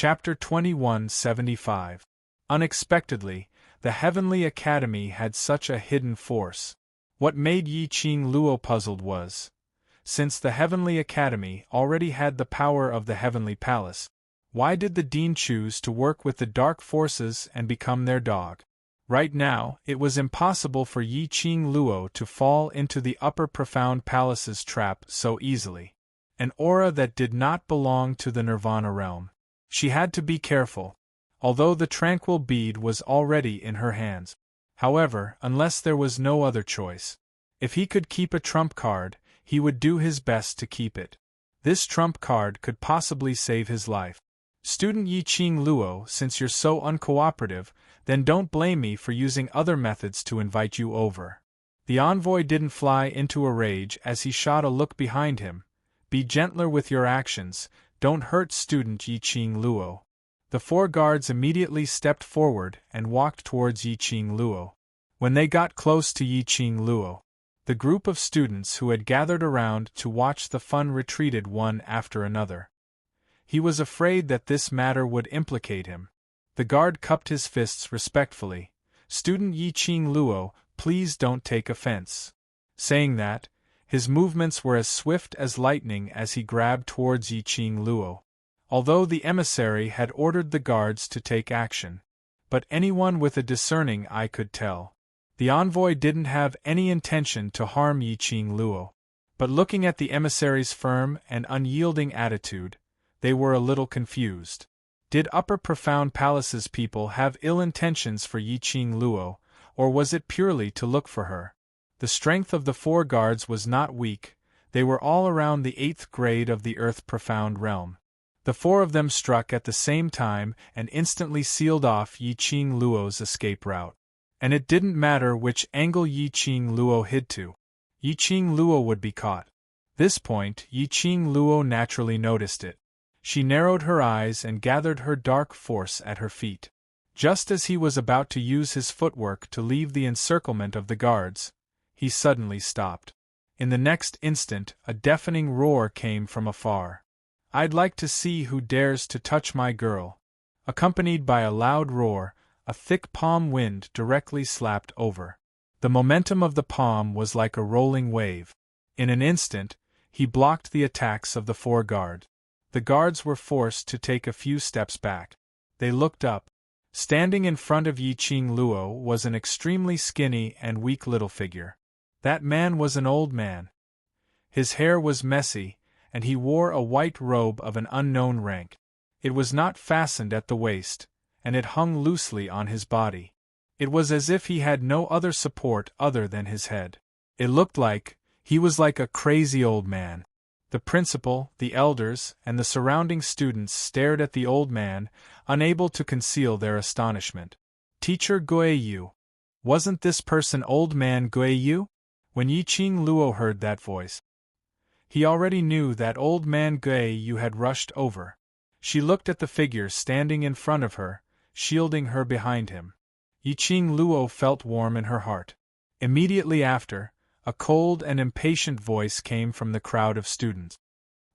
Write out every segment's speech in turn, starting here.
Chapter 2175. Unexpectedly, the Heavenly Academy had such a hidden force. What made Yi Qing Luo puzzled was, since the Heavenly Academy already had the power of the Heavenly Palace, why did the Dean choose to work with the dark forces and become their dog? Right now, it was impossible for Yi Qing Luo to fall into the upper profound palace's trap so easily. An aura that did not belong to the Nirvana realm. She had to be careful, although the tranquil bead was already in her hands. However, unless there was no other choice. If he could keep a trump card, he would do his best to keep it. This trump card could possibly save his life. Student Yi Qing Luo, since you're so uncooperative, then don't blame me for using other methods to invite you over. The envoy didn't fly into a rage as he shot a look behind him. Be gentler with your actions, don't hurt student Yi Qing Luo. The four guards immediately stepped forward and walked towards Yi Qing Luo. When they got close to Yi Qing Luo, the group of students who had gathered around to watch the fun retreated one after another. He was afraid that this matter would implicate him. The guard cupped his fists respectfully. Student Yi Qing Luo, please don't take offense. Saying that, his movements were as swift as lightning as he grabbed towards Yi Qing Luo. Although the emissary had ordered the guards to take action. But anyone with a discerning eye could tell. The envoy didn't have any intention to harm Yi Qing Luo. But looking at the emissary's firm and unyielding attitude, they were a little confused. Did Upper Profound Palace's people have ill intentions for Yi Qing Luo, or was it purely to look for her? The strength of the four guards was not weak, they were all around the 8th grade of the Earth Profound Realm. The four of them struck at the same time and instantly sealed off Yi Qing Luo's escape route. And it didn't matter which angle Yi Qing Luo hid to. Yi Qing Luo would be caught. This point, Yi Qing Luo naturally noticed it. She narrowed her eyes and gathered her dark force at her feet. Just as he was about to use his footwork to leave the encirclement of the guards, he suddenly stopped. In the next instant, a deafening roar came from afar. I'd like to see who dares to touch my girl. Accompanied by a loud roar, a thick palm wind directly slapped over. The momentum of the palm was like a rolling wave. In an instant, he blocked the attacks of the four guards. The guards were forced to take a few steps back. They looked up. Standing in front of Yi Qing Luo was an extremely skinny and weak little figure. That man was an old man. His hair was messy, and he wore a white robe of an unknown rank. It was not fastened at the waist, and it hung loosely on his body. It was as if he had no other support other than his head. It looked like he was like a crazy old man. The principal, the elders, and the surrounding students stared at the old man, unable to conceal their astonishment. Teacher Guiyu. Wasn't this person Old Man Guiyu? When Yi Qing Luo heard that voice, he already knew that Old Man Guiyu had rushed over. She looked at the figure standing in front of her, shielding her behind him. Yi Qing Luo felt warm in her heart. Immediately after, a cold and impatient voice came from the crowd of students.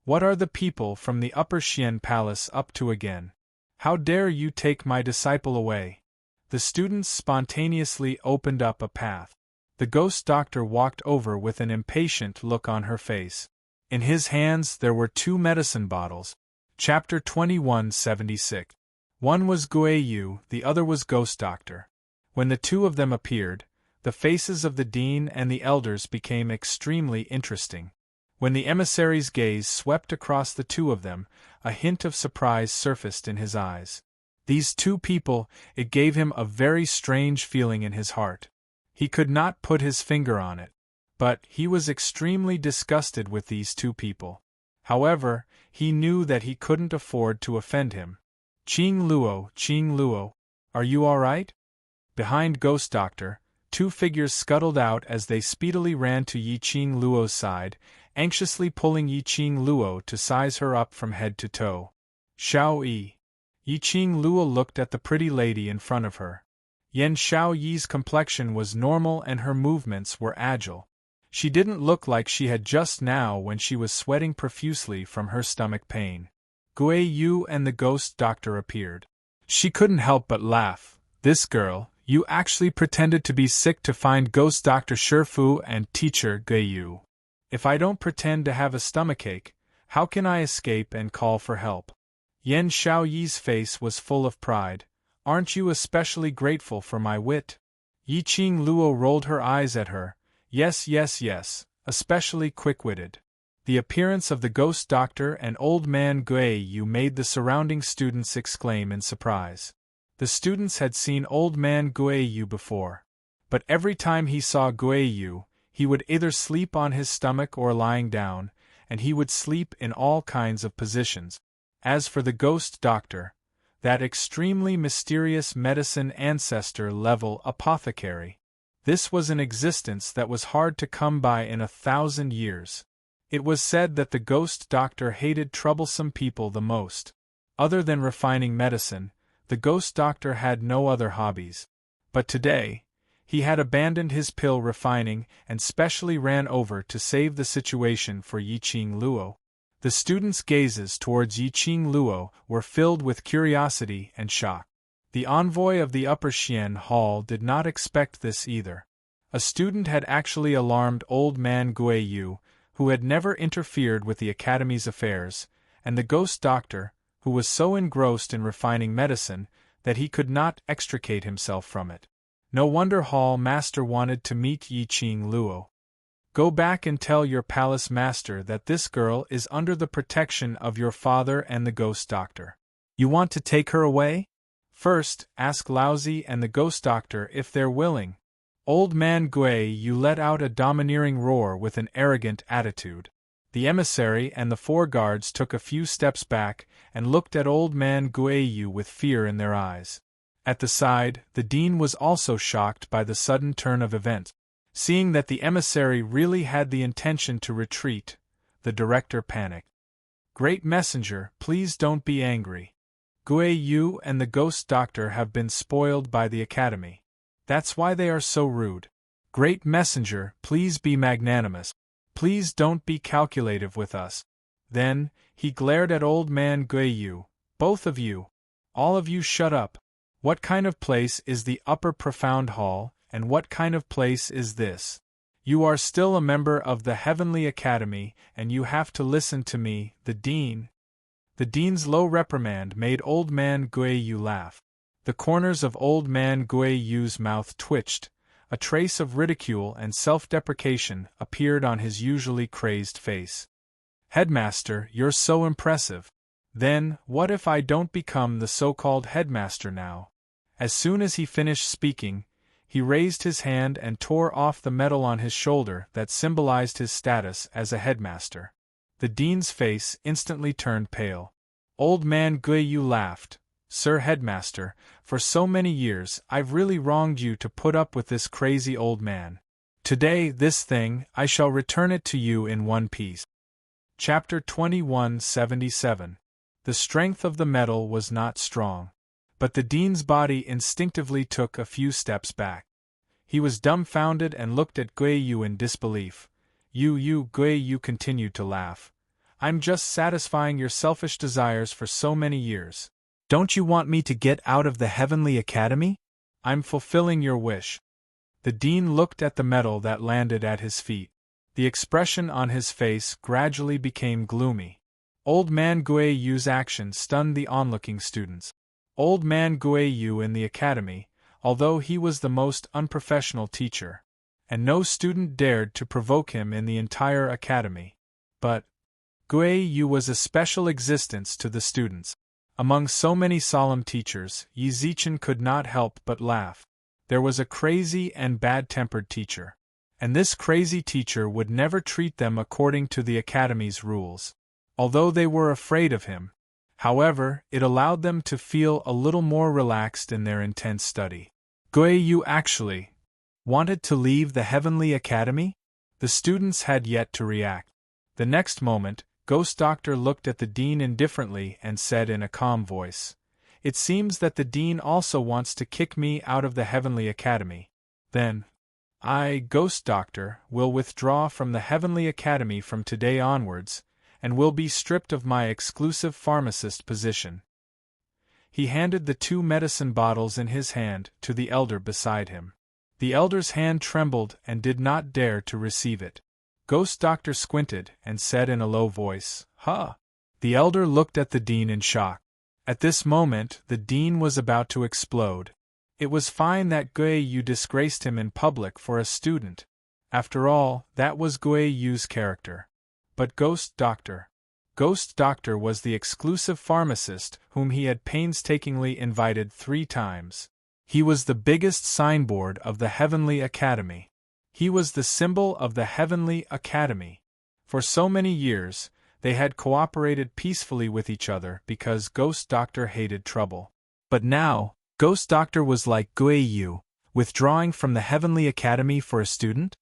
What are the people from the Upper Xian Palace up to again? How dare you take my disciple away? The students spontaneously opened up a path. The ghost doctor walked over with an impatient look on her face. In his hands there were 2 medicine bottles. Chapter 2176. One was Guiyu, the other was Ghost Doctor. When the 2 of them appeared, the faces of the dean and the elders became extremely interesting. When the emissary's gaze swept across the 2 of them, a hint of surprise surfaced in his eyes. These 2 people, it gave him a very strange feeling in his heart. He could not put his finger on it. But he was extremely disgusted with these 2 people. However, he knew that he couldn't afford to offend him. Qing Luo, are you all right? Behind Ghost Doctor, 2 figures scuttled out as they speedily ran to Yi Qing Luo's side, anxiously pulling Yi Qing Luo to size her up from head to toe. Xiao Yi. Yi Qing Luo looked at the pretty lady in front of her. Yan Xiao Yi's complexion was normal and her movements were agile. She didn't look like she had just now when she was sweating profusely from her stomach pain. Guiyu and the ghost doctor appeared. She couldn't help but laugh. This girl, you actually pretended to be sick to find ghost Dr. Shifu and teacher Guiyu. If I don't pretend to have a stomachache, how can I escape and call for help? Yan Xiaoyi's face was full of pride. Aren't you especially grateful for my wit? Yiqing Luo rolled her eyes at her. Yes, yes, yes, especially quick-witted. The appearance of the ghost doctor and old man Guiyu made the surrounding students exclaim in surprise. The students had seen old man Guiyu before. But every time he saw Guiyu, he would either sleep on his stomach or lying down, and he would sleep in all kinds of positions. As for the ghost doctor, that extremely mysterious medicine ancestor-level apothecary, this was an existence that was hard to come by in 1,000 years. It was said that the ghost doctor hated troublesome people the most. Other than refining medicine, the ghost doctor had no other hobbies. But today, he had abandoned his pill refining and specially ran over to save the situation for Yiqing Luo. The students' gazes towards Yiqing Luo were filled with curiosity and shock. The envoy of the Upper Xian Hall did not expect this either. A student had actually alarmed old man Guiyu, who had never interfered with the academy's affairs, and the ghost doctor, who was so engrossed in refining medicine that he could not extricate himself from it. No wonder Hall Master wanted to meet Yiqing Luo. Go back and tell your palace master that this girl is under the protection of your father and the ghost doctor. You want to take her away? First, ask Laozi and the ghost doctor if they're willing. Old man Guiyu let out a domineering roar with an arrogant attitude. The emissary and the 4 guards took a few steps back and looked at old man Guiyu with fear in their eyes. At the side, the dean was also shocked by the sudden turn of events. Seeing that the emissary really had the intention to retreat, the director panicked. Great messenger, please don't be angry. Guiyu and the ghost doctor have been spoiled by the academy. That's why they are so rude. Great messenger, please be magnanimous. Please don't be calculative with us. Then, he glared at old man Guiyu. Both of you. All of you shut up. What kind of place is the Upper Profound Hall, and what kind of place is this? You are still a member of the Heavenly Academy, and you have to listen to me, the dean. The dean's low reprimand made old man Guiyu laugh. The corners of old man Guiyu's mouth twitched. A trace of ridicule and self-deprecation appeared on his usually crazed face. Headmaster, you're so impressive. Then, what if I don't become the so-called headmaster now? As soon as he finished speaking, he raised his hand and tore off the medal on his shoulder that symbolized his status as a headmaster. The dean's face instantly turned pale. Old man Guiyu laughed. Sir Headmaster, for so many years I've really wronged you to put up with this crazy old man. Today, this thing, I shall return it to you in one piece. Chapter 2177. The strength of the medal was not strong. But the dean's body instinctively took a few steps back. He was dumbfounded and looked at Guiyu in disbelief. Guiyu continued to laugh. I'm just satisfying your selfish desires for so many years. Don't you want me to get out of the Heavenly Academy? I'm fulfilling your wish. The dean looked at the medal that landed at his feet. The expression on his face gradually became gloomy. Old man Guiyu's action stunned the onlooking students. Old man Guiyu in the academy, although he was the most unprofessional teacher, and no student dared to provoke him in the entire academy. But Guiyu was a special existence to the students. Among so many solemn teachers, Yi Zichen could not help but laugh. There was a crazy and bad-tempered teacher, and this crazy teacher would never treat them according to the academy's rules. Although they were afraid of him, however, it allowed them to feel a little more relaxed in their intense study. Guiyu actually wanted to leave the Heavenly Academy? The students had yet to react. The next moment, Ghost Doctor looked at the dean indifferently and said in a calm voice, "It seems that the dean also wants to kick me out of the Heavenly Academy. Then, I, Ghost Doctor, will withdraw from the Heavenly Academy from today onwards, and will be stripped of my exclusive pharmacist position." He handed the 2 medicine bottles in his hand to the elder beside him. The elder's hand trembled and did not dare to receive it. Ghost Doctor squinted and said in a low voice, "Huh." The elder looked at the dean in shock. At this moment, the dean was about to explode. It was fine that Guiyu disgraced him in public for a student. After all, that was Guiyu's character. But Ghost Doctor was the exclusive pharmacist whom he had painstakingly invited 3 times. He was the biggest signboard of the Heavenly Academy. He was the symbol of the Heavenly Academy. For so many years, they had cooperated peacefully with each other because Ghost Doctor hated trouble. But now, Ghost Doctor was like Guiyu, withdrawing from the Heavenly Academy for a student?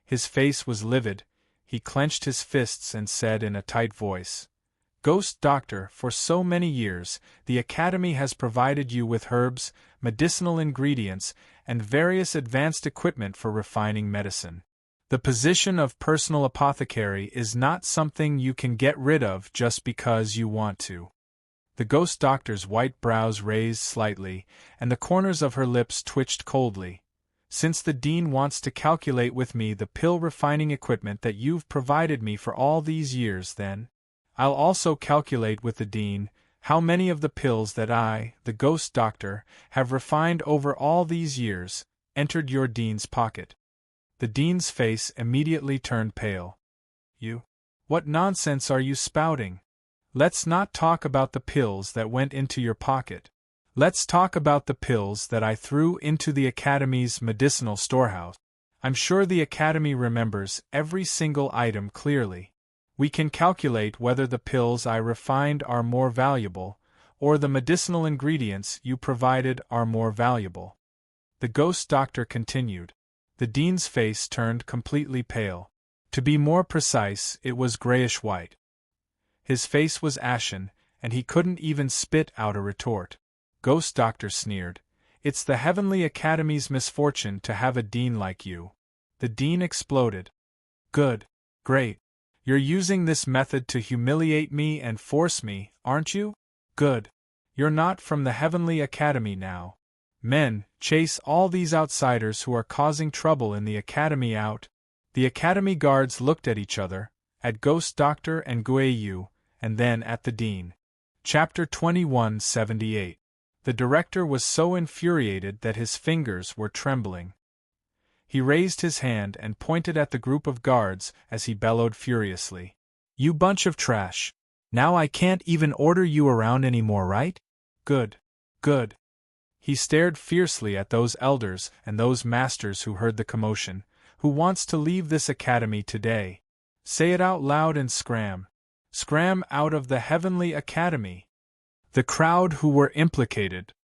His face was livid. He clenched his fists and said in a tight voice, "Ghost Doctor, for so many years, the Academy has provided you with herbs, medicinal ingredients, and various advanced equipment for refining medicine. The position of personal apothecary is not something you can get rid of just because you want to." The Ghost Doctor's white brows raised slightly, and the corners of her lips twitched coldly. "Since the dean wants to calculate with me the pill refining equipment that you've provided me for all these years, then I'll also calculate with the dean how many of the pills that I, the Ghost Doctor, have refined over all these years, entered your dean's pocket." The dean's face immediately turned pale. "You? What nonsense are you spouting? Let's not talk about the pills that went into your pocket. Let's talk about the pills that I threw into the Academy's medicinal storehouse. I'm sure the Academy remembers every single item clearly. We can calculate whether the pills I refined are more valuable, or the medicinal ingredients you provided are more valuable." The Ghost Doctor continued. The dean's face turned completely pale. To be more precise, it was grayish-white. His face was ashen, and he couldn't even spit out a retort. Ghost Doctor sneered, "It's the Heavenly Academy's misfortune to have a dean like you." The dean exploded. "Good. Great. You're using this method to humiliate me and force me, aren't you? Good. You're not from the Heavenly Academy now. Men, chase all these outsiders who are causing trouble in the Academy out." The Academy guards looked at each other, at Ghost Doctor and Guiyu, and then at the dean. Chapter 2178. The director was so infuriated that his fingers were trembling. He raised his hand and pointed at the group of guards as he bellowed furiously, "You bunch of trash! Now I can't even order you around anymore, right? Good. Good." He stared fiercely at those elders and those masters who heard the commotion. "Who wants to leave this academy today? Say it out loud and scram. Scram out of the Heavenly Academy." The crowd who were implicated.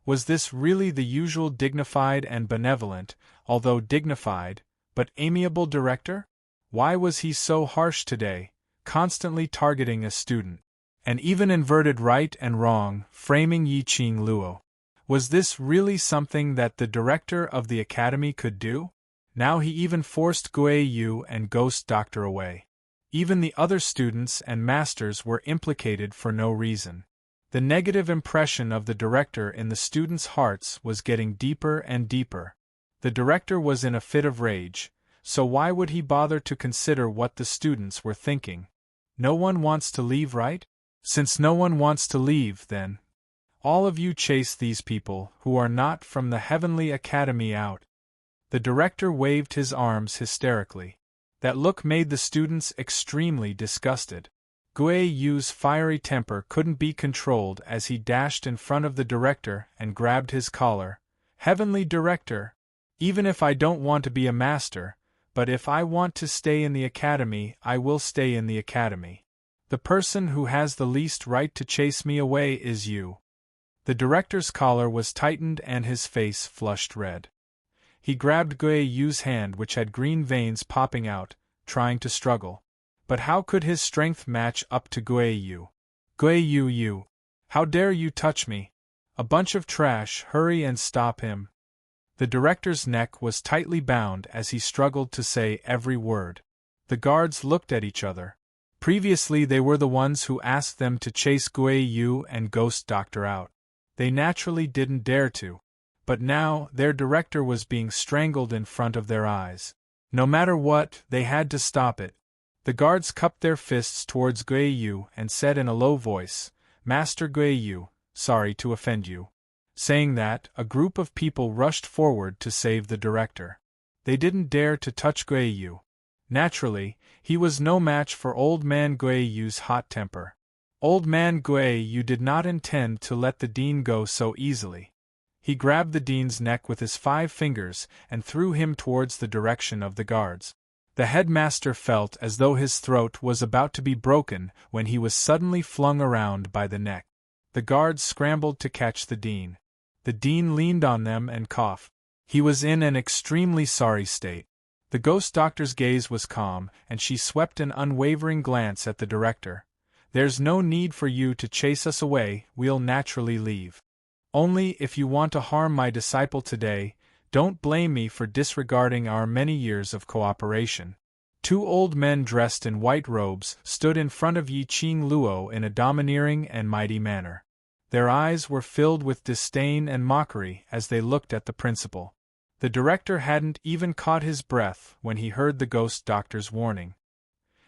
Was this really the usual dignified and benevolent, although dignified, but amiable director? Why was he so harsh today, constantly targeting a student? And even inverted right and wrong, framing Yiqing Luo. Was this really something that the director of the academy could do? Now he even forced Guiyu and Ghost Doctor away. Even the other students and masters were implicated for no reason. The negative impression of the director in the students' hearts was getting deeper and deeper. The director was in a fit of rage, so why would he bother to consider what the students were thinking? No one wants to leave, right? Since no one wants to leave, then all of you chase these people who are not from the Heavenly Academy out. The director waved his arms hysterically. That look made the students extremely disgusted. Guiyu's fiery temper couldn't be controlled as he dashed in front of the director and grabbed his collar. "Heavenly Director! Even if I don't want to be a master, but if I want to stay in the academy, I will stay in the academy. The person who has the least right to chase me away is you." The director's collar was tightened and his face flushed red. He grabbed Guiyu's hand, which had green veins popping out, trying to struggle. But how could his strength match up to Guiyu? "Guiyu, you! How dare you touch me? A bunch of trash, hurry and stop him." The director's neck was tightly bound as he struggled to say every word. The guards looked at each other. Previously they were the ones who asked them to chase Gui Yu and Ghost Doctor out. They naturally didn't dare to. But now, their director was being strangled in front of their eyes. No matter what, they had to stop it. The guards cupped their fists towards Gui Yu and said in a low voice, "Master Gui Yu, sorry to offend you." Saying that, a group of people rushed forward to save the director. They didn't dare to touch Gui Yu. Naturally, he was no match for Old Man Gui Yu's hot temper. Old Man Gui Yu did not intend to let the dean go so easily. He grabbed the dean's neck with his 5 fingers and threw him towards the direction of the guards. The headmaster felt as though his throat was about to be broken when he was suddenly flung around by the neck. The guards scrambled to catch the dean. The dean leaned on them and coughed. He was in an extremely sorry state. The ghost doctor's gaze was calm, and she swept an unwavering glance at the director. "There's no need for you to chase us away, we'll naturally leave. Only if you want to harm my disciple today, don't blame me for disregarding our many years of cooperation." 2 old men dressed in white robes stood in front of Yi Qing Luo in a domineering and mighty manner. Their eyes were filled with disdain and mockery as they looked at the principal. The director hadn't even caught his breath when he heard the ghost doctor's warning.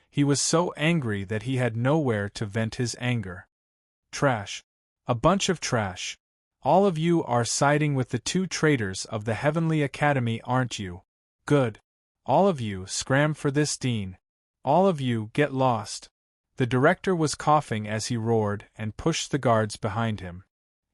He was so angry that he had nowhere to vent his anger. "Trash. A bunch of trash. All of you are siding with the 2 traitors of the Heavenly Academy, aren't you? Good. All of you scram for this dean. All of you get lost." The director was coughing as he roared and pushed the guards behind him.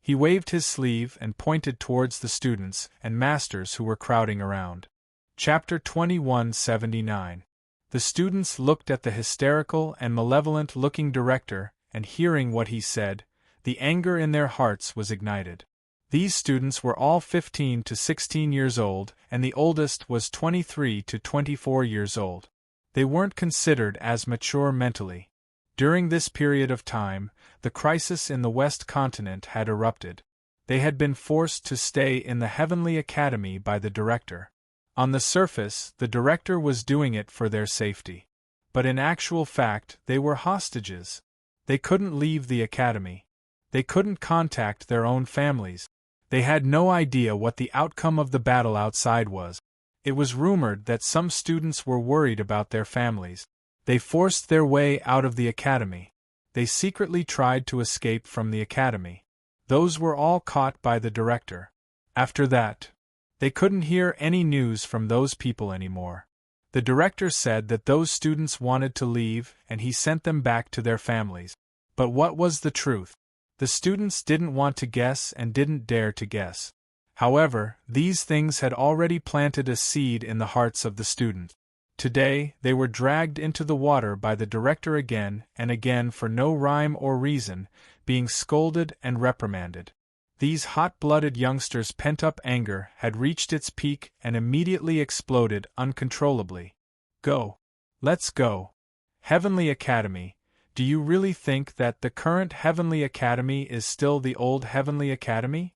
He waved his sleeve and pointed towards the students and masters who were crowding around. Chapter 2179. The students looked at the hysterical and malevolent-looking director, and hearing what he said, the anger in their hearts was ignited. These students were all 15 to 16 years old, and the oldest was 23 to 24 years old. They weren't considered as mature mentally. During this period of time, the crisis in the West Continent had erupted. They had been forced to stay in the Heavenly Academy by the director. On the surface, the director was doing it for their safety. But in actual fact, they were hostages. They couldn't leave the academy. They couldn't contact their own families. They had no idea what the outcome of the battle outside was. It was rumored that some students were worried about their families. They forced their way out of the academy. They secretly tried to escape from the academy. Those were all caught by the director. After that, they couldn't hear any news from those people anymore. The director said that those students wanted to leave and he sent them back to their families. But what was the truth? The students didn't want to guess and didn't dare to guess. However, these things had already planted a seed in the hearts of the students. Today, they were dragged into the water by the director again and again for no rhyme or reason, being scolded and reprimanded. These hot-blooded youngsters' pent-up anger had reached its peak and immediately exploded uncontrollably. "Go. Let's go. Heavenly Academy, do you really think that the current Heavenly Academy is still the old Heavenly Academy?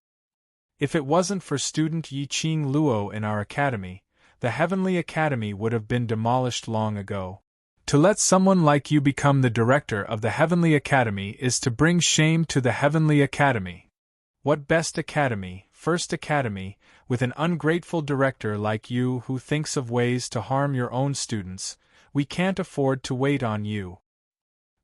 If it wasn't for student Yi Qing Luo in our academy, the Heavenly Academy would have been demolished long ago. To let someone like you become the director of the Heavenly Academy is to bring shame to the Heavenly Academy. What best academy, first academy, with an ungrateful director like you who thinks of ways to harm your own students? We can't afford to wait on you."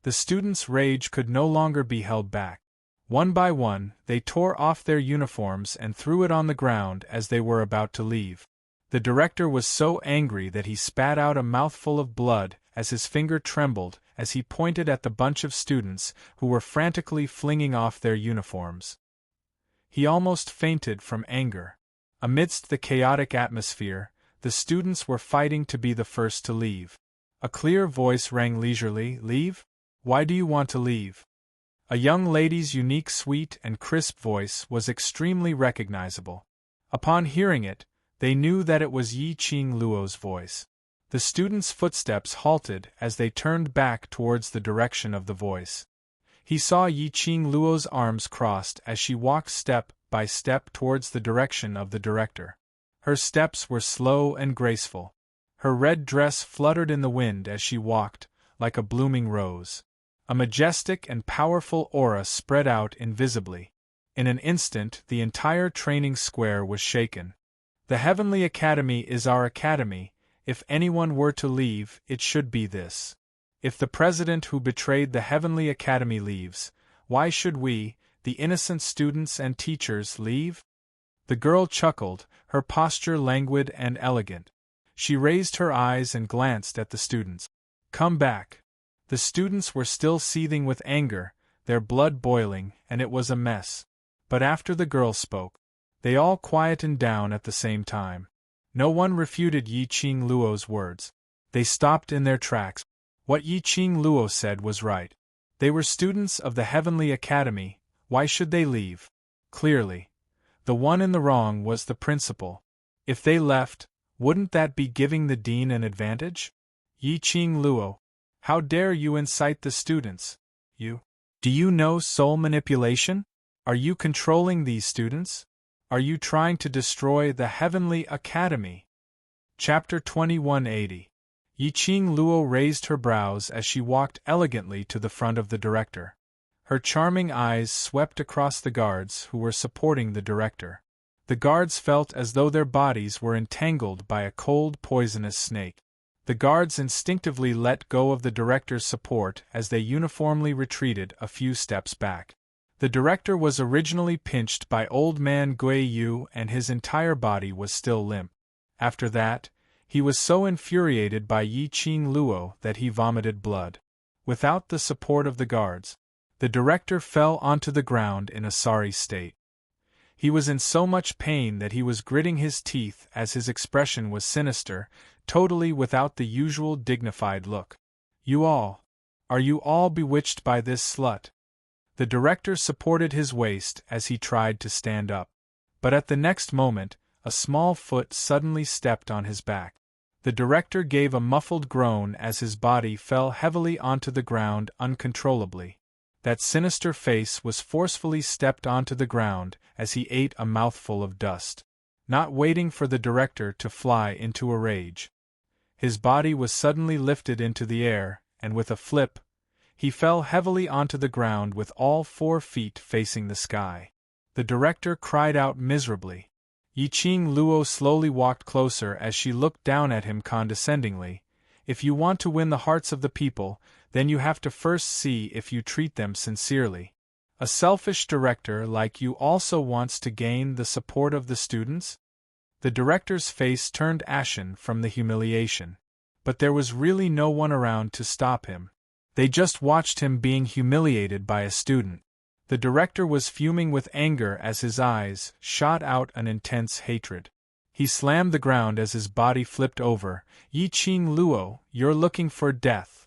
The students' rage could no longer be held back. One by one, they tore off their uniforms and threw it on the ground as they were about to leave. The director was so angry that he spat out a mouthful of blood as his finger trembled as he pointed at the bunch of students who were frantically flinging off their uniforms. He almost fainted from anger. Amidst the chaotic atmosphere, the students were fighting to be the first to leave. A clear voice rang leisurely, "Leave? Why do you want to leave?" A young lady's unique, sweet, and crisp voice was extremely recognizable. Upon hearing it, they knew that it was Yi Qing Luo's voice. The students' footsteps halted as they turned back towards the direction of the voice. He saw Yi Qing Luo's arms crossed as she walked step by step towards the direction of the director. Her steps were slow and graceful. Her red dress fluttered in the wind as she walked, like a blooming rose. A majestic and powerful aura spread out invisibly. In an instant, the entire training square was shaken. The Heavenly Academy is our academy. If anyone were to leave, it should be this. If the president who betrayed the Heavenly Academy leaves, why should we, the innocent students and teachers, leave? The girl chuckled, her posture languid and elegant. She raised her eyes and glanced at the students. Come back. The students were still seething with anger, their blood boiling, and it was a mess. But after the girl spoke, they all quietened down at the same time. No one refuted Yi Qing Luo's words. They stopped in their tracks. What Yi Qing Luo said was right. They were students of the Heavenly Academy. Why should they leave? Clearly, the one in the wrong was the principal. If they left, wouldn't that be giving the dean an advantage? Yi Qing Luo, how dare you incite the students? You? Do you know soul manipulation? Are you controlling these students? Are you trying to destroy the Heavenly Academy? Chapter 2180. Yi Qing Luo raised her brows as she walked elegantly to the front of the director. Her charming eyes swept across the guards who were supporting the director. The guards felt as though their bodies were entangled by a cold, poisonous snake. The guards instinctively let go of the director's support as they uniformly retreated a few steps back. The director was originally pinched by old man Gui Yu and his entire body was still limp. After that, he was so infuriated by Yi Qing Luo that he vomited blood. Without the support of the guards, the director fell onto the ground in a sorry state. He was in so much pain that he was gritting his teeth as his expression was sinister, totally without the usual dignified look. Are you all bewitched by this slut? The director supported his waist as he tried to stand up. But at the next moment, a small foot suddenly stepped on his back. The director gave a muffled groan as his body fell heavily onto the ground uncontrollably. That sinister face was forcefully stepped onto the ground as he ate a mouthful of dust. Not waiting for the director to fly into a rage, his body was suddenly lifted into the air, and with a flip, he fell heavily onto the ground with all 4 feet facing the sky. The director cried out miserably. Yi Qing Luo slowly walked closer as she looked down at him condescendingly. If you want to win the hearts of the people, then you have to first see if you treat them sincerely. A selfish director like you also wants to gain the support of the students? The director's face turned ashen from the humiliation. But there was really no one around to stop him. They just watched him being humiliated by a student. The director was fuming with anger as his eyes shot out an intense hatred. He slammed the ground as his body flipped over. Yi Qing Luo, you're looking for death.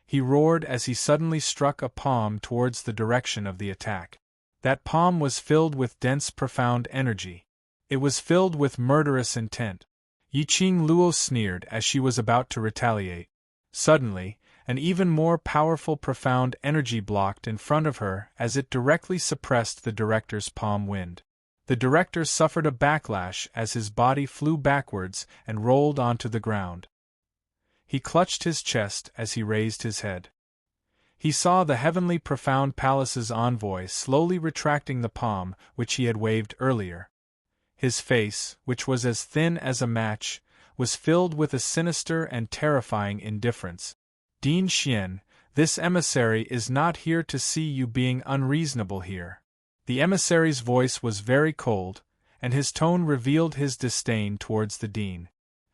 He roared as he suddenly struck a palm towards the direction of the attack. That palm was filled with dense, profound energy. It was filled with murderous intent. Yi Qing Luo sneered as she was about to retaliate. Suddenly, an even more powerful, profound energy blocked in front of her as it directly suppressed the director's palm wind. The director suffered a backlash as his body flew backwards and rolled onto the ground. He clutched his chest as he raised his head. He saw the heavenly profound palace's envoy slowly retracting the palm which he had waved earlier. His face, which was as thin as a match, was filled with a sinister and terrifying indifference. Dean Xian, this emissary is not here to see you being unreasonable here. The emissary's voice was very cold, and his tone revealed his disdain towards the dean.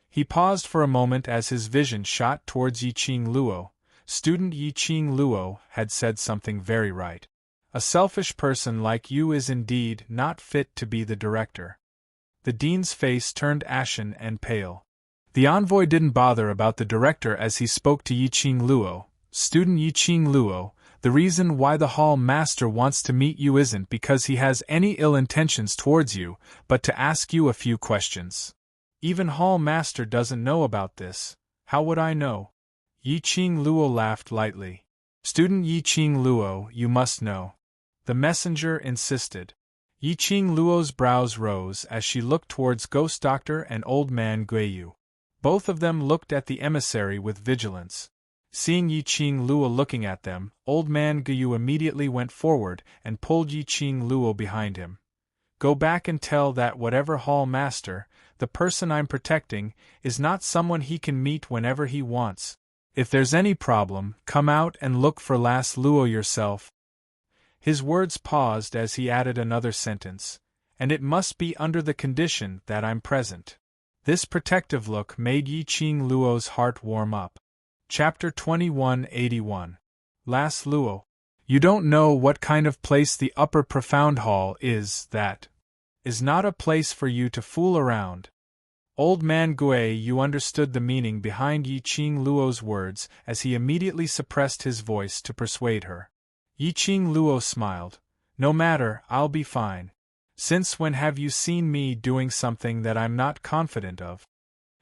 He paused for a moment as his vision shot towards Yi Qing Luo. Student Yi Qing Luo had said something very right. A selfish person like you is indeed not fit to be the director. The dean's face turned ashen and pale. The envoy didn't bother about the director as he spoke to Yi Qing Luo. Student Yi Qing Luo, the reason why the hall master wants to meet you isn't because he has any ill intentions towards you, but to ask you a few questions. Even hall master doesn't know about this. How would I know? Yi Qing Luo laughed lightly. Student Yi Qing Luo, you must know. The messenger insisted. Yi Qing Luo's brows rose as she looked towards Ghost Doctor and Old Man Guiyu. Both of them looked at the emissary with vigilance. Seeing Yiqing Luo looking at them, old man Guyu immediately went forward and pulled Yiqing Luo behind him. Go back and tell that whatever hall master, the person I'm protecting, is not someone he can meet whenever he wants. If there's any problem, come out and look for Las Luo yourself. His words paused as he added another sentence, and it must be under the condition that I'm present. This protective look made Yiqing Luo's heart warm up. Chapter 2181. Las Luo. You don't know what kind of place the upper profound hall is. That is not a place for you to fool around. Old man Gui Yu understood the meaning behind Yiqing Luo's words as he immediately suppressed his voice to persuade her. Yiqing Luo smiled. No matter, I'll be fine. Since when have you seen me doing something that I'm not confident of?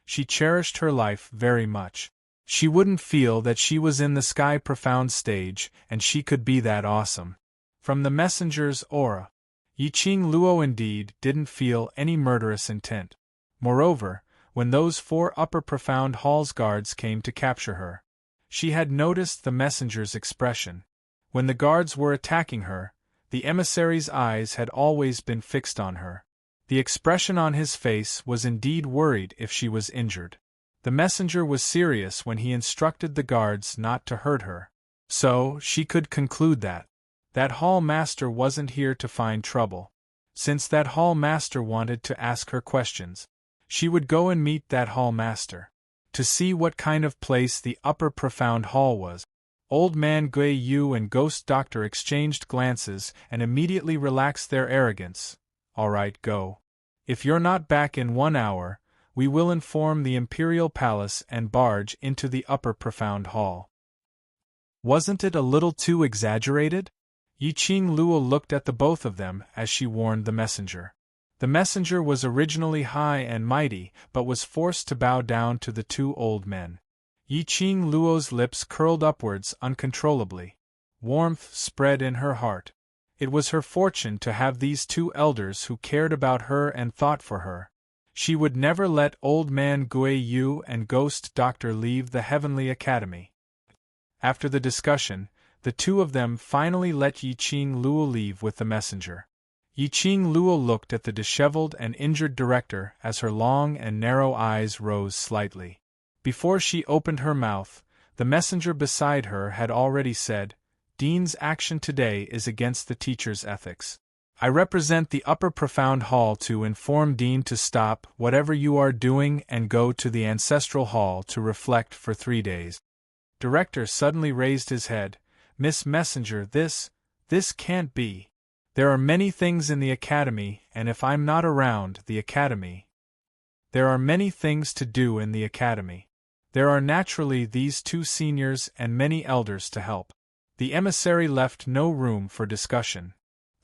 She cherished her life very much. She wouldn't feel that she was in the sky profound stage, and she could be that awesome. From the messenger's aura, Yiqing Luo indeed didn't feel any murderous intent. Moreover, when those 4 upper profound hall's guards came to capture her, she had noticed the messenger's expression. When the guards were attacking her, the emissary's eyes had always been fixed on her. The expression on his face was indeed worried if she was injured. The messenger was serious when he instructed the guards not to hurt her. So, she could conclude that hall master wasn't here to find trouble. Since that hall master wanted to ask her questions, she would go and meet that hall master. To see what kind of place the upper profound hall was. Old man Gui Yu and Ghost Doctor exchanged glances and immediately relaxed their arrogance. All right, go. If you're not back in 1 hour, we will inform the Imperial Palace and barge into the upper profound hall. Wasn't it a little too exaggerated? Yiqing Luo looked at the both of them as she warned the messenger. The messenger was originally high and mighty, but was forced to bow down to the 2 old men. Yiqing Luo's lips curled upwards uncontrollably. Warmth spread in her heart. It was her fortune to have these 2 elders who cared about her and thought for her. She would never let old man Gui Yu and Ghost Doctor leave the Heavenly Academy. After the discussion, the 2 of them finally let Yiqing Luo leave with the messenger. Yiqing Luo looked at the disheveled and injured director as her long and narrow eyes rose slightly. Before she opened her mouth, the messenger beside her had already said, Dean's action today is against the teacher's ethics. I represent the upper profound hall to inform Dean to stop whatever you are doing and go to the ancestral hall to reflect for 3 days. Director suddenly raised his head. Miss Messenger, this can't be. There are many things in the academy, and if I'm not around the academy, there are many things to do in the academy. There are naturally these 2 seniors and many elders to help. The emissary left no room for discussion.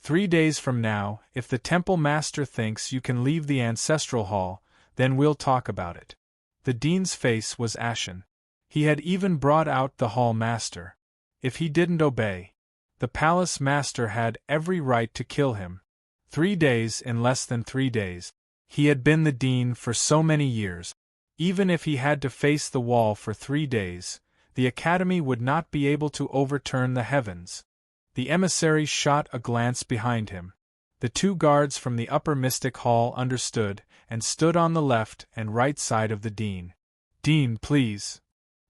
3 days from now, if the temple master thinks you can leave the ancestral hall, then we'll talk about it. The dean's face was ashen. He had even brought out the hall master. If he didn't obey, the palace master had every right to kill him. 3 days in less than 3 days. He had been the dean for so many years. Even if he had to face the wall for 3 days, the academy would not be able to overturn the heavens. The emissary shot a glance behind him. The 2 guards from the upper mystic hall understood, and stood on the left and right side of the dean. Dean, please.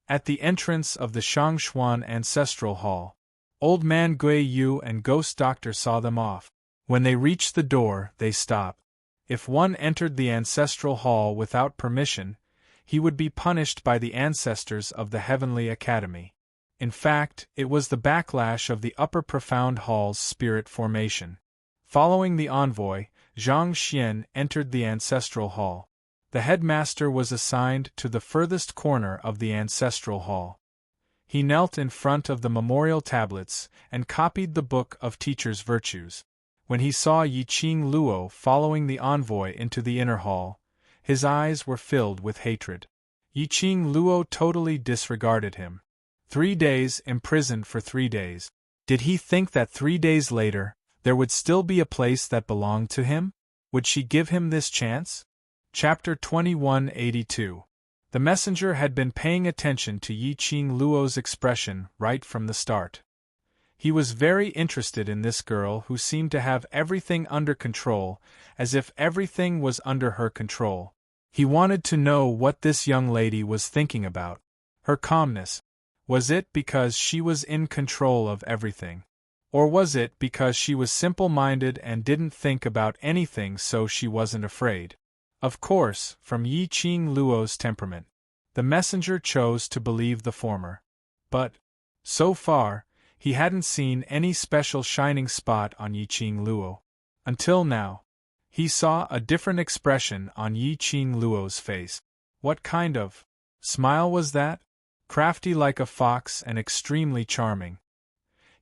At the entrance of the Shangshuan ancestral hall, old man Gui Yu and Ghost Doctor saw them off. When they reached the door, they stopped. If one entered the ancestral hall without permission, he would be punished by the ancestors of the Heavenly Academy. In fact, it was the backlash of the upper profound hall's spirit formation. Following the envoy, Zhang Xian entered the ancestral hall. The headmaster was assigned to the furthest corner of the ancestral hall. He knelt in front of the memorial tablets and copied the Book of Teachers' Virtues. When he saw Yiqing Luo following the envoy into the inner hall, his eyes were filled with hatred. Yiqing Luo totally disregarded him. 3 days imprisoned for 3 days. Did he think that 3 days later, there would still be a place that belonged to him? Would she give him this chance? Chapter 2182. The messenger had been paying attention to Yi-Ching Luo's expression right from the start. He was very interested in this girl who seemed to have everything under control, as if everything was under her control. He wanted to know what this young lady was thinking about. Her calmness. Was it because she was in control of everything? Or was it because she was simple-minded and didn't think about anything, so she wasn't afraid? Of course, from Yi-Ching Luo's temperament, the messenger chose to believe the former. But, so far, he hadn't seen any special shining spot on Yi-Ching Luo. Until now, he saw a different expression on Yi-Ching Luo's face. What kind of smile was that? Crafty like a fox and extremely charming.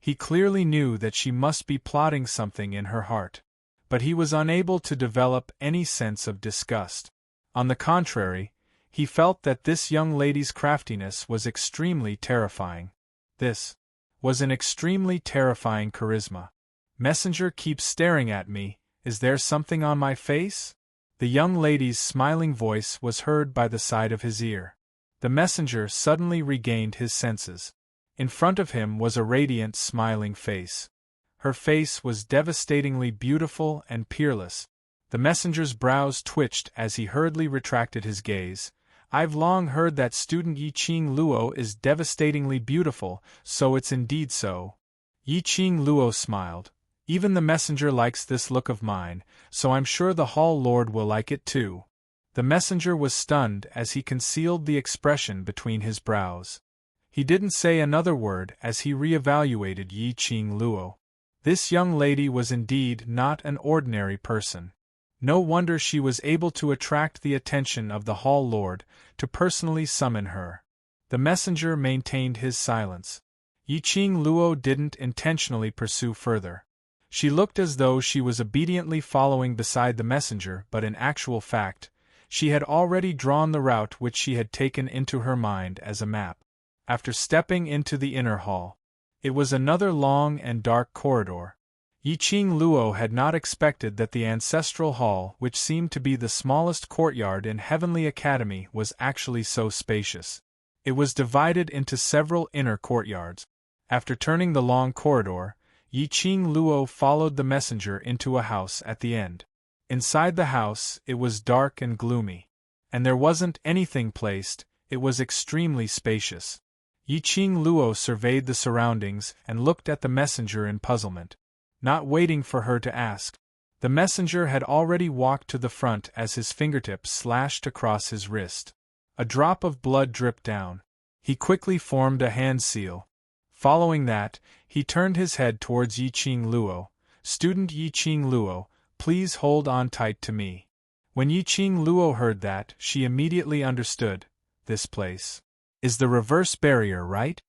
He clearly knew that she must be plotting something in her heart, but he was unable to develop any sense of disgust. On the contrary, he felt that this young lady's craftiness was extremely terrifying. This was an extremely terrifying charisma. Messenger keeps staring at me. Is there something on my face? The young lady's smiling voice was heard by the side of his ear. The messenger suddenly regained his senses. In front of him was a radiant, smiling face. Her face was devastatingly beautiful and peerless. The messenger's brows twitched as he hurriedly retracted his gaze. I've long heard that student Yi-Ching Luo is devastatingly beautiful, so it's indeed so. Yi-Ching Luo smiled. Even the messenger likes this look of mine, so I'm sure the Hall Lord will like it too. The messenger was stunned as he concealed the expression between his brows. He didn't say another word as he re-evaluated Yi-Ching Luo. This young lady was indeed not an ordinary person. No wonder she was able to attract the attention of the Hall Lord to personally summon her. The messenger maintained his silence. Yi-Ching Luo didn't intentionally pursue further. She looked as though she was obediently following beside the messenger, but in actual fact, she had already drawn the route which she had taken into her mind as a map. After stepping into the inner hall, it was another long and dark corridor. Yi-Ching Luo had not expected that the ancestral hall, which seemed to be the smallest courtyard in Heavenly Academy, was actually so spacious. It was divided into several inner courtyards. After turning the long corridor, Yi-Ching Luo followed the messenger into a house at the end. Inside the house, it was dark and gloomy. And there wasn't anything placed, it was extremely spacious. Yi-Ching Luo surveyed the surroundings and looked at the messenger in puzzlement. Not waiting for her to ask, the messenger had already walked to the front as his fingertips slashed across his wrist. A drop of blood dripped down. He quickly formed a hand seal. Following that, he turned his head towards Yi-Ching Luo. Student Yi-Ching Luo, please hold on tight to me. When Yi-Ching Luo heard that, she immediately understood. This place is the reverse barrier, right?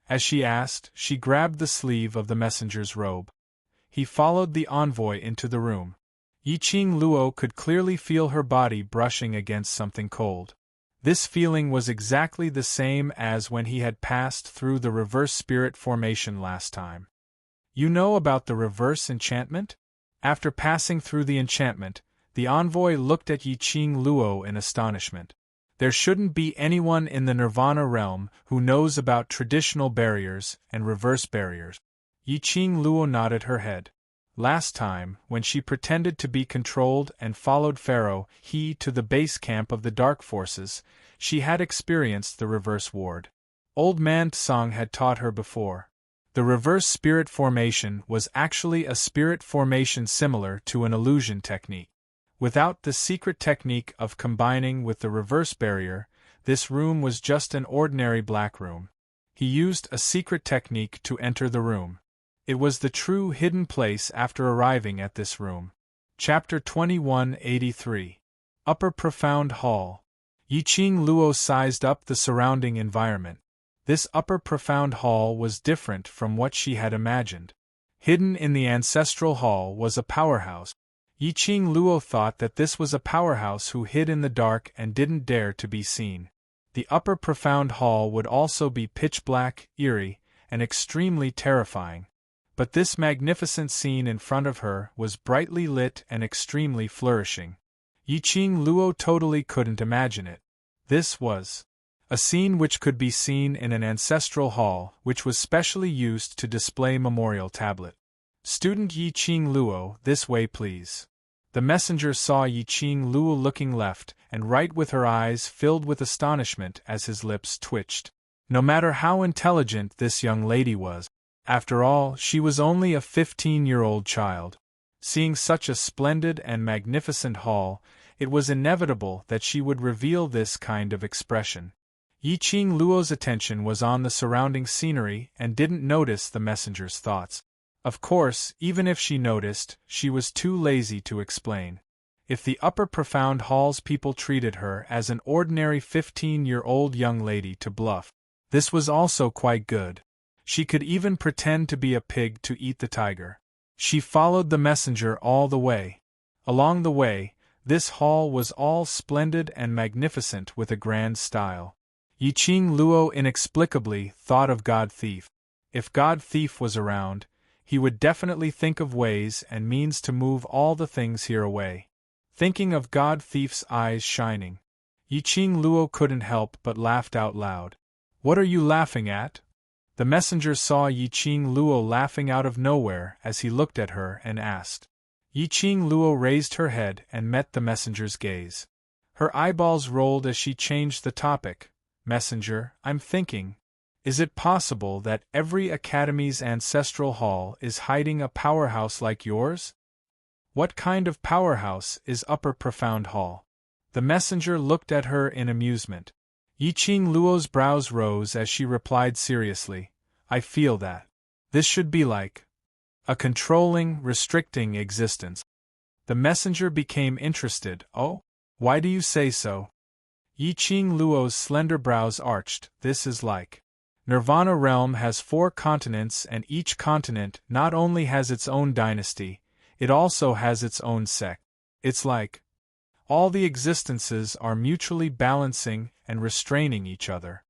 As she asked, she grabbed the sleeve of the messenger's robe. He followed the envoy into the room. Yi-Ching Luo could clearly feel her body brushing against something cold. This feeling was exactly the same as when he had passed through the reverse spirit formation last time. You know about the reverse enchantment? After passing through the enchantment, the envoy looked at Yi-Ching Luo in astonishment. There shouldn't be anyone in the Nirvana realm who knows about traditional barriers and reverse barriers. Yi-Ching Luo nodded her head. Last time, when she pretended to be controlled and followed Pharaoh He to the base camp of the Dark Forces, she had experienced the reverse ward. Old Man Tsang had taught her before. The reverse spirit formation was actually a spirit formation similar to an illusion technique. Without the secret technique of combining with the reverse barrier, this room was just an ordinary black room. He used a secret technique to enter the room. It was the true hidden place after arriving at this room. Chapter 2183. Upper Profound Hall. Yi-Ching Luo sized up the surrounding environment. This upper profound hall was different from what she had imagined. Hidden in the ancestral hall was a powerhouse. Yi-Ching Luo thought that this was a powerhouse who hid in the dark and didn't dare to be seen. The upper profound hall would also be pitch black, eerie, and extremely terrifying. But this magnificent scene in front of her was brightly lit and extremely flourishing. Yi-Ching Luo totally couldn't imagine it. This was a scene which could be seen in an ancestral hall which was specially used to display memorial tablet. Student Yi-Ching Luo, this way please. The messenger saw Yi-Ching Luo looking left and right with her eyes filled with astonishment as his lips twitched. No matter how intelligent this young lady was, after all, she was only a 15-year-old child. Seeing such a splendid and magnificent hall, it was inevitable that she would reveal this kind of expression. Yi-Ching Luo's attention was on the surrounding scenery and didn't notice the messenger's thoughts. Of course, even if she noticed, she was too lazy to explain. If the upper profound hall's people treated her as an ordinary 15-year-old young lady to bluff, this was also quite good. She could even pretend to be a pig to eat the tiger. She followed the messenger all the way. Along the way, this hall was all splendid and magnificent with a grand style. Yi-Ching Luo inexplicably thought of God Thief. If God Thief was around, he would definitely think of ways and means to move all the things here away. Thinking of God Thief's eyes shining, Yi-Ching Luo couldn't help but laughed out loud. What are you laughing at? The messenger saw Yi-Ching Luo laughing out of nowhere as he looked at her and asked. Yi-Ching Luo raised her head and met the messenger's gaze. Her eyeballs rolled as she changed the topic. Messenger, I'm thinking. Is it possible that every academy's ancestral hall is hiding a powerhouse like yours? What kind of powerhouse is Upper Profound Hall? The messenger looked at her in amusement. Yi-Ching Luo's brows rose as she replied seriously, I feel that this should be like a controlling, restricting existence. The messenger became interested. Oh? Why do you say so? Yi-Ching Luo's slender brows arched. This is like Nirvana realm has 4 continents and each continent not only has its own dynasty, it also has its own sect. It's like all the existences are mutually balancing and restraining each other.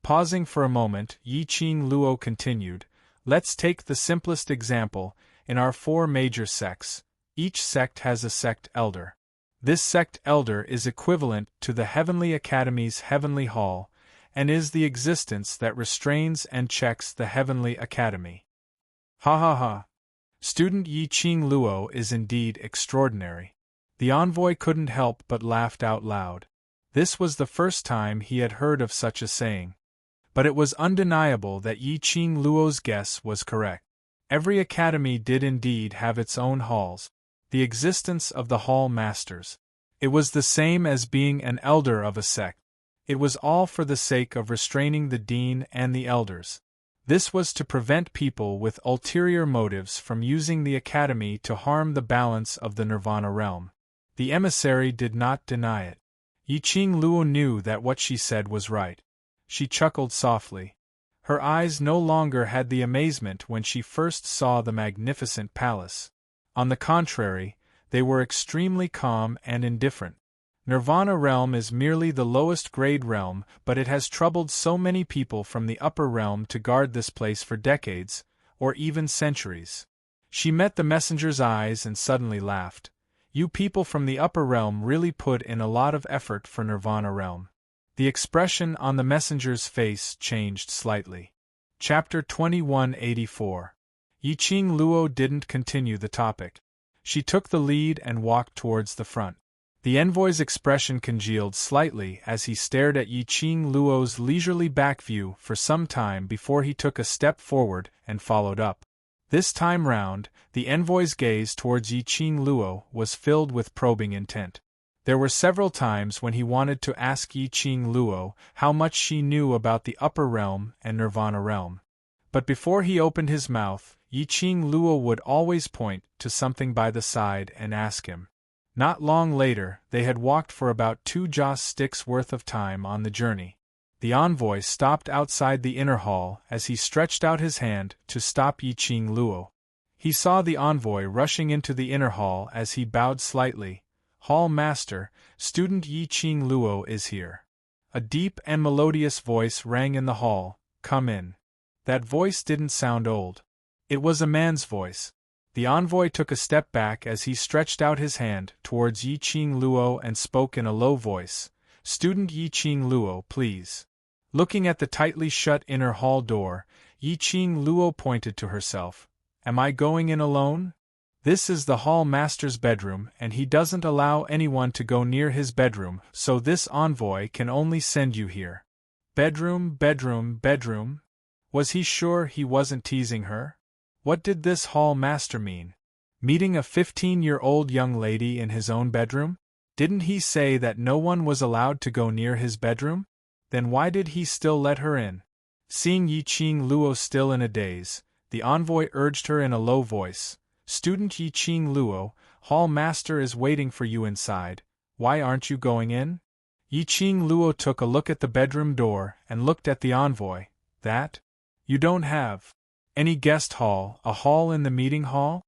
Pausing for a moment, Yi-Ching Luo continued, let's take the simplest example. In our 4 major sects, each sect has a sect elder. This sect elder is equivalent to the Heavenly Academy's Heavenly Hall, and is the existence that restrains and checks the Heavenly Academy. Ha ha ha. Student Yi-Ching Luo is indeed extraordinary. The envoy couldn't help but laughed out loud. This was the first time he had heard of such a saying. But it was undeniable that Yi-Ching Luo's guess was correct. Every academy did indeed have its own halls. The existence of the hall masters. It was the same as being an elder of a sect. It was all for the sake of restraining the dean and the elders. This was to prevent people with ulterior motives from using the academy to harm the balance of the Nirvana realm. The emissary did not deny it. Yi-Ching Luo knew that what she said was right. She chuckled softly. Her eyes no longer had the amazement when she first saw the magnificent palace. On the contrary, they were extremely calm and indifferent. Nirvana realm is merely the lowest grade realm, but it has troubled so many people from the upper realm to guard this place for decades, or even centuries. She met the messenger's eyes and suddenly laughed. You people from the upper realm really put in a lot of effort for Nirvana realm. The expression on the messenger's face changed slightly. Chapter 2184. Yi-Ching Luo didn't continue the topic. She took the lead and walked towards the front. The envoy's expression congealed slightly as he stared at Yi-Ching Luo's leisurely back view for some time before he took a step forward and followed up. This time round, the envoy's gaze towards Yi-Ching Luo was filled with probing intent. There were several times when he wanted to ask Yi-Ching Luo how much she knew about the upper realm and Nirvana realm. But before he opened his mouth, Yi-Ching Luo would always point to something by the side and ask him. Not long later, they had walked for about 2 joss sticks worth of time on the journey. The envoy stopped outside the inner hall as he stretched out his hand to stop Yi-Ching Luo. He saw the envoy rushing into the inner hall as he bowed slightly. Hall Master, student Yi-Ching Luo is here. A deep and melodious voice rang in the hall, come in. That voice didn't sound old. It was a man's voice. The envoy took a step back as he stretched out his hand towards Yi-Ching Luo and spoke in a low voice. Student Yiqing Luo, please. Looking at the tightly shut inner hall door, Yiqing Luo pointed to herself. Am I going in alone? This is the hall master's bedroom, and he doesn't allow anyone to go near his bedroom, so this envoy can only send you here. Bedroom, bedroom, bedroom? Was he sure he wasn't teasing her? What did this hall master mean? Meeting a 15-year-old young lady in his own bedroom? Didn't he say that no one was allowed to go near his bedroom? Then why did he still let her in? Seeing Yiqing Luo still in a daze, the envoy urged her in a low voice. Student Yiqing Luo, hall master is waiting for you inside. Why aren't you going in? Yiqing Luo took a look at the bedroom door and looked at the envoy. That? You don't have any guest hall, a hall in the meeting hall?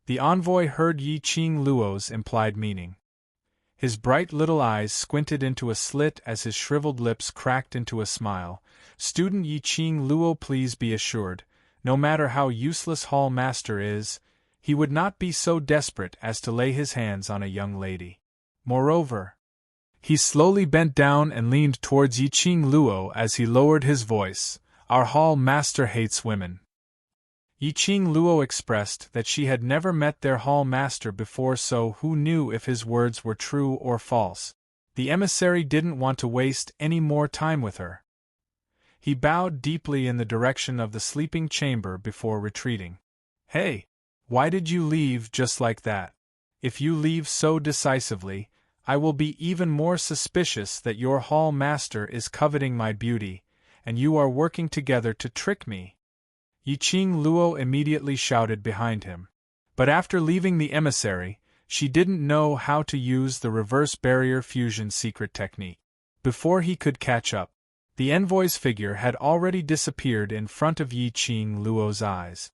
The envoy heard Yiqing Luo's implied meaning. His bright little eyes squinted into a slit as his shriveled lips cracked into a smile. Student Yiqing Luo, please be assured, no matter how useless hall master is, he would not be so desperate as to lay his hands on a young lady. Moreover, he slowly bent down and leaned towards Yiqing Luo as he lowered his voice. Our hall master hates women. Yiqing Luo expressed that she had never met their hall master before, so who knew if his words were true or false. The emissary didn't want to waste any more time with her. He bowed deeply in the direction of the sleeping chamber before retreating. Hey! Why did you leave just like that? If you leave so decisively, I will be even more suspicious that your hall master is coveting my beauty, and you are working together to trick me. Yiqing Luo immediately shouted behind him. But after leaving the emissary, she didn't know how to use the reverse barrier fusion secret technique. Before he could catch up, the envoy's figure had already disappeared in front of Yiqing Luo's eyes.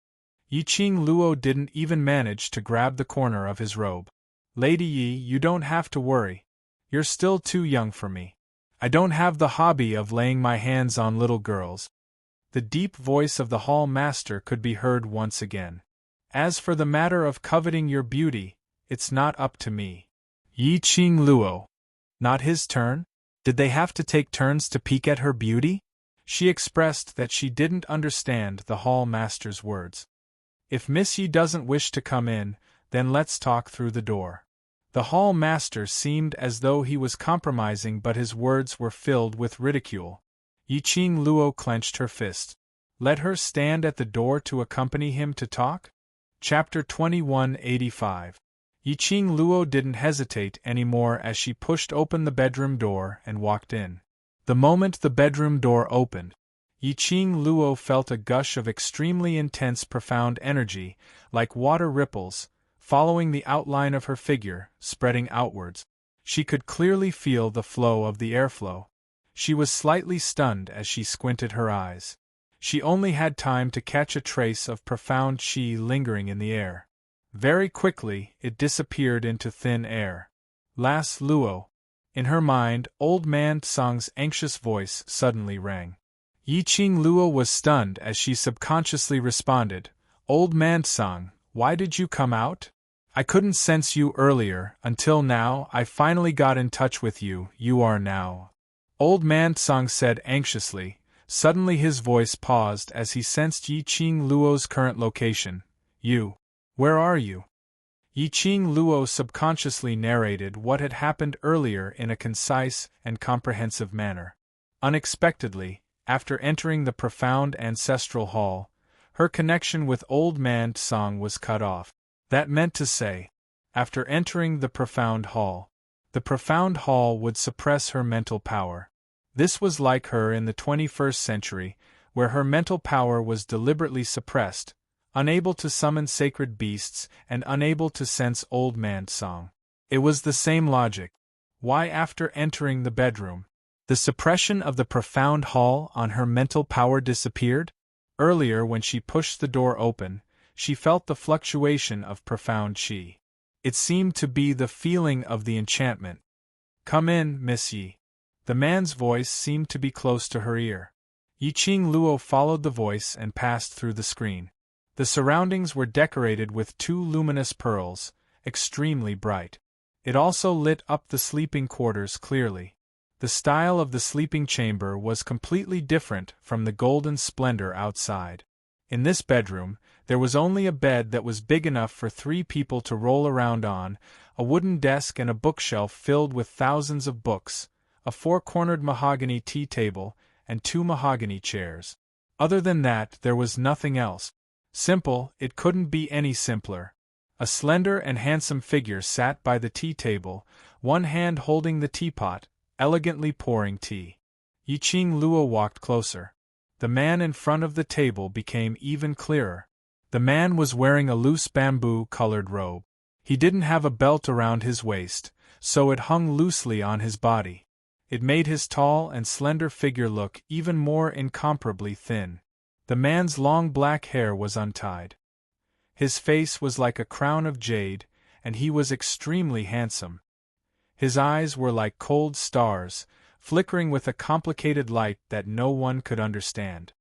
Yiqing Luo didn't even manage to grab the corner of his robe. Lady Yi, you don't have to worry. You're still too young for me. I don't have the hobby of laying my hands on little girls. The deep voice of the hall master could be heard once again. As for the matter of coveting your beauty, it's not up to me. Yiqing Luo. Not his turn? Did they have to take turns to peek at her beauty? She expressed that she didn't understand the hall master's words. If Miss Yi doesn't wish to come in, then let's talk through the door. The hall master seemed as though he was compromising, but his words were filled with ridicule. Yiqing Luo clenched her fist. Let her stand at the door to accompany him to talk? Chapter 2185. Yiqing Luo didn't hesitate anymore as she pushed open the bedroom door and walked in. The moment the bedroom door opened, Yiqing Luo felt a gush of extremely intense, profound energy, like water ripples, following the outline of her figure, spreading outwards. She could clearly feel the flow of the airflow. She was slightly stunned as she squinted her eyes. She only had time to catch a trace of profound qi lingering in the air. Very quickly, it disappeared into thin air. Las Luo. In her mind, old man Tsang's anxious voice suddenly rang. Yiqing Luo was stunned as she subconsciously responded, Old man Tsang, why did you come out? I couldn't sense you earlier, until now I finally got in touch with you, you are now. Old man Tsang said anxiously. Suddenly his voice paused as he sensed Yiqing Luo's current location. You. Where are you? Yiqing Luo subconsciously narrated what had happened earlier in a concise and comprehensive manner. Unexpectedly, after entering the profound ancestral hall, her connection with old man Tsang was cut off. That meant to say, after entering the profound hall would suppress her mental power. This was like her in the 21st century, where her mental power was deliberately suppressed, unable to summon sacred beasts and unable to sense old man Tsang. It was the same logic. Why, after entering the bedroom, the suppression of the profound hall on her mental power disappeared? Earlier, when she pushed the door open, she felt the fluctuation of profound qi. It seemed to be the feeling of the enchantment. Come in, Miss Yi. The man's voice seemed to be close to her ear. Yiqing Luo followed the voice and passed through the screen. The surroundings were decorated with 2 luminous pearls, extremely bright. It also lit up the sleeping quarters clearly. The style of the sleeping chamber was completely different from the golden splendor outside. In this bedroom, there was only a bed that was big enough for 3 people to roll around on, a wooden desk and a bookshelf filled with thousands of books, a 4-cornered mahogany tea table, and 2 mahogany chairs. Other than that, there was nothing else. Simple, it couldn't be any simpler. A slender and handsome figure sat by the tea table, one hand holding the teapot, elegantly pouring tea. Yiqing Luo walked closer. The man in front of the table became even clearer. The man was wearing a loose bamboo-colored robe. He didn't have a belt around his waist, so it hung loosely on his body. It made his tall and slender figure look even more incomparably thin. The man's long black hair was untied. His face was like a crown of jade, and he was extremely handsome. His eyes were like cold stars, flickering with a complicated light that no one could understand.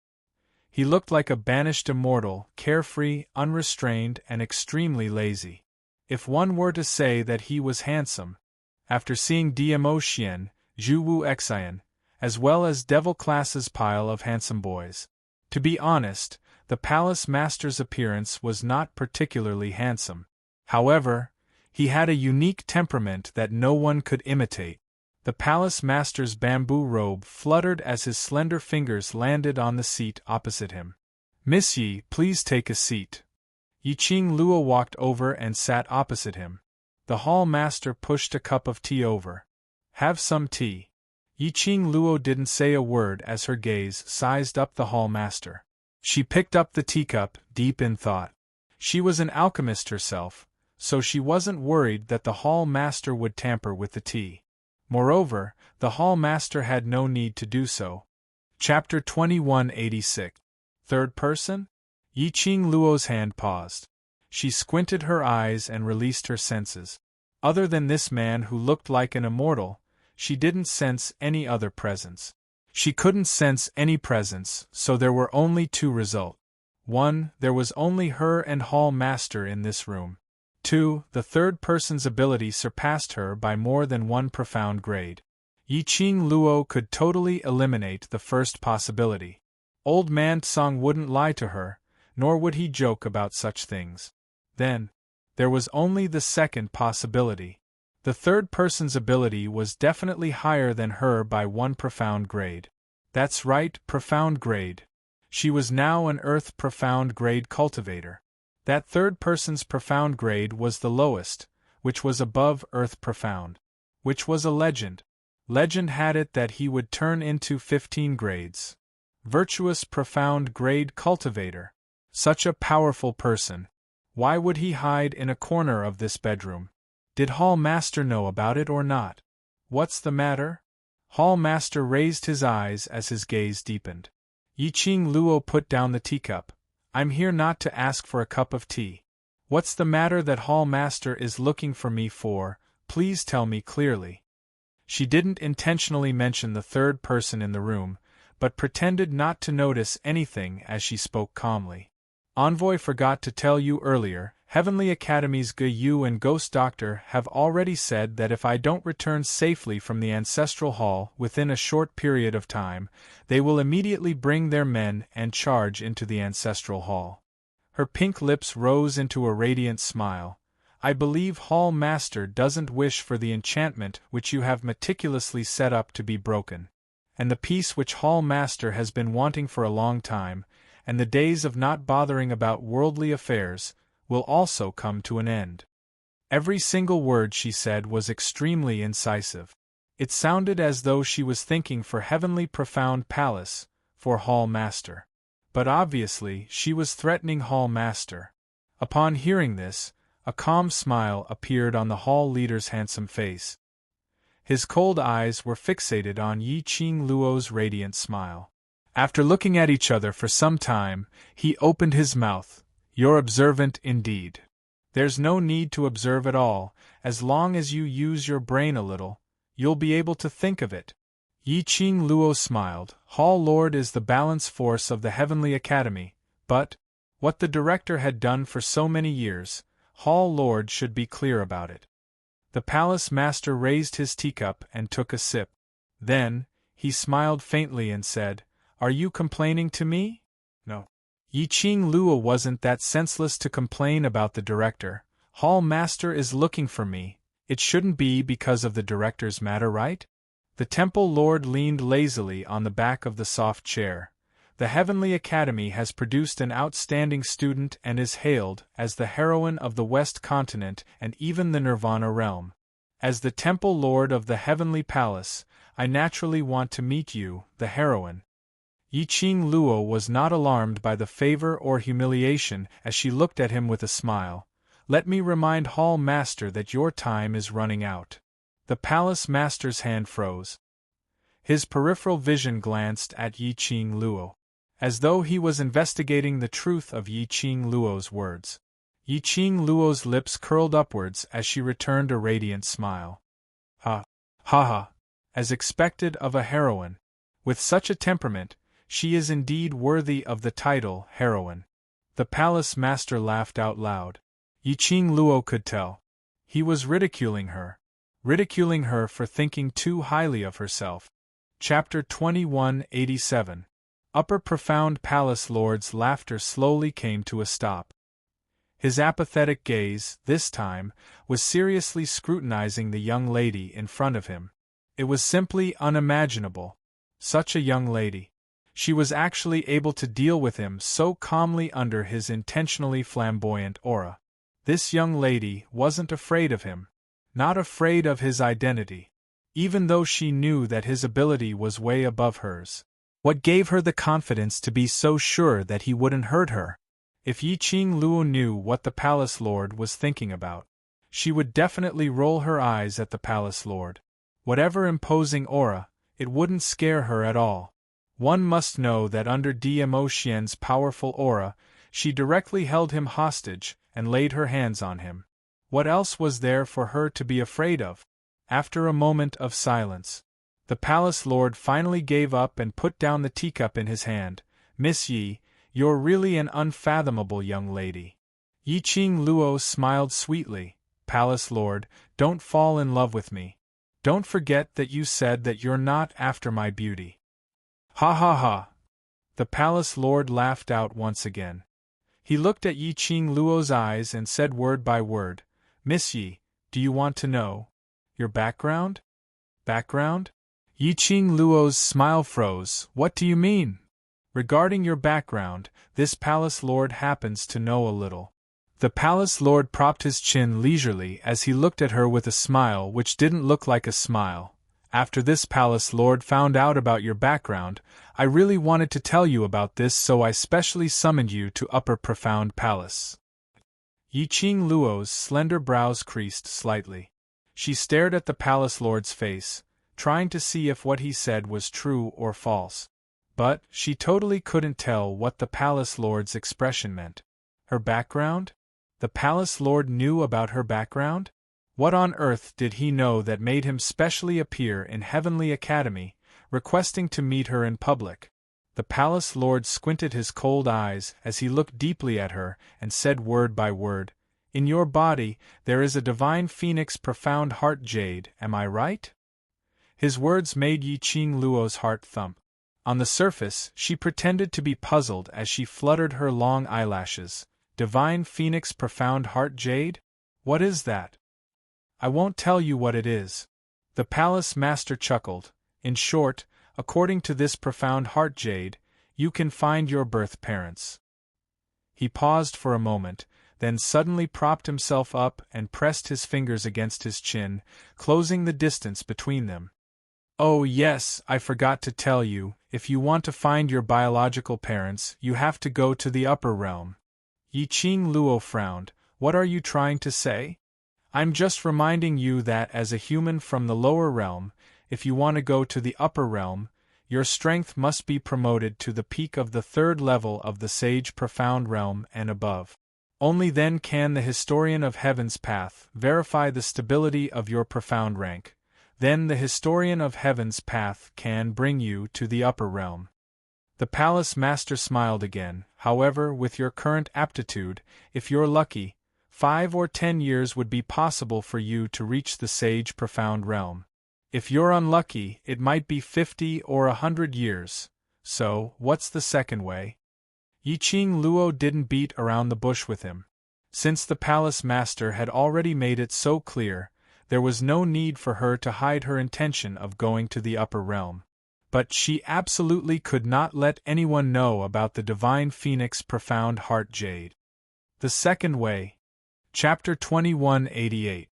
He looked like a banished immortal, carefree, unrestrained, and extremely lazy. If one were to say that he was handsome, after seeing Dmo Xian, Zhu Wu Xian, as well as Devil Class's pile of handsome boys. To be honest, the palace master's appearance was not particularly handsome. However, he had a unique temperament that no one could imitate. The palace master's bamboo robe fluttered as his slender fingers landed on the seat opposite him. "Miss Yi, please take a seat." Yiqing Luo walked over and sat opposite him. The hall master pushed a cup of tea over. "Have some tea." Yiqing Luo didn't say a word as her gaze sized up the hall master. She picked up the teacup, deep in thought. She was an alchemist herself, so she wasn't worried that the hall master would tamper with the tea. Moreover, the hall master had no need to do so. Chapter 2186. Third person? Yiqing Luo's hand paused. She squinted her eyes and released her senses. Other than this man who looked like an immortal, she didn't sense any other presence. She couldn't sense any presence, so there were only 2 results. 1. There was only her and hall master in this room. 2. The third person's ability surpassed her by more than 1 profound grade. Yiqing Luo could totally eliminate the first possibility. Old man Tsang wouldn't lie to her, nor would he joke about such things. Then, there was only the second possibility. The third person's ability was definitely higher than her by 1 profound grade. That's right, profound grade. She was now an Earth profound grade cultivator. That third person's profound grade was the lowest, which was above Earth profound. Which was a legend. Legend had it that he would turn into 15 grades. Virtuous profound grade cultivator. Such a powerful person. Why would he hide in a corner of this bedroom? Did Hall Master know about it or not? What's the matter? Hall Master raised his eyes as his gaze deepened. Yiqing Luo put down the teacup. "I'm here not to ask for a cup of tea. What's the matter that Hall Master is looking for me for? Please tell me clearly." She didn't intentionally mention the third person in the room, but pretended not to notice anything as she spoke calmly. "Envoy forgot to tell you earlier, Heavenly Academy's Ge Yu and Ghost Doctor have already said that if I don't return safely from the Ancestral Hall within a short period of time, they will immediately bring their men and charge into the Ancestral Hall." Her pink lips rose into a radiant smile. "I believe Hall Master doesn't wish for the enchantment which you have meticulously set up to be broken. And the peace which Hall Master has been wanting for a long time, and the days of not bothering about worldly affairs, will also come to an end." Every single word she said was extremely incisive. It sounded as though she was thinking for Heavenly Profound Palace, for Hall Master. But obviously she was threatening Hall Master. Upon hearing this, a calm smile appeared on the Hall leader's handsome face. His cold eyes were fixated on Yiqing Luo's radiant smile. After looking at each other for some time, he opened his mouth. "You're observant indeed. There's no need to observe at all, as long as you use your brain a little, you'll be able to think of it." Yiqing Luo smiled. Hall Lord is the balance force of the Heavenly Academy, but what the director had done for so many years, Hall Lord should be clear about it. The palace master raised his teacup and took a sip. Then, he smiled faintly and said, "Are you complaining to me?" "No." Yi Qing Luo wasn't that senseless to complain about the director. "Hall Master is looking for me. It shouldn't be because of the director's matter, right?" The Temple Lord leaned lazily on the back of the soft chair. "The Heavenly Academy has produced an outstanding student and is hailed as the heroine of the West Continent and even the Nirvana realm. As the Temple Lord of the Heavenly Palace, I naturally want to meet you, the heroine." Yi Qing Luo was not alarmed by the favor or humiliation as she looked at him with a smile. "Let me remind Hall Master that your time is running out." The Palace Master's hand froze. His peripheral vision glanced at Yi Qing Luo, as though he was investigating the truth of Yi Qing Luo's words. Yi Qing Luo's lips curled upwards as she returned a radiant smile. Ha! Ha ha! As expected of a heroine. With such a temperament, she is indeed worthy of the title heroine. The Palace Master laughed out loud. Yi Qing Luo could tell. He was ridiculing her for thinking too highly of herself. Chapter 2187. Upper Profound Palace Lord's laughter slowly came to a stop. His apathetic gaze, this time, was seriously scrutinizing the young lady in front of him. It was simply unimaginable. Such a young lady. She was actually able to deal with him so calmly under his intentionally flamboyant aura. This young lady wasn't afraid of him. Not afraid of his identity. Even though she knew that his ability was way above hers. What gave her the confidence to be so sure that he wouldn't hurt her? If Yi Qing Luo knew what the Palace Lord was thinking about, she would definitely roll her eyes at the Palace Lord. Whatever imposing aura, it wouldn't scare her at all. One must know that under Dmo Xian's powerful aura, she directly held him hostage and laid her hands on him. What else was there for her to be afraid of? After a moment of silence, the Palace Lord finally gave up and put down the teacup in his hand. "Miss Yi, you're really an unfathomable young lady." Yi Qing Luo smiled sweetly. "Palace Lord, don't fall in love with me. Don't forget that you said that you're not after my beauty." "Ha ha ha!" The Palace Lord laughed out once again. He looked at Yi Qing Luo's eyes and said word by word, "Miss Yi, do you want to know your background?" "Background?" Yi Qing Luo's smile froze. "What do you mean?" "Regarding your background, this Palace Lord happens to know a little." The Palace Lord propped his chin leisurely as he looked at her with a smile which didn't look like a smile. "After this Palace Lord found out about your background, I really wanted to tell you about this, so I specially summoned you to Upper Profound Palace." Yi Qing Luo's slender brows creased slightly. She stared at the Palace Lord's face, trying to see if what he said was true or false. But she totally couldn't tell what the Palace Lord's expression meant. Her background? The Palace Lord knew about her background? What on earth did he know that made him specially appear in Heavenly Academy, requesting to meet her in public? The Palace Lord squinted his cold eyes as he looked deeply at her and said word by word, "In your body, there is a divine phoenix profound heart jade, am I right?" His words made Yi Qing Luo's heart thump. On the surface, she pretended to be puzzled as she fluttered her long eyelashes. "Divine phoenix profound heart jade? What is that?" "I won't tell you what it is." The Palace Master chuckled. "In short, according to this profound heart jade, you can find your birth parents." He paused for a moment, then suddenly propped himself up and pressed his fingers against his chin, closing the distance between them. "Oh yes, I forgot to tell you, if you want to find your biological parents, you have to go to the upper realm." Yi Qing Luo frowned. "What are you trying to say?" "I'm just reminding you that as a human from the lower realm, if you want to go to the upper realm, your strength must be promoted to the peak of the third level of the Sage Profound Realm and above. Only then can the Historian of Heaven's Path verify the stability of your profound rank. Then the Historian of Heaven's Path can bring you to the upper realm." The Palace Master smiled again. "However, with your current aptitude, if you're lucky, 5 or 10 years would be possible for you to reach the Sage Profound Realm." If you're unlucky, it might be 50 or 100 years. So, what's the second way? Yiqing Luo didn't beat around the bush with him. Since the palace master had already made it so clear, there was no need for her to hide her intention of going to the upper realm. But she absolutely could not let anyone know about the divine phoenix profound heart jade. The second way. Chapter 2188.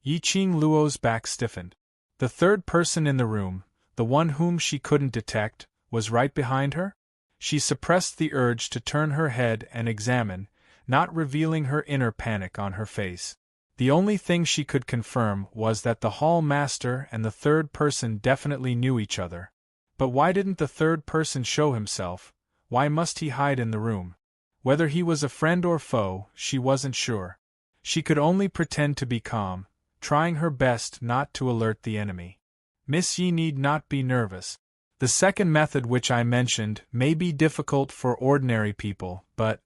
Yiqing Luo's back stiffened. The third person in the room, the one whom she couldn't detect, was right behind her? She suppressed the urge to turn her head and examine, not revealing her inner panic on her face. The only thing she could confirm was that the hall master and the third person definitely knew each other. But why didn't the third person show himself? Why must he hide in the room? Whether he was a friend or foe, she wasn't sure. She could only pretend to be calm, trying her best not to alert the enemy. Miss Yi need not be nervous. The second method which I mentioned may be difficult for ordinary people, but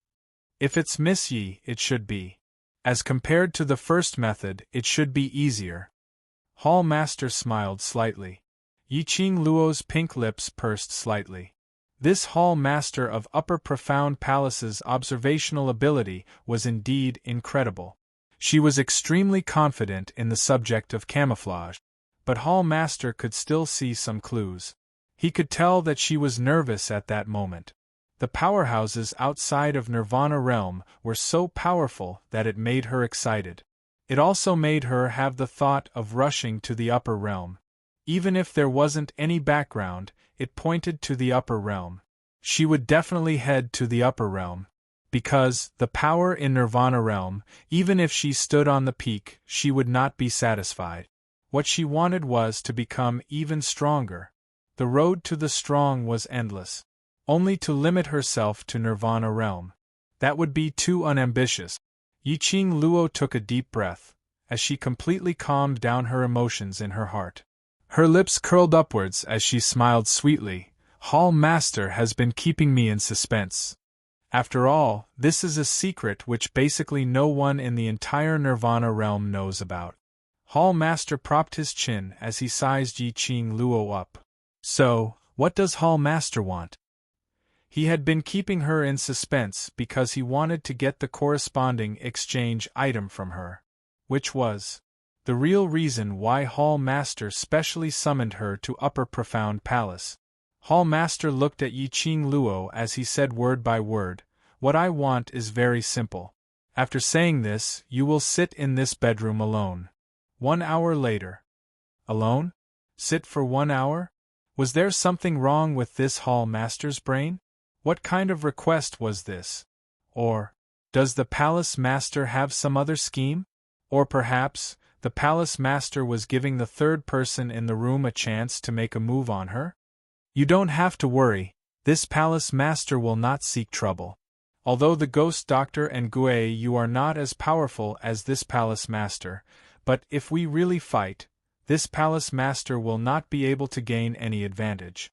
if it's Miss Yi, it should be. As compared to the first method, it should be easier. Hall Master smiled slightly. Yiqing Luo's pink lips pursed slightly. This Hall Master of Upper Profound Palace's observational ability was indeed incredible. She was extremely confident in the subject of camouflage, but Hall Master could still see some clues. He could tell that she was nervous at that moment. The powerhouses outside of Nirvana Realm were so powerful that it made her excited. It also made her have the thought of rushing to the upper realm. Even if there wasn't any background, it pointed to the upper realm. She would definitely head to the upper realm. Because, the power in Nirvana Realm, even if she stood on the peak, she would not be satisfied. What she wanted was to become even stronger. The road to the strong was endless. Only to limit herself to Nirvana Realm. That would be too unambitious. Yiqing Luo took a deep breath, as she completely calmed down her emotions in her heart. Her lips curled upwards as she smiled sweetly. Hall Master has been keeping me in suspense. After all, this is a secret which basically no one in the entire Nirvana Realm knows about. Hall Master propped his chin as he sized Yiqing Luo up. So, what does Hall Master want? He had been keeping her in suspense because he wanted to get the corresponding exchange item from her. Which was the real reason why Hall Master specially summoned her to Upper Profound Palace. Hall Master looked at Yiqing Luo as he said word by word, "What I want is very simple. After saying this, you will sit in this bedroom alone. 1 hour later." Alone? Sit for 1 hour? Was there something wrong with this Hall Master's brain? What kind of request was this? Or, does the Palace Master have some other scheme? Or perhaps, the Palace Master was giving the third person in the room a chance to make a move on her? You don't have to worry, this Palace Master will not seek trouble. Although the Ghost Doctor and Gui you are not as powerful as this Palace Master, but if we really fight, this Palace Master will not be able to gain any advantage.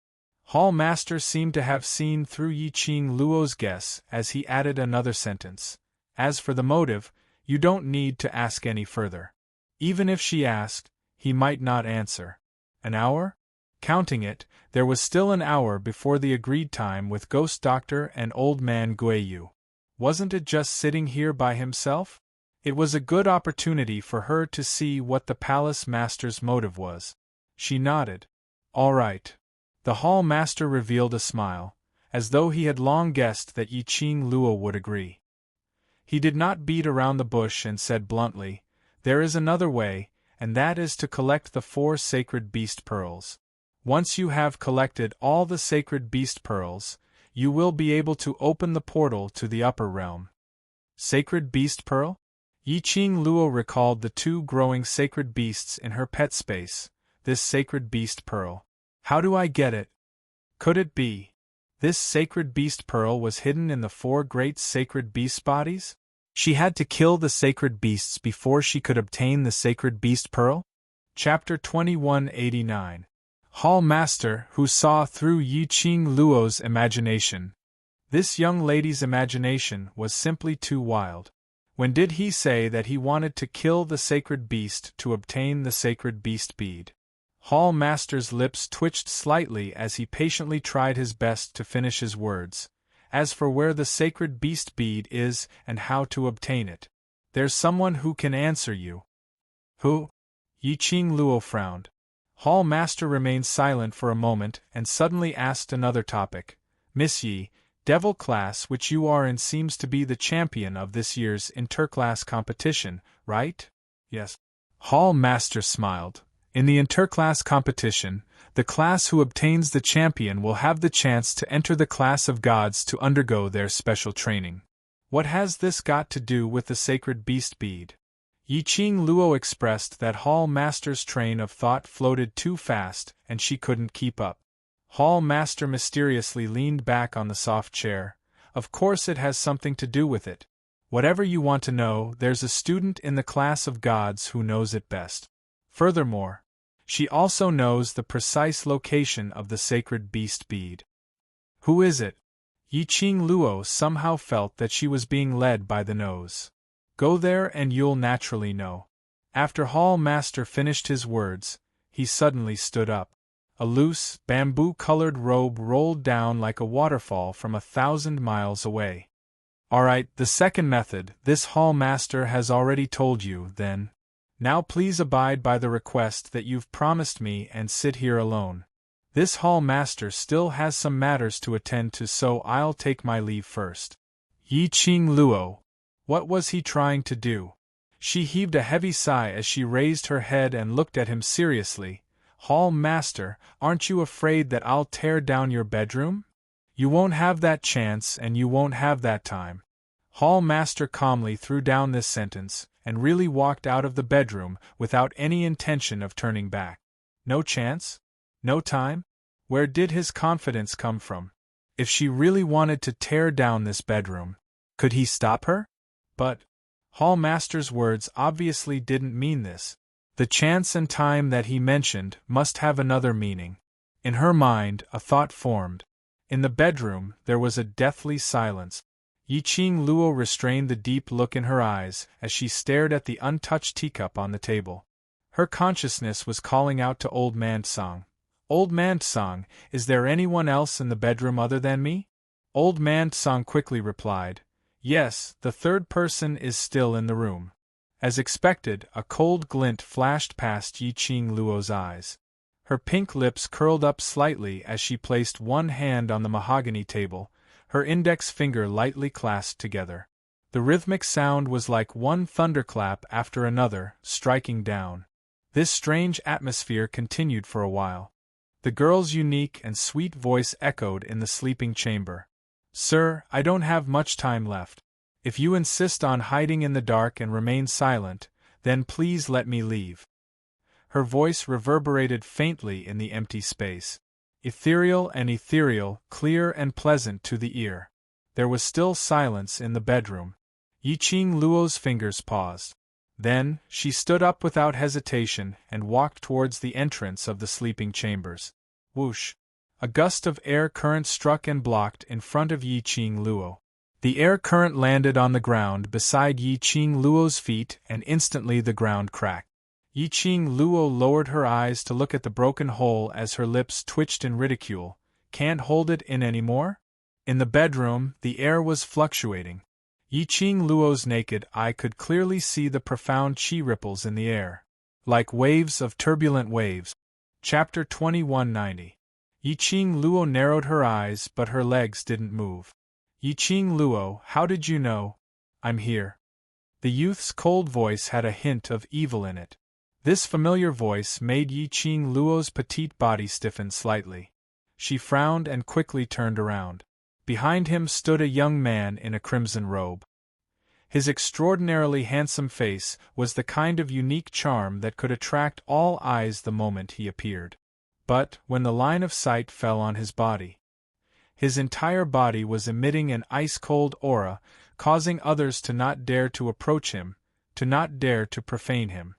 Hall Master seemed to have seen through Yiqing Luo's guess as he added another sentence. As for the motive, you don't need to ask any further. Even if she asked, he might not answer. An hour? Counting it, there was still an hour before the agreed time with Ghost Doctor and Old Man Guiyu. Wasn't it just sitting here by himself? It was a good opportunity for her to see what the Palace Master's motive was. She nodded. All right. The Hall Master revealed a smile, as though he had long guessed that Yiqing Luo would agree. He did not beat around the bush and said bluntly, "There is another way, and that is to collect the 4 sacred beast pearls. Once you have collected all the sacred beast pearls, you will be able to open the portal to the upper realm." Sacred beast pearl? Yiqing Luo recalled the 2 growing sacred beasts in her pet space. This sacred beast pearl. How do I get it? Could it be this sacred beast pearl was hidden in the 4 great sacred beast bodies? She had to kill the sacred beasts before she could obtain the sacred beast pearl? Chapter 2189. Hall Master who saw through Yiqing Luo's imagination. This young lady's imagination was simply too wild. When did he say that he wanted to kill the sacred beast to obtain the sacred beast bead? Hall Master's lips twitched slightly as he patiently tried his best to finish his words. As for where the sacred beast bead is and how to obtain it, there's someone who can answer you. Who? Yi-Ching Luo frowned. Hall Master remained silent for a moment and suddenly asked another topic. Miss Yi, Devil class which you are in seems to be the champion of this year's interclass competition, right? Yes. Hall Master smiled. In the interclass competition, the class who obtains the champion will have the chance to enter the class of gods to undergo their special training. What has this got to do with the sacred beast bead? Yi-Ching Luo expressed that Hall Master's train of thought floated too fast and she couldn't keep up. Hall Master mysteriously leaned back on the soft chair. Of course it has something to do with it. Whatever you want to know, there's a student in the class of gods who knows it best. Furthermore, she also knows the precise location of the sacred beast bead. Who is it? Yi-Ching Luo somehow felt that she was being led by the nose. Go there and you'll naturally know. After Hall Master finished his words, he suddenly stood up. A loose, bamboo-colored robe rolled down like a waterfall from 1,000 miles away. Alright, the second method, this Hall Master has already told you, then. Now please abide by the request that you've promised me and sit here alone. This Hall Master still has some matters to attend to, so I'll take my leave first. Yi-Ching Luo. What was he trying to do? She heaved a heavy sigh as she raised her head and looked at him seriously. Hall Master, aren't you afraid that I'll tear down your bedroom? You won't have that chance and you won't have that time. Hall Master calmly threw down this sentence and really walked out of the bedroom without any intention of turning back. No chance? No time? Where did his confidence come from? If she really wanted to tear down this bedroom, could he stop her? But Hall Master's words obviously didn't mean this. The chance and time that he mentioned must have another meaning. In her mind, a thought formed. In the bedroom, there was a deathly silence. Yi-Ching Luo restrained the deep look in her eyes as she stared at the untouched teacup on the table. Her consciousness was calling out to Old Man Tsang. Old Man Tsang, is there anyone else in the bedroom other than me? Old Man Tsang quickly replied. Yes, the third person is still in the room. As expected, a cold glint flashed past Yi-Ching Luo's eyes. Her pink lips curled up slightly as she placed one hand on the mahogany table, her index finger lightly clasped together. The rhythmic sound was like one thunderclap after another, striking down. This strange atmosphere continued for a while. The girl's unique and sweet voice echoed in the sleeping chamber. Sir, I don't have much time left. If you insist on hiding in the dark and remain silent, then please let me leave. Her voice reverberated faintly in the empty space. Ethereal, clear and pleasant to the ear. There was still silence in the bedroom. Yi-Ching Luo's fingers paused. Then, she stood up without hesitation and walked towards the entrance of the sleeping chambers. Whoosh! A gust of air current struck and blocked in front of Yi-Ching Luo. The air current landed on the ground beside Yi-Ching Luo's feet and instantly the ground cracked. Yi-Ching Luo lowered her eyes to look at the broken hole as her lips twitched in ridicule. Can't hold it in anymore? In the bedroom, the air was fluctuating. Yi-Ching Luo's naked eye could clearly see the profound chi ripples in the air. Like waves of turbulent waves. Chapter 2190. Yi-Ching Luo narrowed her eyes but her legs didn't move. Yi-Ching Luo, how did you know? I'm here. The youth's cold voice had a hint of evil in it. This familiar voice made Yi-Ching Luo's petite body stiffen slightly. She frowned and quickly turned around. Behind him stood a young man in a crimson robe. His extraordinarily handsome face was the kind of unique charm that could attract all eyes the moment he appeared. But, when the line of sight fell on his body, his entire body was emitting an ice-cold aura, causing others to not dare to approach him, to not dare to profane him.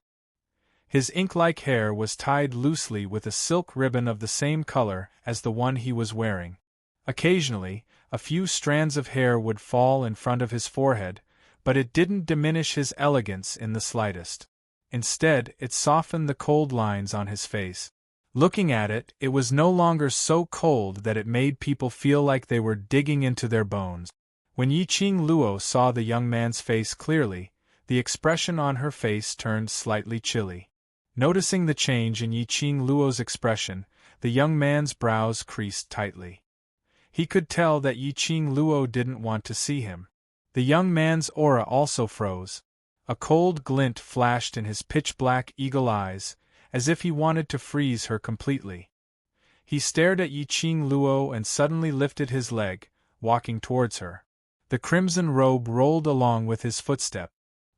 His ink-like hair was tied loosely with a silk ribbon of the same color as the one he was wearing. Occasionally, a few strands of hair would fall in front of his forehead, but it didn't diminish his elegance in the slightest. Instead, it softened the cold lines on his face. Looking at it, it was no longer so cold that it made people feel like they were digging into their bones. When Yiqing Luo saw the young man's face clearly, the expression on her face turned slightly chilly. Noticing the change in Yiqing Luo's expression, the young man's brows creased tightly. He could tell that Yiqing Luo didn't want to see him. The young man's aura also froze. A cold glint flashed in his pitch-black eagle eyes, as if he wanted to freeze her completely. He stared at Yiqing Luo and suddenly lifted his leg, walking towards her. The crimson robe rolled along with his footstep.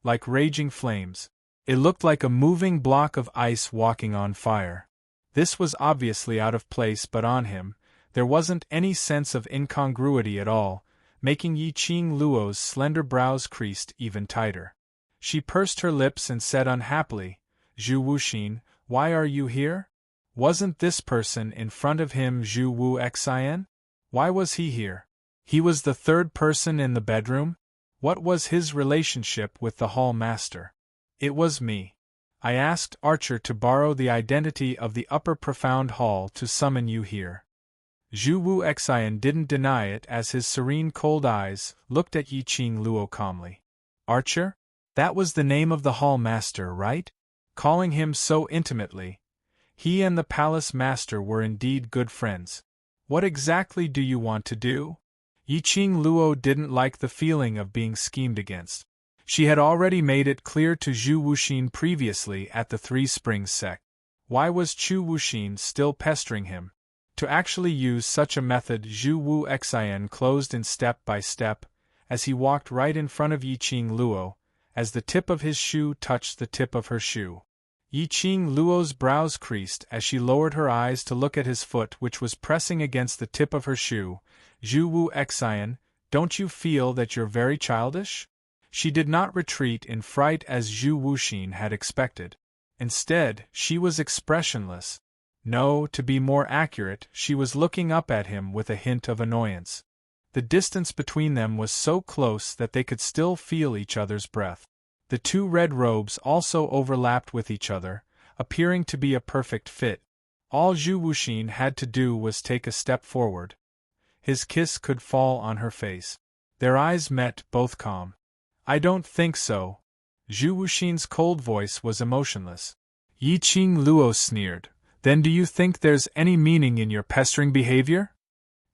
Like raging flames, it looked like a moving block of ice walking on fire. This was obviously out of place, but on him, there wasn't any sense of incongruity at all, making Yiqing Luo's slender brows creased even tighter. She pursed her lips and said unhappily, "Zhu Wuxin, why are you here? Wasn't this person in front of him Zhu Wu Xian? Why was he here? He was the third person in the bedroom? What was his relationship with the hall master?" "It was me. I asked Archer to borrow the identity of the upper profound hall to summon you here." Zhu Wu Xian didn't deny it as his serene cold eyes looked at Yiqing Luo calmly. "Archer? That was the name of the hall master, right? Calling him so intimately. He and the palace master were indeed good friends. What exactly do you want to do?" Yiqing Luo didn't like the feeling of being schemed against. She had already made it clear to Zhu Wuxin previously at the Three Springs sect. Why was Zhu Wuxin still pestering him? To actually use such a method, Zhu Wu Xian closed in step by step, as he walked right in front of Yiqing Luo, as the tip of his shoe touched the tip of her shoe. Yiqing Luo's brows creased as she lowered her eyes to look at his foot, which was pressing against the tip of her shoe. "Zhu Wu Xian, don't you feel that you're very childish?" She did not retreat in fright as Zhu Wuxin had expected. Instead, she was expressionless. No, to be more accurate, she was looking up at him with a hint of annoyance. The distance between them was so close that they could still feel each other's breath. The two red robes also overlapped with each other, appearing to be a perfect fit. All Zhu Wuxin had to do was take a step forward. His kiss could fall on her face. Their eyes met, both calm. "I don't think so." Zhu Wuxin's cold voice was emotionless. Yiqing Luo sneered. "Then do you think there's any meaning in your pestering behavior?"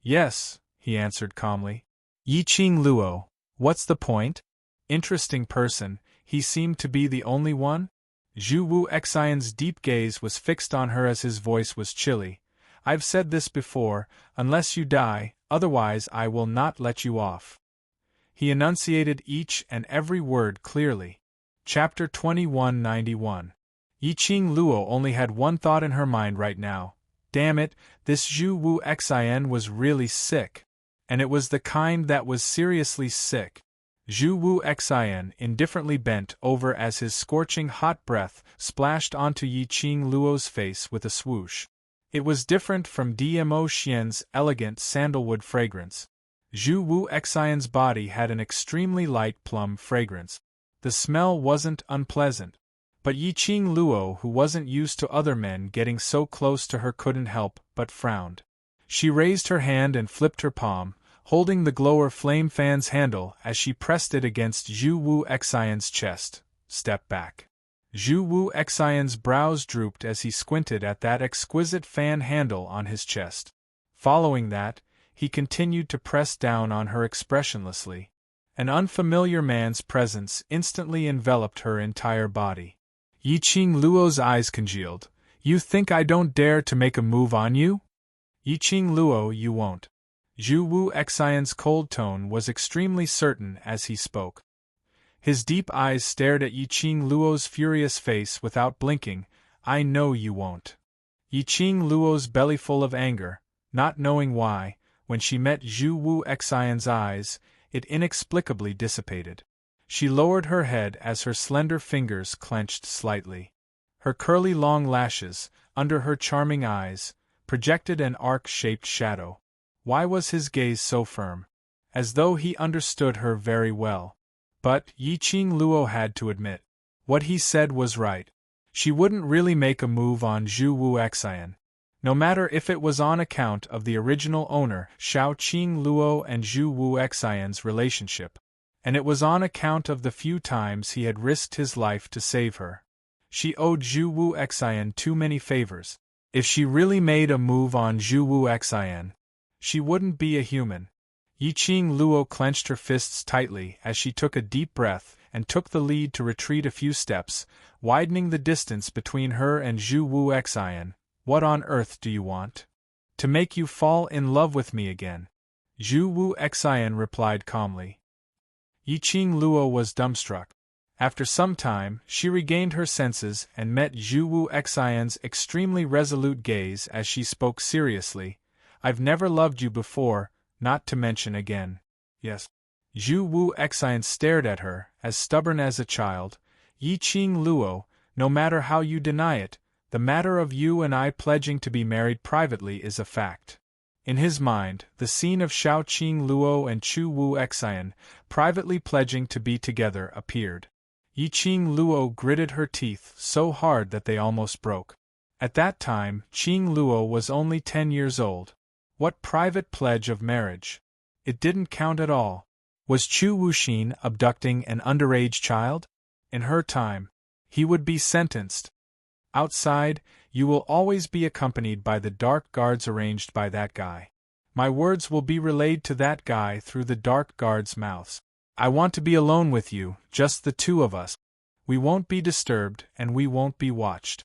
"Yes," he answered calmly. "Yiqing Luo, what's the point? Interesting person, he seemed to be the only one?" Zhu Wu Xian's deep gaze was fixed on her as his voice was chilly. "I've said this before, unless you die, otherwise I will not let you off." He enunciated each and every word clearly. Chapter 2191. Yiqing Luo only had one thought in her mind right now. Damn it, this Zhu Wu Xian was really sick. And it was the kind that was seriously sick. Zhu Wu Xian indifferently bent over as his scorching hot breath splashed onto Yiqing Luo's face with a swoosh. It was different from Dmo Xian's elegant sandalwood fragrance. Zhu Wu Xian's body had an extremely light plum fragrance. The smell wasn't unpleasant. But Yiqing Luo, who wasn't used to other men getting so close to her, couldn't help but frowned. She raised her hand and flipped her palm, holding the glower flame fan's handle as she pressed it against Zhu Wu Xian's chest. "Step back." Zhu Wu Xian's brows drooped as he squinted at that exquisite fan handle on his chest. Following that, he continued to press down on her expressionlessly. An unfamiliar man's presence instantly enveloped her entire body. Yiqing Luo's eyes congealed. "You think I don't dare to make a move on you?" "Yiqing Luo, you won't." Zhu Wu Xian's cold tone was extremely certain as he spoke. His deep eyes stared at Yiqing Luo's furious face without blinking. "I know you won't." Yiqing Luo's belly full of anger, not knowing why, when she met Zhu Wu Xian's eyes, it inexplicably dissipated. She lowered her head as her slender fingers clenched slightly. Her curly long lashes, under her charming eyes, projected an arc-shaped shadow. Why was his gaze so firm? As though he understood her very well. But, Yiqing Luo had to admit, what he said was right. She wouldn't really make a move on Zhu Wu Xian. no matter if it was on account of the original owner Shao Qing Luo and Zhu Wu Xian's relationship, and it was on account of the few times he had risked his life to save her. She owed Zhu Wu Xian too many favors. If she really made a move on Zhu Wu Xian, she wouldn't be a human. Yiqing Luo clenched her fists tightly as she took a deep breath and took the lead to retreat a few steps, widening the distance between her and Zhu Wu Xian. What on earth do you want? To make you fall in love with me again, Zhu Wu Xian replied calmly. Yiqing Luo was dumbstruck. After some time, she regained her senses and met Zhu Wu Xian's extremely resolute gaze as she spoke seriously. I've never loved you before, not to mention again. Yes. Zhu Wu Xian stared at her, as stubborn as a child. Yiqing Luo, no matter how you deny it, the matter of you and I pledging to be married privately is a fact. In his mind, the scene of Shao Qing Luo and Chu Wu Xian privately pledging to be together appeared. Yiqing Luo gritted her teeth so hard that they almost broke. At that time, Qing Luo was only 10 years old. What private pledge of marriage? It didn't count at all. Was Chu Wuxin abducting an underage child? In her time, he would be sentenced. Outside, you will always be accompanied by the dark guards arranged by that guy. My words will be relayed to that guy through the dark guards' mouths. I want to be alone with you, just the two of us. We won't be disturbed, and we won't be watched.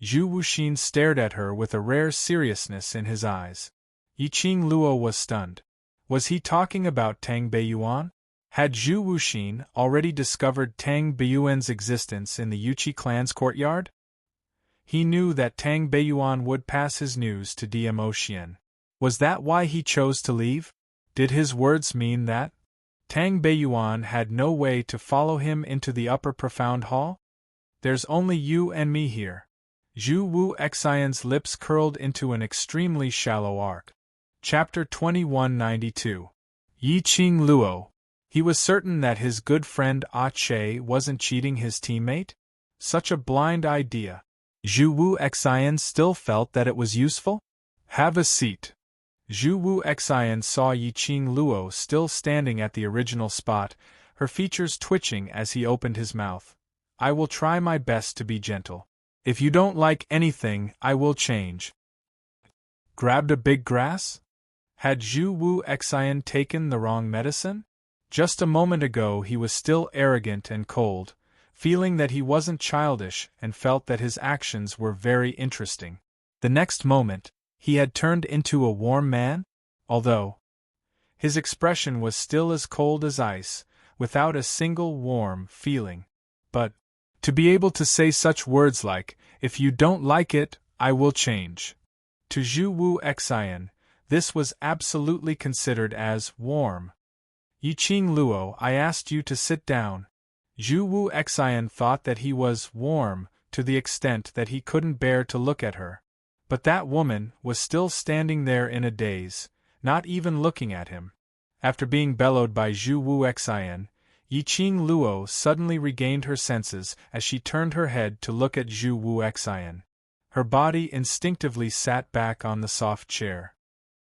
Zhu Wuxin stared at her with a rare seriousness in his eyes. Yiqing Luo was stunned. Was he talking about Tang Beiyuan? Had Zhu Wuxin already discovered Tang Beiyuan's existence in the Yuqi clan's courtyard? He knew that Tang Beiyuan would pass his news to Dmo Xian. Was that why he chose to leave? Did his words mean that Tang Beiyuan had no way to follow him into the upper profound hall? There's only you and me here. Zhu Wu Xian's lips curled into an extremely shallow arc. Chapter 2192. Yiqing Luo. He was certain that his good friend Ah Che wasn't cheating his teammate? Such a blind idea. Zhu Wu Xian still felt that it was useful? Have a seat. Zhu Wu Xian saw Yiqing Luo still standing at the original spot, her features twitching as he opened his mouth. I will try my best to be gentle. If you don't like anything, I will change. Grabbed a big grass? Had Zhu Wu Xian taken the wrong medicine? Just a moment ago he was still arrogant and cold, feeling that he wasn't childish and felt that his actions were very interesting. The next moment, he had turned into a warm man? Although his expression was still as cold as ice, without a single warm feeling. But to be able to say such words like, if you don't like it, I will change. To Zhu Wu Xian, this was absolutely considered as warm. Yiqing Luo, I asked you to sit down. Zhu Wu Xian thought that he was warm, to the extent that he couldn't bear to look at her. But that woman was still standing there in a daze, not even looking at him. After being bellowed by Zhu Wu Xian, Yiqing Luo suddenly regained her senses as she turned her head to look at Zhu Wu Xian. Her body instinctively sat back on the soft chair.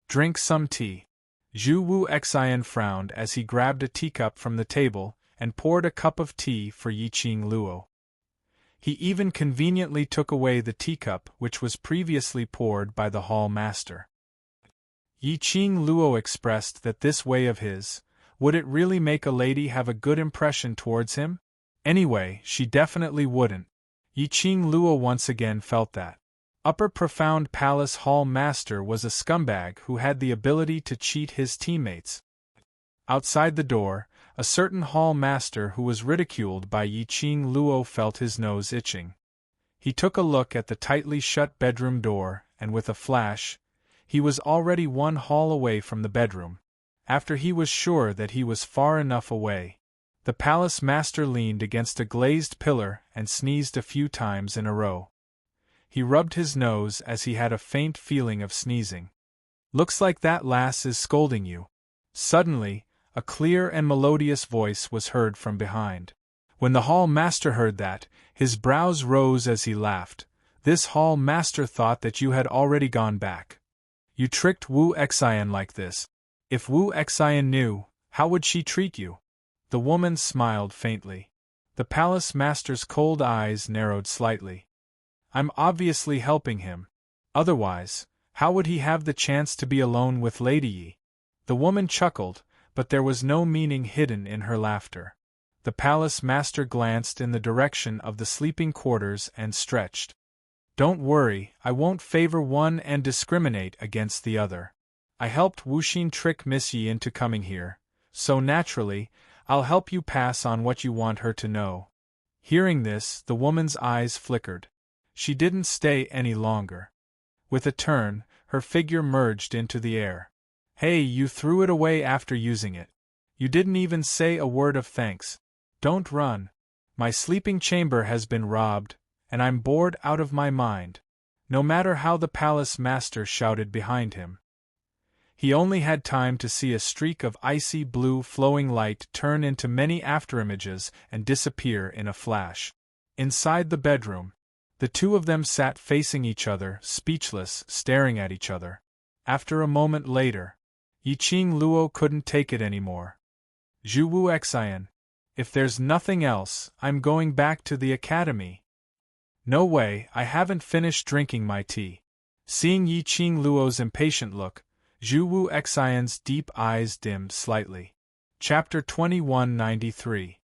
Drink some tea. Zhu Wu Xian frowned as he grabbed a teacup from the table and poured a cup of tea for Yiqing Luo. He even conveniently took away the teacup which was previously poured by the hall master. Yiqing Luo expressed that this way of his, would it really make a lady have a good impression towards him? Anyway, she definitely wouldn't. Yiqing Luo once again felt that Upper Profound Palace Hall Master was a scumbag who had the ability to cheat his teammates. Outside the door, a certain hall master who was ridiculed by Yiqing Luo felt his nose itching. He took a look at the tightly shut bedroom door, and with a flash, he was already one hall away from the bedroom. After he was sure that he was far enough away, the palace master leaned against a glazed pillar and sneezed a few times in a row. He rubbed his nose as he had a faint feeling of sneezing. Looks like that lass is scolding you. Suddenly, a clear and melodious voice was heard from behind. When the hall master heard that, his brows rose as he laughed. This hall master thought that you had already gone back. You tricked Wu Xian like this. If Wu Xian knew, how would she treat you? The woman smiled faintly. The palace master's cold eyes narrowed slightly. I'm obviously helping him. Otherwise, how would he have the chance to be alone with Lady Yi? The woman chuckled, but there was no meaning hidden in her laughter. The palace master glanced in the direction of the sleeping quarters and stretched. Don't worry, I won't favor one and discriminate against the other. I helped Wuxin trick Miss Yi into coming here, so naturally, I'll help you pass on what you want her to know. Hearing this, the woman's eyes flickered. She didn't stay any longer. With a turn, her figure merged into the air. Hey, you threw it away after using it. You didn't even say a word of thanks. Don't run. My sleeping chamber has been robbed, and I'm bored out of my mind. No matter how the palace master shouted behind him. He only had time to see a streak of icy blue flowing light turn into many afterimages and disappear in a flash. Inside the bedroom, the two of them sat facing each other, speechless, staring at each other. After a moment later, Yiqing Luo couldn't take it anymore. Zhu Wu Xian, if there's nothing else, I'm going back to the academy. No way, I haven't finished drinking my tea. Seeing Yiqing Luo's impatient look, Zhu Wu Xian's deep eyes dimmed slightly. Chapter 2193.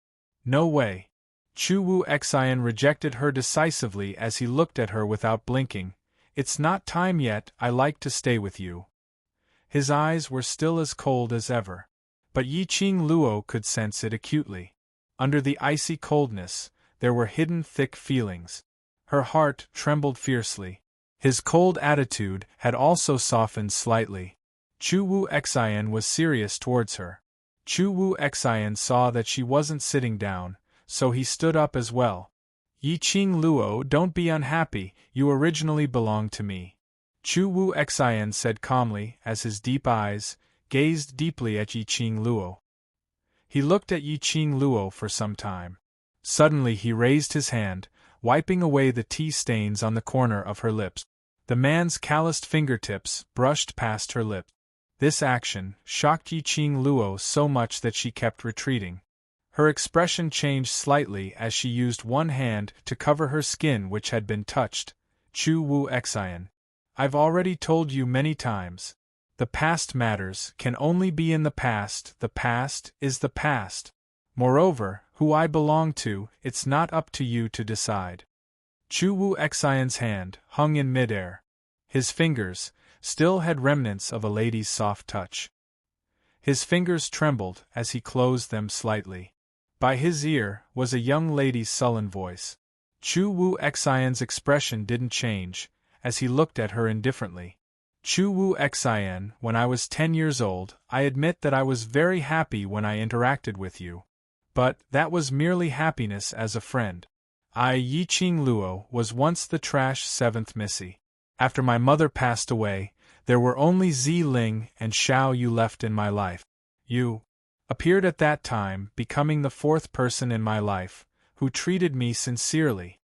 No way. Zhu Wu Xian rejected her decisively as he looked at her without blinking. It's not time yet, I like to stay with you. His eyes were still as cold as ever. But Yiqing Luo could sense it acutely. Under the icy coldness, there were hidden thick feelings. Her heart trembled fiercely. His cold attitude had also softened slightly. Zhu Wu Xian was serious towards her. Zhu Wu Xian saw that she wasn't sitting down, so he stood up as well. Yiqing Luo, don't be unhappy, you originally belonged to me. Zhu Wu Xian said calmly as his deep eyes gazed deeply at Yiqing Luo. He looked at Yiqing Luo for some time. Suddenly he raised his hand, wiping away the tea stains on the corner of her lips. The man's calloused fingertips brushed past her lips. This action shocked Yiqing Luo so much that she kept retreating. Her expression changed slightly as she used one hand to cover her skin which had been touched. Zhu Wu Xian, I've already told you many times. The past matters can only be in the past is the past. Moreover, who I belong to, it's not up to you to decide. Zhu Wu Xian's hand hung in midair. His fingers still had remnants of a lady's soft touch. His fingers trembled as he closed them slightly. By his ear was a young lady's sullen voice. Zhu Wu Xian's expression didn't change, as he looked at her indifferently. Zhu Wu Xian, when I was 10 years old, I admit that I was very happy when I interacted with you. But that was merely happiness as a friend. I, Yiqing Luo, was once the trash 7th Missy. After my mother passed away, there were only Zi Ling and Xiao Yu left in my life. You appeared at that time, becoming the 4th person in my life, who treated me sincerely.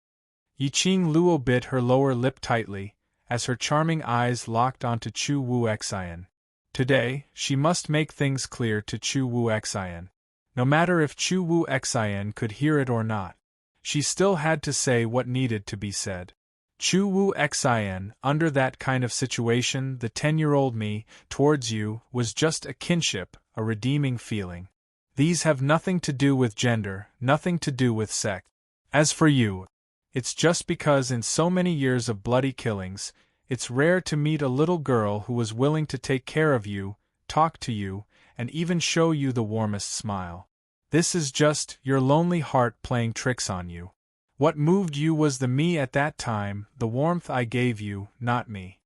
Yiqing Luo bit her lower lip tightly, as her charming eyes locked onto Zhu Wu Xian. Today, she must make things clear to Zhu Wu Xian. No matter if Zhu Wu Xian could hear it or not, she still had to say what needed to be said. Zhu Wu Xian, under that kind of situation, the 10-year-old me, towards you, was just a kinship, a redeeming feeling. These have nothing to do with gender, nothing to do with sex. As for you, it's just because in so many years of bloody killings, it's rare to meet a little girl who was willing to take care of you, talk to you, and even show you the warmest smile. This is just your lonely heart playing tricks on you. What moved you was the me at that time, the warmth I gave you, not me.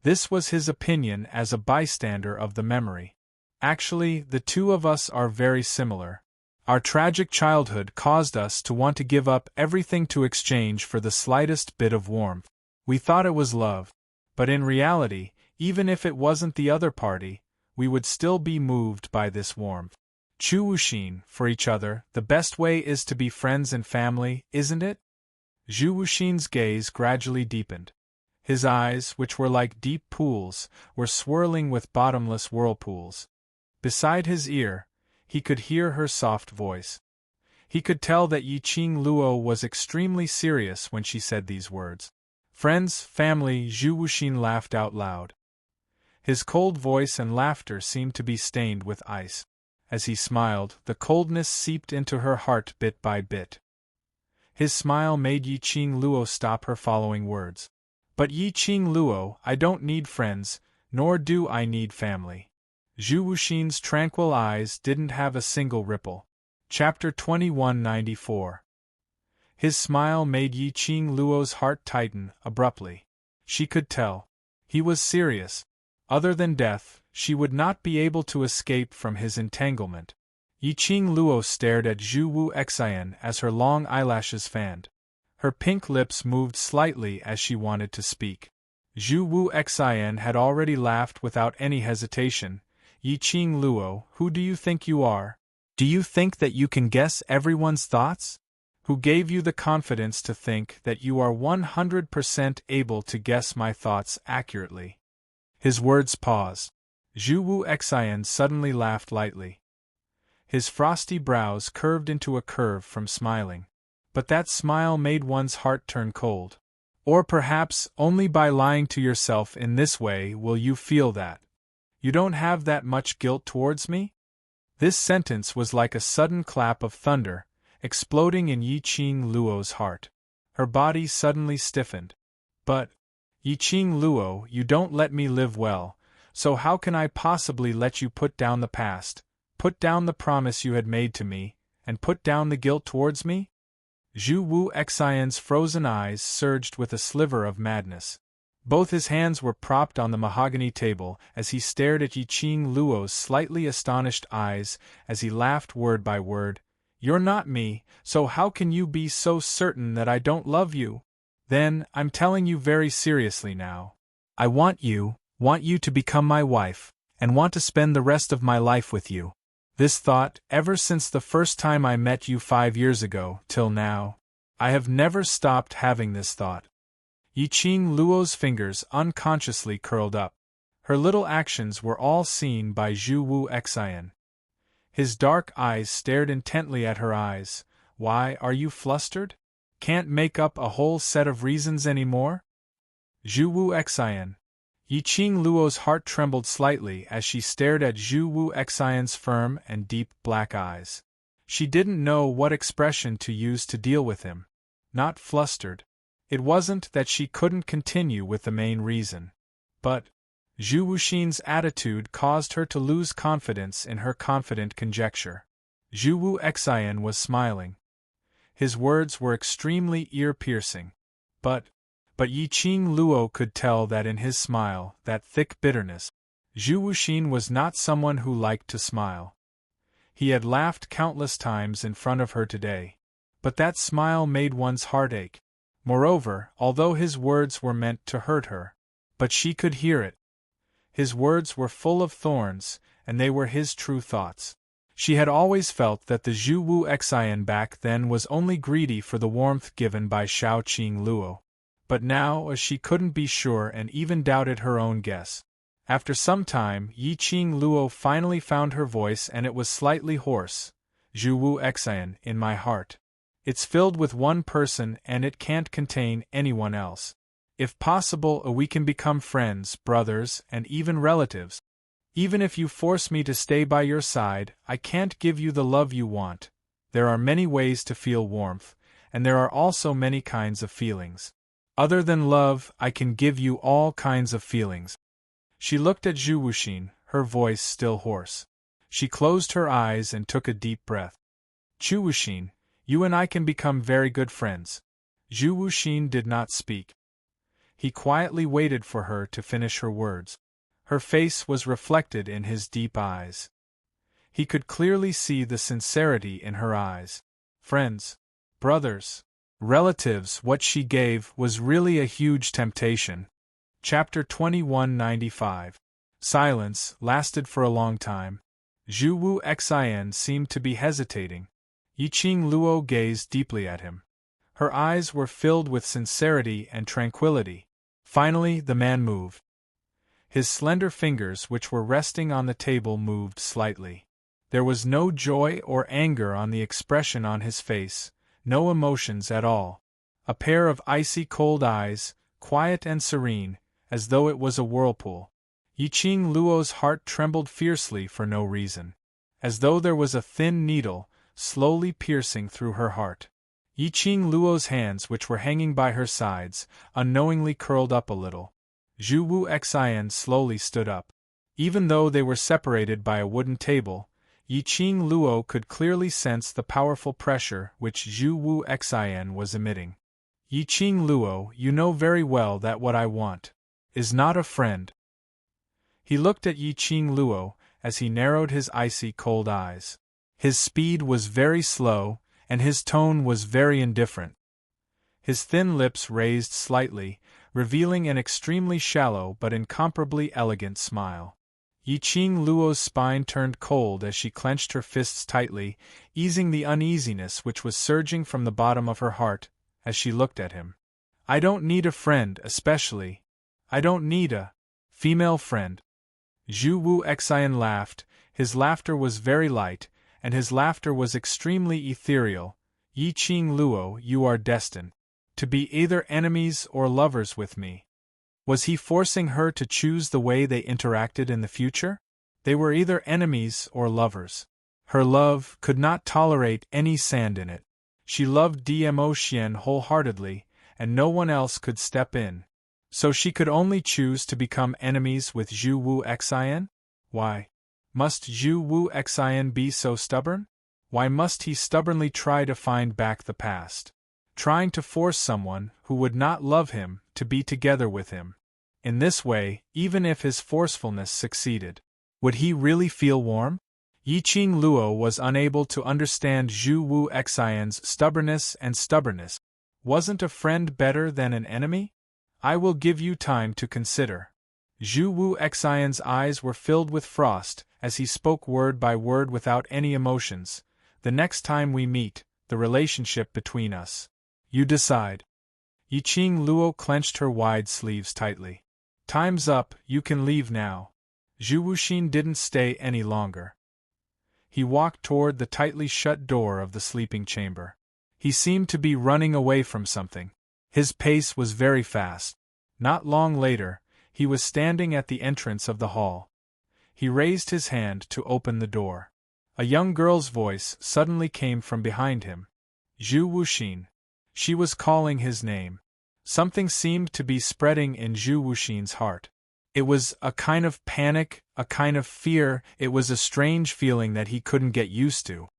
This was his opinion as a bystander of the memory. Actually, the two of us are very similar. Our tragic childhood caused us to want to give up everything to exchange for the slightest bit of warmth. We thought it was love. But in reality, even if it wasn't the other party, we would still be moved by this warmth. Chu Wuxin, for each other, the best way is to be friends and family, isn't it? Zhu Wuxin's gaze gradually deepened. His eyes, which were like deep pools, were swirling with bottomless whirlpools. Beside his ear, he could hear her soft voice. He could tell that Yiqing Luo was extremely serious when she said these words. Friends, family, Zhu Wuxin laughed out loud. His cold voice and laughter seemed to be stained with ice. As he smiled, the coldness seeped into her heart bit by bit. His smile made Yiqing Luo stop her following words. But Yiqing Luo, I don't need friends, nor do I need family. Zhu Wuxin's tranquil eyes didn't have a single ripple. Chapter 2194. His smile made Yiqing Luo's heart tighten abruptly. She could tell. He was serious. Other than death, she would not be able to escape from his entanglement. Yiqing Luo stared at Zhu Wu Xian as her long eyelashes fanned. Her pink lips moved slightly as she wanted to speak. Zhu Wu Xian had already laughed without any hesitation. Yiqing Luo, who do you think you are? Do you think that you can guess everyone's thoughts? Who gave you the confidence to think that you are 100% able to guess my thoughts accurately? His words paused. Zhu Wu Xian suddenly laughed lightly. His frosty brows curved into a curve from smiling. But that smile made one's heart turn cold. Or perhaps only by lying to yourself in this way will you feel that. You don't have that much guilt towards me? This sentence was like a sudden clap of thunder, exploding in Yiqing Luo's heart. Her body suddenly stiffened. But, Yiqing Luo, you don't let me live well, so how can I possibly let you put down the past, put down the promise you had made to me, and put down the guilt towards me? Zhu Wu Xian's frozen eyes surged with a sliver of madness. Both his hands were propped on the mahogany table as he stared at Yiqing Luo's slightly astonished eyes as he laughed word by word. You're not me, so how can you be so certain that I don't love you? Then, I'm telling you very seriously now. I want you to become my wife, and want to spend the rest of my life with you. This thought, ever since the first time I met you 5 years ago, till now, I have never stopped having this thought. Yiqing Luo's fingers unconsciously curled up. Her little actions were all seen by Zhu Wu Xian. His dark eyes stared intently at her eyes. Why, are you flustered? Can't make up a whole set of reasons anymore? Zhu Wu Xian. Yiqing Luo's heart trembled slightly as she stared at Zhu Wu Xian's firm and deep black eyes. She didn't know what expression to use to deal with him. Not flustered. It wasn't that she couldn't continue with the main reason. But Zhu Wuxin's attitude caused her to lose confidence in her confident conjecture. Zhu Wu Xian was smiling. His words were extremely ear-piercing. But Yiqing Luo could tell that in his smile, that thick bitterness. Zhu Wuxin was not someone who liked to smile. He had laughed countless times in front of her today. But that smile made one's heart ache. Moreover, although his words were meant to hurt her, but she could hear it. His words were full of thorns, and they were his true thoughts. She had always felt that the Zhu Wu Xian back then was only greedy for the warmth given by Xiaoqing Luo. But now she couldn't be sure and even doubted her own guess. After some time, Yiqing Luo finally found her voice and it was slightly hoarse. Zhu Wu Xian, in my heart. It's filled with one person and it can't contain anyone else. If possible, we can become friends, brothers, and even relatives. Even if you force me to stay by your side, I can't give you the love you want. There are many ways to feel warmth, and there are also many kinds of feelings. Other than love, I can give you all kinds of feelings. She looked at Zhu Wuxin, her voice still hoarse. She closed her eyes and took a deep breath. Zhu Wuxin, you and I can become very good friends. Zhu Wuxin did not speak. He quietly waited for her to finish her words. Her face was reflected in his deep eyes. He could clearly see the sincerity in her eyes. Friends, brothers, relatives, what she gave was really a huge temptation. Chapter 2195. Silence lasted for a long time. Zhu Wu Xian seemed to be hesitating. Yiqing Luo gazed deeply at him. Her eyes were filled with sincerity and tranquility. Finally, the man moved. His slender fingers, which were resting on the table, moved slightly. There was no joy or anger on the expression on his face, no emotions at all. A pair of icy cold eyes, quiet and serene, as though it was a whirlpool. Yiqing Luo's heart trembled fiercely for no reason. As though there was a thin needle, slowly piercing through her heart. Yiqing Luo's hands, which were hanging by her sides, unknowingly curled up a little. Zhu Wu Xian slowly stood up. Even though they were separated by a wooden table, Yiqing Luo could clearly sense the powerful pressure which Zhu Wu Xian was emitting. Yiqing Luo, you know very well that what I want is not a friend. He looked at Yiqing Luo as he narrowed his icy cold eyes. His speed was very slow, and his tone was very indifferent. His thin lips raised slightly, revealing an extremely shallow but incomparably elegant smile. Yiqing Luo's spine turned cold as she clenched her fists tightly, easing the uneasiness which was surging from the bottom of her heart, as she looked at him. I don't need a friend, especially. I don't need a female friend. Zhu Wu Xian laughed. His laughter was very light, and his laughter was extremely ethereal. Yiqing Luo, you are destined to be either enemies or lovers with me. Was he forcing her to choose the way they interacted in the future? They were either enemies or lovers. Her love could not tolerate any sand in it. She loved Dmo Xian wholeheartedly, and no one else could step in. So she could only choose to become enemies with Zhu Wu Xian? Why? Must Zhu Wu Xian be so stubborn? Why must he stubbornly try to find back the past? Trying to force someone who would not love him to be together with him. In this way, even if his forcefulness succeeded, would he really feel warm? Yiqing Luo was unable to understand Zhu Wu Xian's stubbornness. Wasn't a friend better than an enemy? I will give you time to consider. Zhu Wu Xian's eyes were filled with frost as he spoke word by word without any emotions. The next time we meet, the relationship between us. You decide. Yiqing Luo clenched her wide sleeves tightly. Time's up, you can leave now. Zhu Wuxin didn't stay any longer. He walked toward the tightly shut door of the sleeping chamber. He seemed to be running away from something. His pace was very fast. Not long later, he was standing at the entrance of the hall. He raised his hand to open the door. A young girl's voice suddenly came from behind him. Zhu Wuxin. She was calling his name. Something seemed to be spreading in Zhu Wuxin's heart. It was a kind of panic, a kind of fear. It was a strange feeling that he couldn't get used to.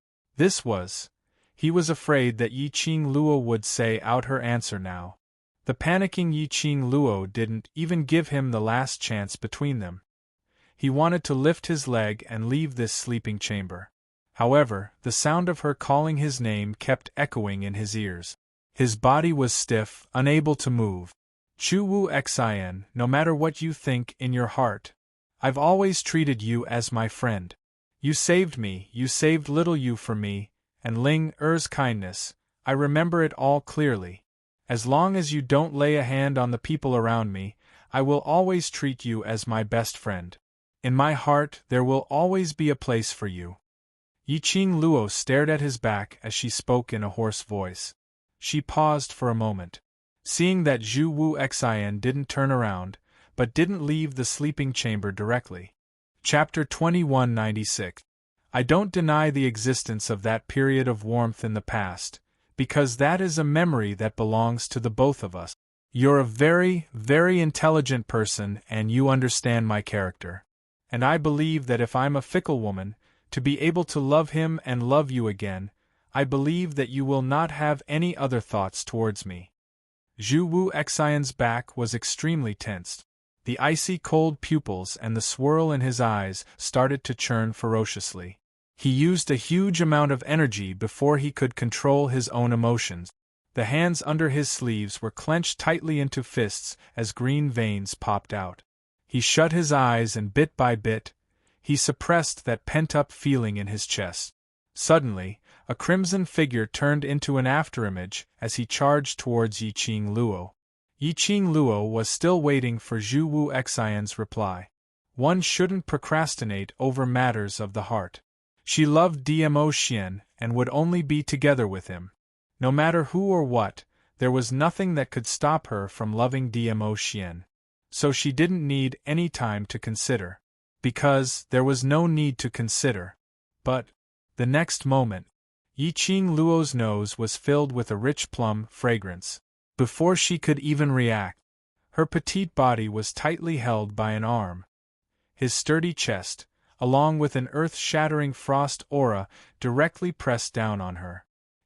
He was afraid that Yiqing Luo would say out her answer now. The panicking Yiqing Luo didn't even give him the last chance between them. He wanted to lift his leg and leave this sleeping chamber. However, the sound of her calling his name kept echoing in his ears. His body was stiff, unable to move. Zhu Wu Xian, no matter what you think in your heart, I've always treated you as my friend. You saved me, you saved little you for me, and Ling Er's kindness, I remember it all clearly. As long as you don't lay a hand on the people around me, I will always treat you as my best friend. In my heart there will always be a place for you. Yiqing Luo stared at his back as she spoke in a hoarse voice. She paused for a moment. Seeing that Zhu Wu Xian didn't turn around, but didn't leave the sleeping chamber directly. Chapter 2196. I don't deny the existence of that period of warmth in the past, because that is a memory that belongs to the both of us. You're a very, very intelligent person and you understand my character. And I believe that if I'm a fickle woman, to be able to love him and love you again, I believe that you will not have any other thoughts towards me. Zhu Wu Xian's back was extremely tensed. The icy cold pupils and the swirl in his eyes started to churn ferociously. He used a huge amount of energy before he could control his own emotions. The hands under his sleeves were clenched tightly into fists as green veins popped out. He shut his eyes and bit by bit, he suppressed that pent-up feeling in his chest. Suddenly, a crimson figure turned into an afterimage as he charged towards Yiqing Luo. Yiqing Luo was still waiting for Zhu Wu Xian's reply. One shouldn't procrastinate over matters of the heart. She loved Dmo Xian and would only be together with him. No matter who or what, there was nothing that could stop her from loving Dmo Xian. So she didn't need any time to consider. Because there was no need to consider. But, the next moment, Yiqing Luo's nose was filled with a rich plum fragrance. Before she could even react, her petite body was tightly held by an arm. His sturdy chest, along with an earth-shattering frost aura, directly pressed down on her.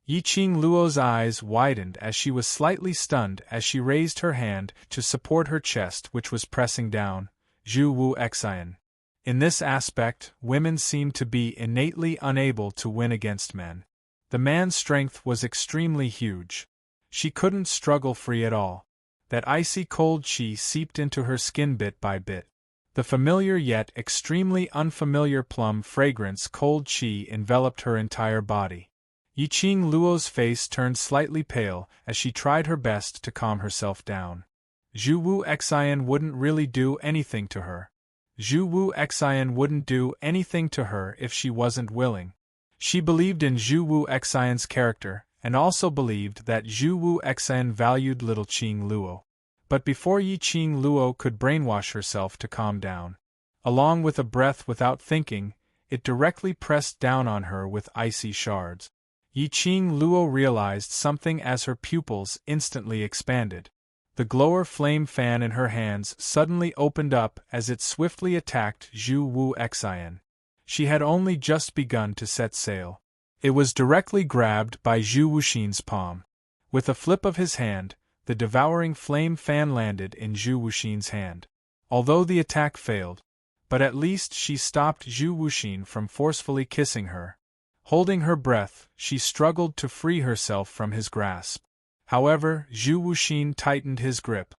Yiqing Luo's eyes widened as she was slightly stunned as she raised her hand to support her chest which was pressing down. Zhu Wu Xian. In this aspect, women seemed to be innately unable to win against men. The man's strength was extremely huge. She couldn't struggle free at all. That icy cold chi seeped into her skin bit by bit. The familiar yet extremely unfamiliar plum fragrance cold chi enveloped her entire body. Yiqing Luo's face turned slightly pale as she tried her best to calm herself down. Zhu Wu Xian wouldn't really do anything to her. Zhu Wu Xian wouldn't do anything to her if she wasn't willing. She believed in Zhu Wu Xian's character, and also believed that Zhu Wu Xian valued little Qing Luo. But before Yiqing Luo could brainwash herself to calm down, along with a breath without thinking, it directly pressed down on her with icy shards. Yiqing Luo realized something as her pupils instantly expanded. The glower flame fan in her hands suddenly opened up as it swiftly attacked Zhu Wu Xian. She had only just begun to set sail. It was directly grabbed by Zhu Wuxin's palm. With a flip of his hand, the devouring flame fan landed in Zhu Wuxin's hand. Although the attack failed, but at least she stopped Zhu Wuxin from forcefully kissing her. Holding her breath, she struggled to free herself from his grasp. However, Zhu Wuxin tightened his grip.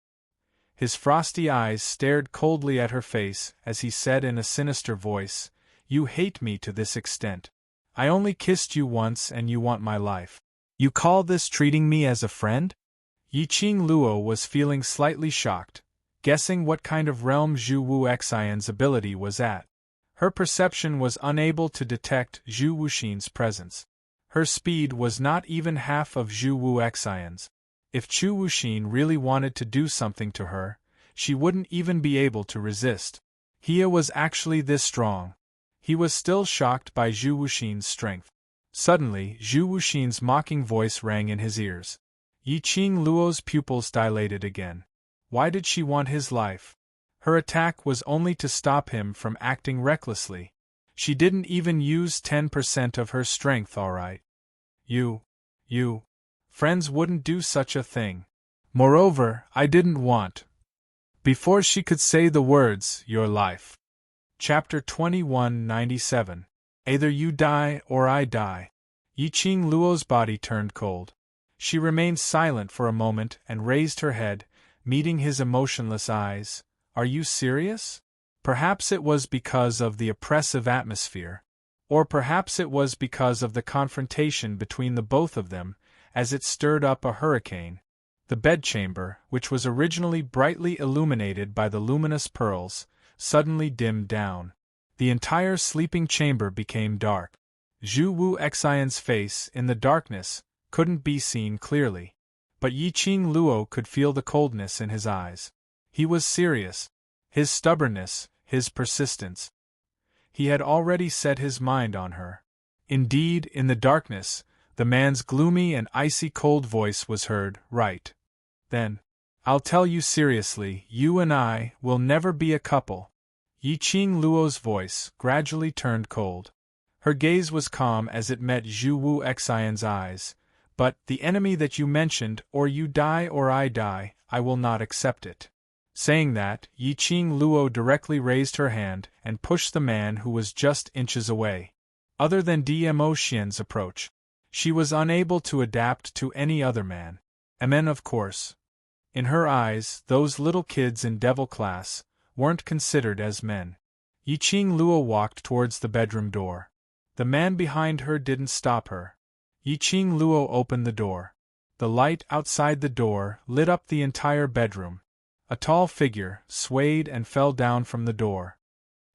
His frosty eyes stared coldly at her face as he said in a sinister voice, "You hate me to this extent. I only kissed you once and you want my life. You call this treating me as a friend?" Yiqing Luo was feeling slightly shocked, guessing what kind of realm Zhu Wu Xian's ability was at. Her perception was unable to detect Zhu Wuxin's presence. Her speed was not even half of Zhu Wu Xian's. If Zhu Wuxin really wanted to do something to her, she wouldn't even be able to resist. He was actually this strong. He was still shocked by Zhu Wuxin's strength. Suddenly, Zhu Wuxin's mocking voice rang in his ears. Yiqing Luo's pupils dilated again. Why did she want his life? Her attack was only to stop him from acting recklessly. She didn't even use 10% of her strength, all right. You. Friends wouldn't do such a thing. Moreover, I didn't want. Before she could say the words, your life. Chapter 2197. Either you die or I die. Yiqing Luo's body turned cold. She remained silent for a moment and raised her head, meeting his emotionless eyes. Are you serious? Perhaps it was because of the oppressive atmosphere. Or perhaps it was because of the confrontation between the both of them, as it stirred up a hurricane. The bedchamber, which was originally brightly illuminated by the luminous pearls, suddenly dimmed down. The entire sleeping chamber became dark. Zhu Wu Xian's face, in the darkness, couldn't be seen clearly. But Yiqing Luo could feel the coldness in his eyes. He was serious. His stubbornness, his persistence. He had already set his mind on her. Indeed, in the darkness, the man's gloomy and icy cold voice was heard, right. Then, I'll tell you seriously, you and I will never be a couple. Yiqing Luo's voice gradually turned cold. Her gaze was calm as it met Zhu Wu Xian's eyes. But, the enemy that you mentioned, or you die or I die, I will not accept it. Saying that, Yiqing Luo directly raised her hand and pushed the man who was just inches away. Other than Dmo Xian's approach, she was unable to adapt to any other man. Men, of course. In her eyes, those little kids in devil class weren't considered as men. Yiqing Luo walked towards the bedroom door. The man behind her didn't stop her. Yiqing Luo opened the door. The light outside the door lit up the entire bedroom. A tall figure swayed and fell down from the door.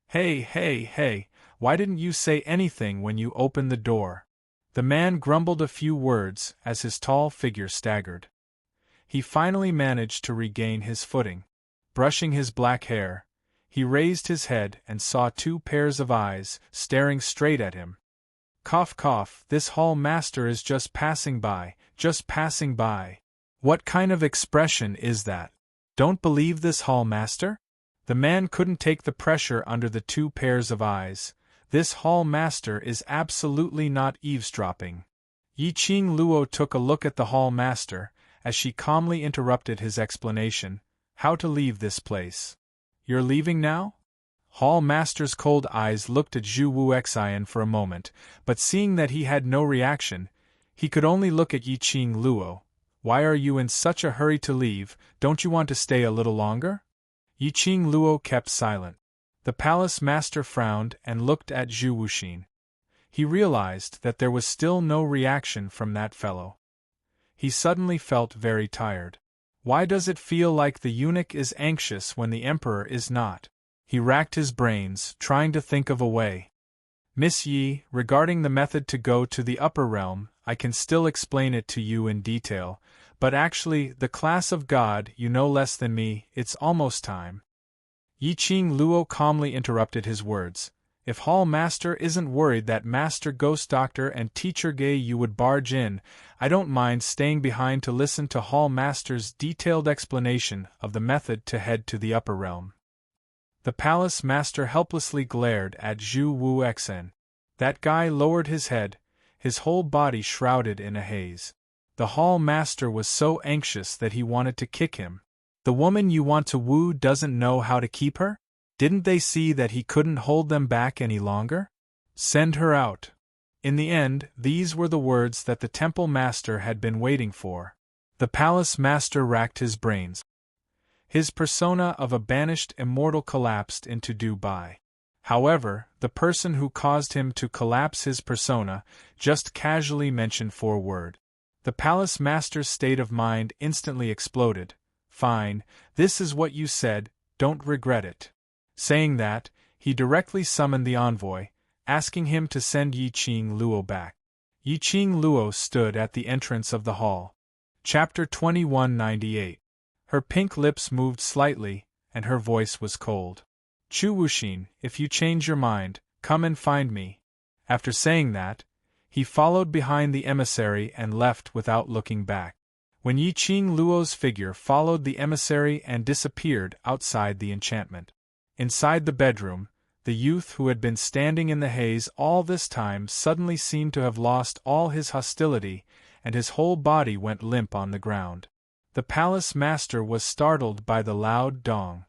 Hey, why didn't you say anything when you opened the door? The man grumbled a few words as his tall figure staggered. He finally managed to regain his footing. Brushing his black hair, he raised his head and saw two pairs of eyes staring straight at him. Cough cough, this hall master is just passing by, just passing by. What kind of expression is that? Don't believe this hall master? The man couldn't take the pressure under the two pairs of eyes. This hall master is absolutely not eavesdropping. Yiqing Luo took a look at the hall master, as she calmly interrupted his explanation, how to leave this place. You're leaving now? Hall master's cold eyes looked at Zhu Wuxian for a moment, but seeing that he had no reaction, he could only look at Yiqing Luo. Why are you in such a hurry to leave? Don't you want to stay a little longer? Yiqing Luo kept silent. The palace master frowned and looked at Zhu Wuxian. He realized that there was still no reaction from that fellow. He suddenly felt very tired. Why does it feel like the eunuch is anxious when the emperor is not? He racked his brains, trying to think of a way. Miss Yi, regarding the method to go to the upper realm, I can still explain it to you in detail, but actually, the class of God you know less than me, it's almost time. Yiqing Luo calmly interrupted his words. If Hall Master isn't worried that Master Ghost Doctor and Teacher Gay you would barge in, I don't mind staying behind to listen to Hall Master's detailed explanation of the method to head to the upper realm. The palace master helplessly glared at Zhu Wuxian. That guy lowered his head, his whole body shrouded in a haze. The hall master was so anxious that he wanted to kick him. The woman you want to woo doesn't know how to keep her? Didn't they see that he couldn't hold them back any longer? Send her out. In the end, these were the words that the temple master had been waiting for. The palace master racked his brains. His persona of a banished immortal collapsed into Dubai. However, the person who caused him to collapse his persona just casually mentioned 4 words. The palace master's state of mind instantly exploded. Fine, this is what you said, don't regret it. Saying that, he directly summoned the envoy, asking him to send Yiqing Luo back. Yiqing Luo stood at the entrance of the hall. Chapter 2198. Her pink lips moved slightly, and her voice was cold. Zhu Wuxian, if you change your mind, come and find me. After saying that, he followed behind the emissary and left without looking back. When Yiqing Luo's figure followed the emissary and disappeared outside the enchantment. Inside the bedroom, the youth who had been standing in the haze all this time suddenly seemed to have lost all his hostility, and his whole body went limp on the ground. The palace master was startled by the loud dong.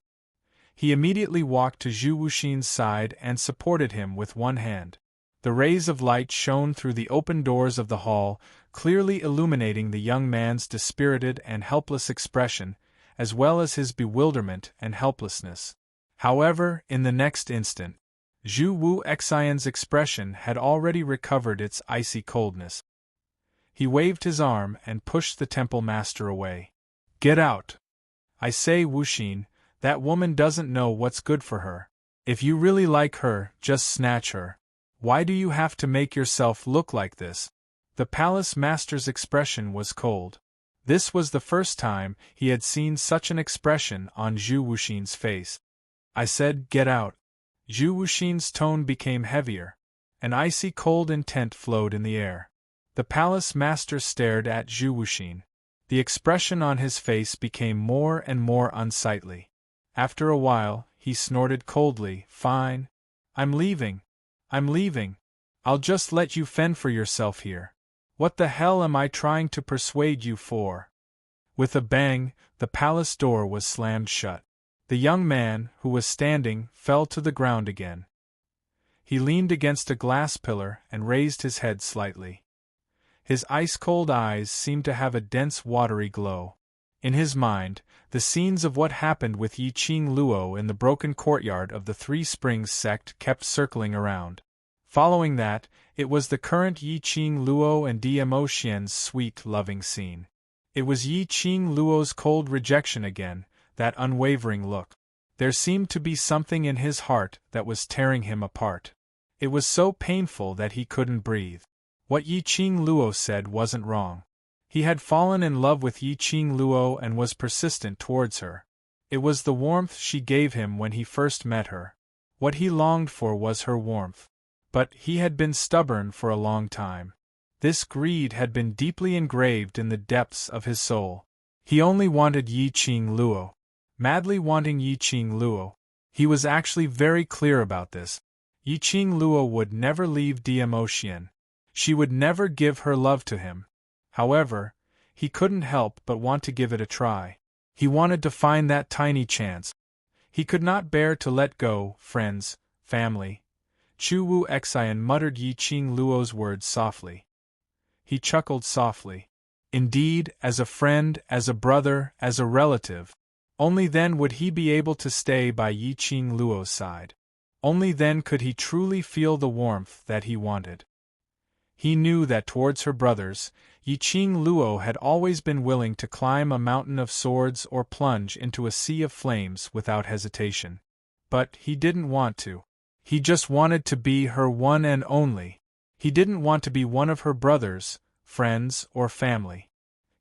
He immediately walked to Zhu Wuxian's side and supported him with one hand. The rays of light shone through the open doors of the hall, clearly illuminating the young man's dispirited and helpless expression, as well as his bewilderment and helplessness. However, in the next instant, Zhu Wuxian's expression had already recovered its icy coldness. He waved his arm and pushed the temple master away. Get out! I say, Wuxian, that woman doesn't know what's good for her. If you really like her, just snatch her. Why do you have to make yourself look like this? The palace master's expression was cold. This was the first time he had seen such an expression on Zhu Wuxian's face. I said, get out. Zhu Wuxian's tone became heavier. An icy cold intent flowed in the air. The palace master stared at Zhu Wuxian. The expression on his face became more and more unsightly. After a while, he snorted coldly, Fine. I'm leaving. I'll just let you fend for yourself here. What the hell am I trying to persuade you for? With a bang, the palace door was slammed shut. The young man, who was standing, fell to the ground again. He leaned against a glass pillar and raised his head slightly. His ice-cold eyes seemed to have a dense watery glow. In his mind, the scenes of what happened with Yiqing Luo in the broken courtyard of the Three Springs sect kept circling around. Following that, it was the current Yi Qing Luo and Di Emotien's sweet, loving scene. It was Yi Qing Luo's cold rejection again, that unwavering look. There seemed to be something in his heart that was tearing him apart. It was so painful that he couldn't breathe. What Yi Qing Luo said wasn't wrong. He had fallen in love with Yi Qing Luo and was persistent towards her. It was the warmth she gave him when he first met her. What he longed for was her warmth. But he had been stubborn for a long time. This greed had been deeply engraved in the depths of his soul. He only wanted Yi Qing Luo. Madly wanting Yi Qing Luo. He was actually very clear about this. Yi Qing Luo would never leave Di Emotian. She would never give her love to him. However, he couldn't help but want to give it a try. He wanted to find that tiny chance. He could not bear to let go, friends, family. Chu Wu Xian muttered Yi Qing Luo's words softly. He chuckled softly. Indeed, as a friend, as a brother, as a relative. Only then would he be able to stay by Yi Qing Luo's side. Only then could he truly feel the warmth that he wanted. He knew that towards her brothers, Yi Qing Luo had always been willing to climb a mountain of swords or plunge into a sea of flames without hesitation. But he didn't want to. He just wanted to be her one and only. He didn't want to be one of her brothers, friends, or family.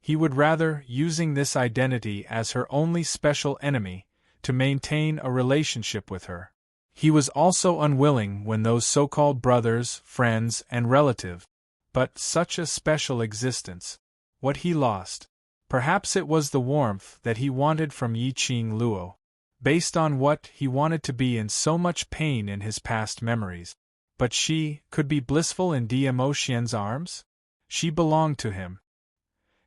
He would rather, using this identity as her only special enemy, to maintain a relationship with her. He was also unwilling when those so-called brothers, friends, and relatives. But such a special existence. What he lost. Perhaps it was the warmth that he wanted from Yi Qing Luo. Based on what he wanted to be in so much pain in his past memories. But she could be blissful in Di Emotien's arms? She belonged to him.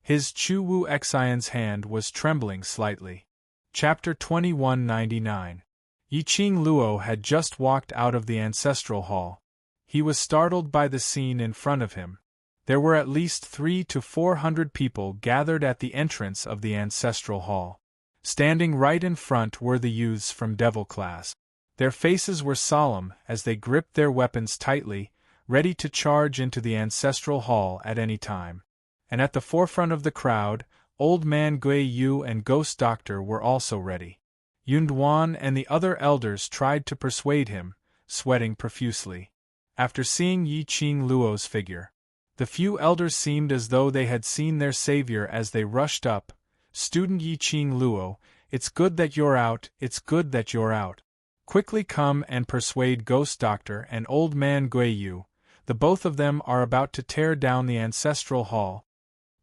His Chu Wu Xian's hand was trembling slightly. Chapter 2199. Yi Qing Luo had just walked out of the ancestral hall. He was startled by the scene in front of him. There were at least 300 to 400 people gathered at the entrance of the ancestral hall. Standing right in front were the youths from Devil class. Their faces were solemn as they gripped their weapons tightly, ready to charge into the ancestral hall at any time. And at the forefront of the crowd, Old Man Gui Yu and Ghost Doctor were also ready. Yun Duan and the other elders tried to persuade him, sweating profusely. After seeing Yi Qing Luo's figure, the few elders seemed as though they had seen their savior as they rushed up. Student Yi Qing Luo, it's good that you're out, it's good that you're out. Quickly come and persuade Ghost Doctor and Old Man Gui Yu. The both of them are about to tear down the ancestral hall.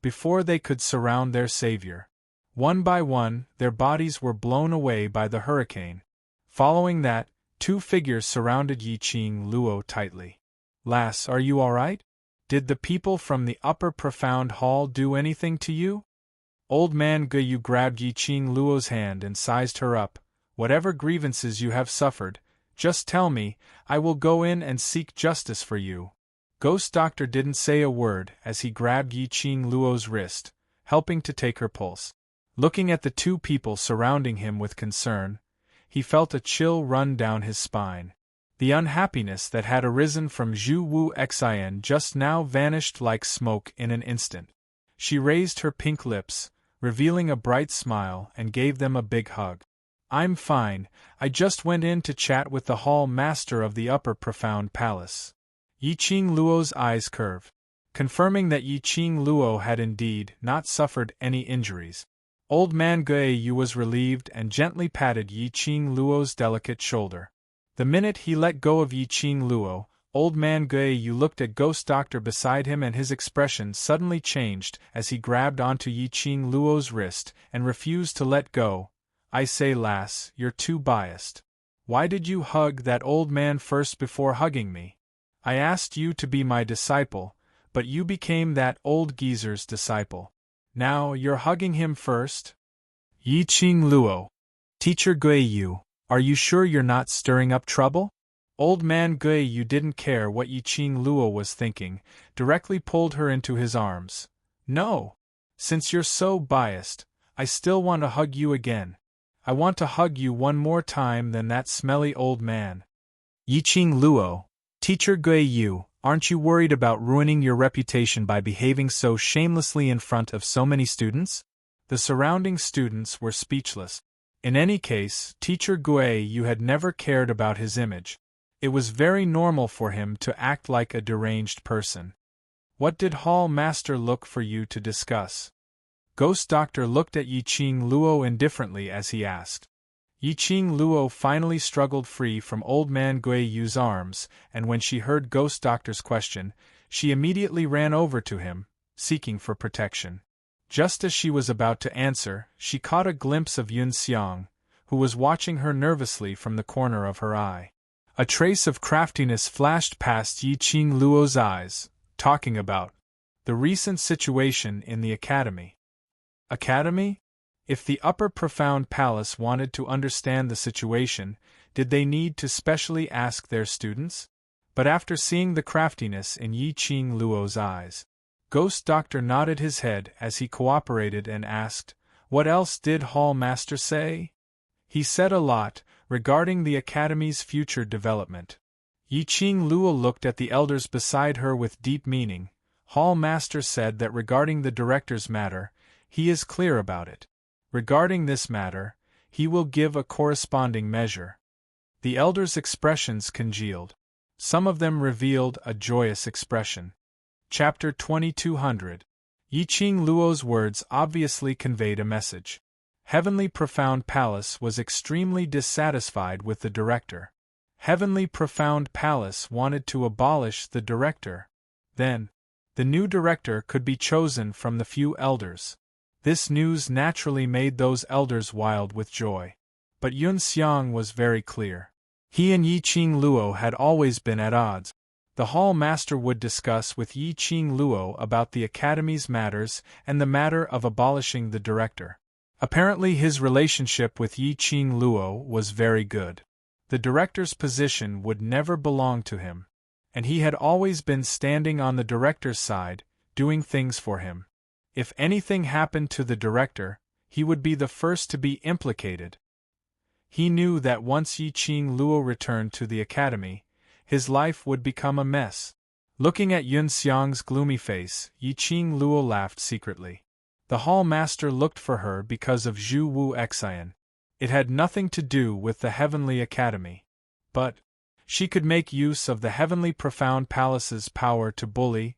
Before they could surround their savior. One by one, their bodies were blown away by the hurricane. Following that, 2 figures surrounded Yi Qing Luo tightly. Lass, are you all right? Did the people from the upper profound hall do anything to you? Old Man Gui Yu grabbed Yi Qing Luo's hand and sized her up. Whatever grievances you have suffered, just tell me, I will go in and seek justice for you. Ghost Doctor didn't say a word as he grabbed Yi Qing Luo's wrist, helping to take her pulse. Looking at the 2 people surrounding him with concern, he felt a chill run down his spine. The unhappiness that had arisen from Zhu Wu Xian just now vanished like smoke in an instant. She raised her pink lips, revealing a bright smile, and gave them a big hug. I'm fine, I just went in to chat with the hall master of the upper profound palace. Yi Qing Luo's eyes curved, confirming that Yi Qing Luo had indeed not suffered any injuries. Old Man Gui Yu was relieved and gently patted Yi Qing Luo's delicate shoulder. The minute he let go of Yi Qing Luo, Old Man Gui Yu looked at Ghost Doctor beside him and his expression suddenly changed as he grabbed onto Yi Qing Luo's wrist and refused to let go. I say, lass, you're too biased. Why did you hug that old man first before hugging me? I asked you to be my disciple, but you became that old geezer's disciple. Now you're hugging him first? Yi Qing Luo. Teacher Gui Yu, are you sure you're not stirring up trouble? Old Man Gui Yu didn't care what Yi Qing Luo was thinking, directly pulled her into his arms. No. Since you're so biased, I still want to hug you again. I want to hug you one more time than that smelly old man. Yi Qing Luo. Teacher Gui Yu, aren't you worried about ruining your reputation by behaving so shamelessly in front of so many students? The surrounding students were speechless. In any case, Teacher Gui Yu had never cared about his image. It was very normal for him to act like a deranged person. What did Hall Master look for you to discuss? Ghost Doctor looked at Yiqing Luo indifferently as he asked. Yiqing Luo finally struggled free from Old Man Gui Yu's arms, and when she heard Ghost Doctor's question, she immediately ran over to him, seeking for protection. Just as she was about to answer, she caught a glimpse of Yun Xiang, who was watching her nervously from the corner of her eye. A trace of craftiness flashed past Yiqing Luo's eyes, talking about the recent situation in the academy. Academy? If the Upper Profound Palace wanted to understand the situation, did they need to specially ask their students? But after seeing the craftiness in Yiqing Luo's eyes, Ghost Doctor nodded his head as he cooperated and asked, "What else did Hall Master say?" "He said a lot, regarding the Academy's future development." Yiqing Luo looked at the elders beside her with deep meaning. Hall Master said that regarding the director's matter, he is clear about it. Regarding this matter, he will give a corresponding measure. The elders' expressions congealed. Some of them revealed a joyous expression. Chapter 2200. Yiqing Luo's words obviously conveyed a message. Heavenly Profound Palace was extremely dissatisfied with the director. Heavenly Profound Palace wanted to abolish the director. Then, the new director could be chosen from the few elders. This news naturally made those elders wild with joy. But Yun Xiang was very clear. He and Yiqing Luo had always been at odds. The Hall Master would discuss with Yiqing Luo about the Academy's matters and the matter of abolishing the director. Apparently his relationship with Yiqing Luo was very good. The director's position would never belong to him, and he had always been standing on the director's side, doing things for him. If anything happened to the director, he would be the first to be implicated. He knew that once Yiqing Luo returned to the academy, his life would become a mess. Looking at Yun Xiang's gloomy face, Yiqing Luo laughed secretly. The Hall Master looked for her because of Zhu Wu Xian. It had nothing to do with the Heavenly Academy. But she could make use of the Heavenly Profound Palace's power to bully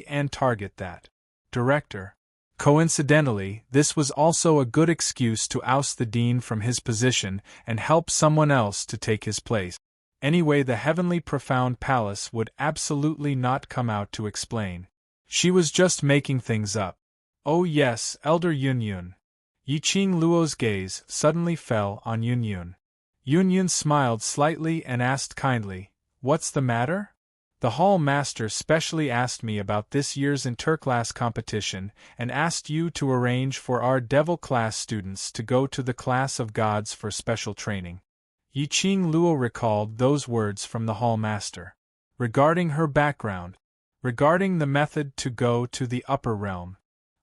and target that director. Coincidentally, this was also a good excuse to oust the dean from his position and help someone else to take his place. Anyway, the Heavenly Profound Palace would absolutely not come out to explain. She was just making things up. Oh yes, Elder Yun Yun. Yiqing Luo's gaze suddenly fell on Yun Yun. Yun Yun smiled slightly and asked kindly, "What's the matter?" "The Hall Master specially asked me about this year's interclass competition and asked you to arrange for our Devil class students to go to the class of gods for special training." Yiqing Luo recalled those words from the Hall Master. Regarding her background, regarding the method to go to the upper realm.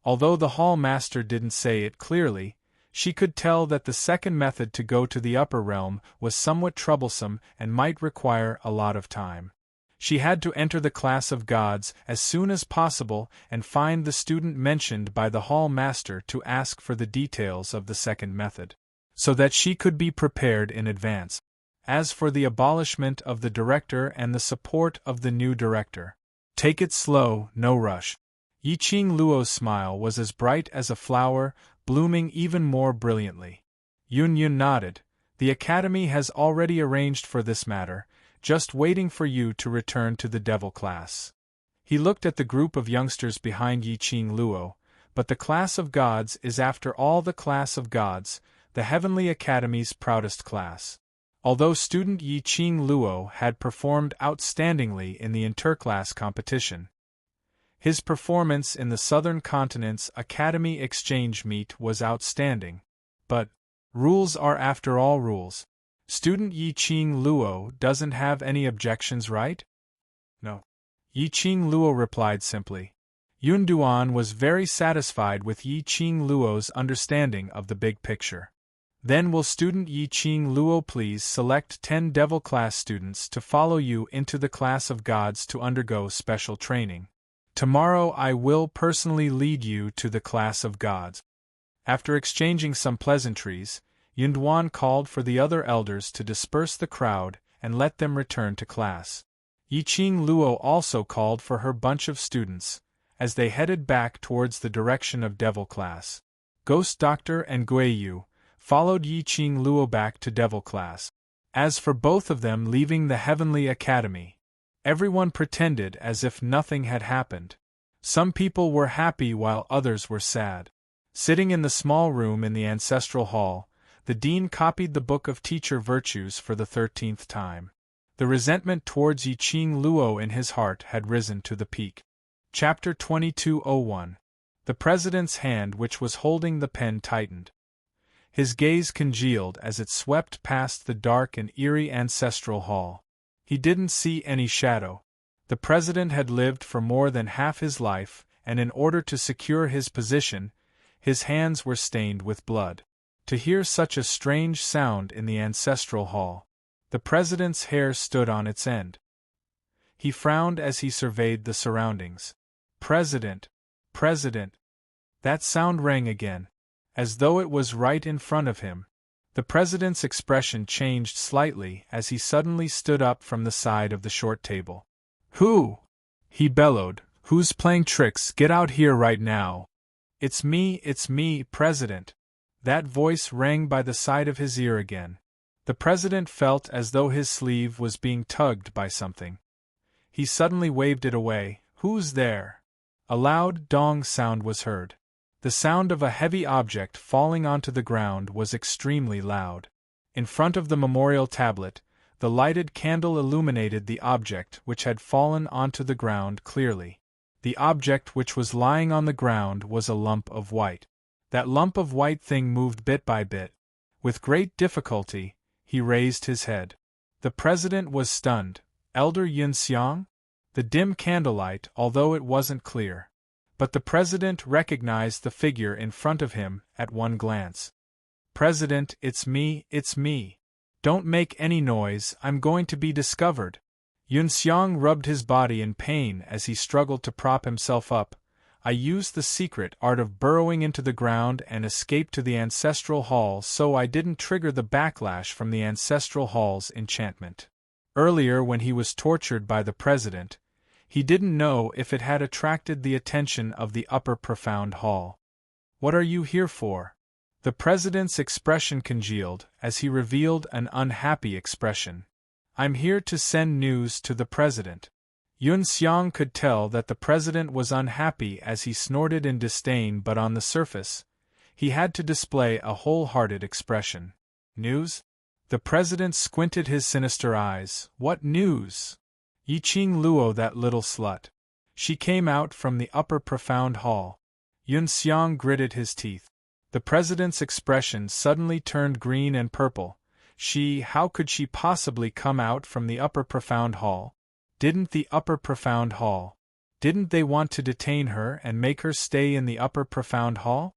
Although the Hall Master didn't say it clearly, she could tell that the second method to go to the upper realm was somewhat troublesome and might require a lot of time. She had to enter the class of gods as soon as possible and find the student mentioned by the Hall Master to ask for the details of the second method, so that she could be prepared in advance. As for the abolishment of the director and the support of the new director, take it slow, no rush. Yiqing Luo's smile was as bright as a flower, blooming even more brilliantly. Yun Yun nodded. The academy has already arranged for this matter, just waiting for you to return to the Devil class. He looked at the group of youngsters behind Yiqing Luo, but the class of gods is after all the class of gods, the Heavenly Academy's proudest class. Although student Yiqing Luo had performed outstandingly in the interclass competition, his performance in the Southern Continent's Academy Exchange Meet was outstanding. But rules are after all rules. Student Yiqing Luo doesn't have any objections, right? No. Yiqing Luo replied simply. Yun Duan was very satisfied with Yiqing Luo's understanding of the big picture. Then will student Yi-Ching Luo please select 10 Devil class students to follow you into the class of gods to undergo special training. Tomorrow I will personally lead you to the class of gods. After exchanging some pleasantries, Yunduan called for the other elders to disperse the crowd and let them return to class. Yi-Ching Luo also called for her bunch of students, as they headed back towards the direction of Devil class. Ghost Doctor and Guiyu followed Yi-Ching Luo back to Devil class. As for both of them leaving the Heavenly Academy, everyone pretended as if nothing had happened. Some people were happy while others were sad. Sitting in the small room in the ancestral hall, the dean copied the Book of Teacher Virtues for the 13th time. The resentment towards Yi-Ching Luo in his heart had risen to the peak. Chapter 2201. The president's hand which was holding the pen tightened. His gaze congealed as it swept past the dark and eerie ancestral hall. He didn't see any shadow. The president had lived for more than half his life, and in order to secure his position, his hands were stained with blood. To hear such a strange sound in the ancestral hall, the president's hair stood on its end. He frowned as he surveyed the surroundings. President! President! That sound rang again, as though it was right in front of him. The president's expression changed slightly as he suddenly stood up from the side of the short table. "Who?" he bellowed. "Who's playing tricks? Get out here right now!" It's me, President." That voice rang by the side of his ear again. The president felt as though his sleeve was being tugged by something. He suddenly waved it away. "Who's there?" A loud dong sound was heard. The sound of a heavy object falling onto the ground was extremely loud. In front of the memorial tablet, the lighted candle illuminated the object which had fallen onto the ground clearly. The object which was lying on the ground was a lump of white. That lump of white thing moved bit by bit. With great difficulty, he raised his head. The president was stunned. Elder Yunxiang? The dim candlelight, although it wasn't clear. But the president recognized the figure in front of him at one glance. "President, it's me. Don't make any noise, I'm going to be discovered." Yunxiang rubbed his body in pain as he struggled to prop himself up. "I used the secret art of burrowing into the ground and escaped to the ancestral hall so I didn't trigger the backlash from the ancestral hall's enchantment." Earlier when he was tortured by the president, he didn't know if it had attracted the attention of the upper profound hall. "What are you here for?" The president's expression congealed as he revealed an unhappy expression. "I'm here to send news to the president." Yunxiang could tell that the president was unhappy as he snorted in disdain, but on the surface, he had to display a wholehearted expression. "News?" The president squinted his sinister eyes. "What news?" "Yi-Ching Luo, that little slut. She came out from the upper profound hall." Yunxiang gritted his teeth. The president's expression suddenly turned green and purple. How could she possibly come out from the upper profound hall? Didn't the upper profound hall? Didn't they want to detain her and make her stay in the upper profound hall?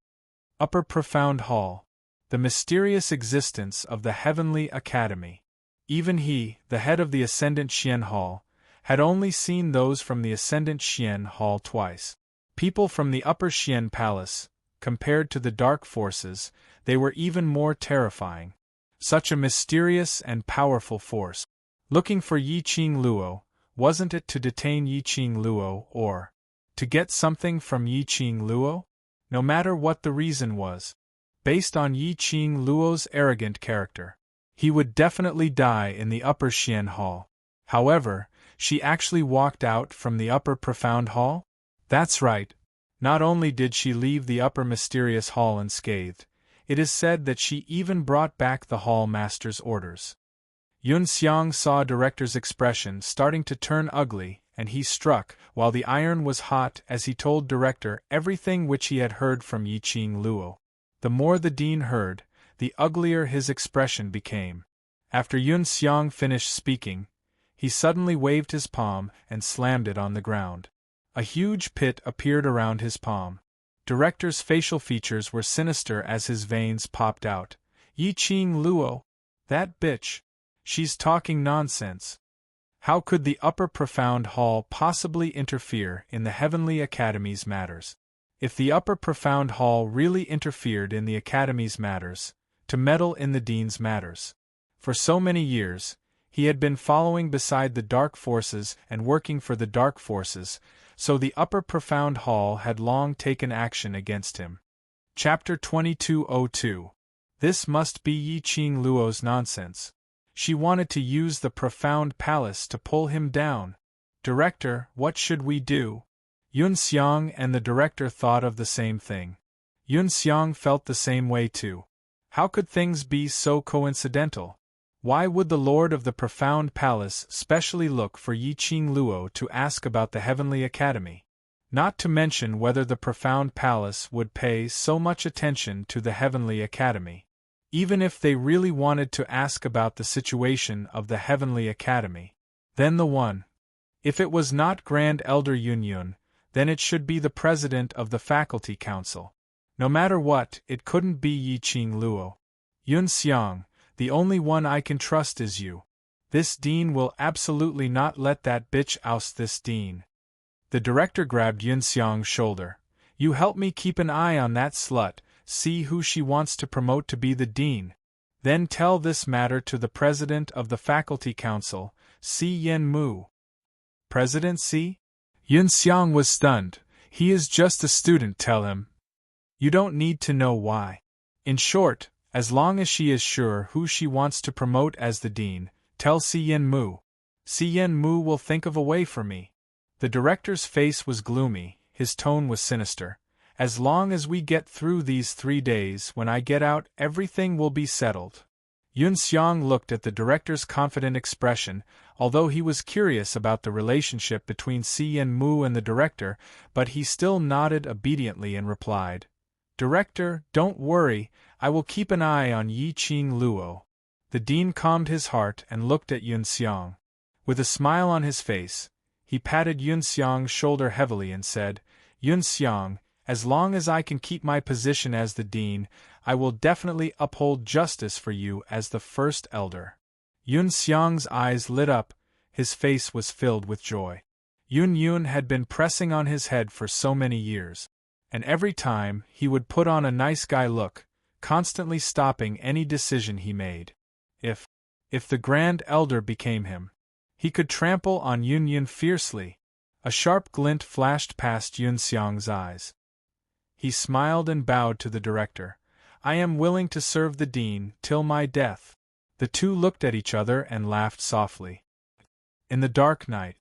Upper profound hall. The mysterious existence of the Heavenly Academy. Even he, the head of the Ascendant Xian Hall, had only seen those from the Ascendant Xian Hall twice. People from the Upper Xian Palace, compared to the dark forces, they were even more terrifying. Such a mysterious and powerful force. Looking for Yi-Ching Luo, wasn't it to detain Yi-Ching Luo or to get something from Yi-Ching Luo? No matter what the reason was, based on Yi-Ching Luo's arrogant character, he would definitely die in the Upper Xian Hall. However, she actually walked out from the Upper Profound Hall? That's right. Not only did she leave the Upper Mysterious Hall unscathed, it is said that she even brought back the Hall Master's orders. Yunxiang saw Director's expression starting to turn ugly, and he struck, while the iron was hot, as he told Director everything which he had heard from Yi-Ching Luo. The more the dean heard, the uglier his expression became. After Yunxiang finished speaking, he suddenly waved his palm and slammed it on the ground. A huge pit appeared around his palm. Director's facial features were sinister as his veins popped out. Yi-Ching Luo, that bitch. She's talking nonsense. How could the Upper Profound Hall possibly interfere in the Heavenly Academy's matters? If the Upper Profound Hall really interfered in the Academy's matters, to meddle in the Dean's matters. For so many years, he had been following beside the Dark Forces and working for the Dark Forces, so the Upper Profound Hall had long taken action against him. Chapter 2202. This must be Yi-Ching Luo's nonsense. She wanted to use the Profound Palace to pull him down. Director, what should we do? Yun Xiang and the director thought of the same thing. Yun Xiang felt the same way too. How could things be so coincidental? Why would the Lord of the Profound Palace specially look for Yi-Ching Luo to ask about the Heavenly Academy? Not to mention whether the Profound Palace would pay so much attention to the Heavenly Academy. Even if they really wanted to ask about the situation of the Heavenly Academy, then the one. If it was not Grand Elder Yun Yun, then it should be the President of the Faculty Council. No matter what, it couldn't be Yi-Ching Luo. Yun Xiang, the only one I can trust is you. This Dean will absolutely not let that bitch oust this Dean. The director grabbed Yun Xiang's shoulder. You help me keep an eye on that slut, see who she wants to promote to be the Dean. Then tell this matter to the President of the Faculty Council, Si Yen Mu. President Si? Yun Xiang was stunned. He is just a student, tell him. You don't need to know why. In short, as long as she is sure who she wants to promote as the Dean, tell Si Yen Mu. Si Yen Mu will think of a way for me. The director's face was gloomy, his tone was sinister. As long as we get through these 3 days, when I get out, everything will be settled. Yun Xiang looked at the director's confident expression, although he was curious about the relationship between Si Yen Mu and the director, but he still nodded obediently and replied, Director, don't worry, I will keep an eye on Yi-Ching Luo. The Dean calmed his heart and looked at Yun Xiang. With a smile on his face, he patted Yun Xiang's shoulder heavily and said, Yun Xiang, as long as I can keep my position as the Dean, I will definitely uphold justice for you as the first elder. Yun Xiang's eyes lit up, his face was filled with joy. Yun Yun had been pressing on his head for so many years, and every time he would put on a nice guy look, constantly stopping any decision he made. If the Grand Elder became him, he could trample on Yun Yun fiercely. A sharp glint flashed past Yun Xiang's eyes. He smiled and bowed to the director. I am willing to serve the Dean till my death. The two looked at each other and laughed softly. In the dark night,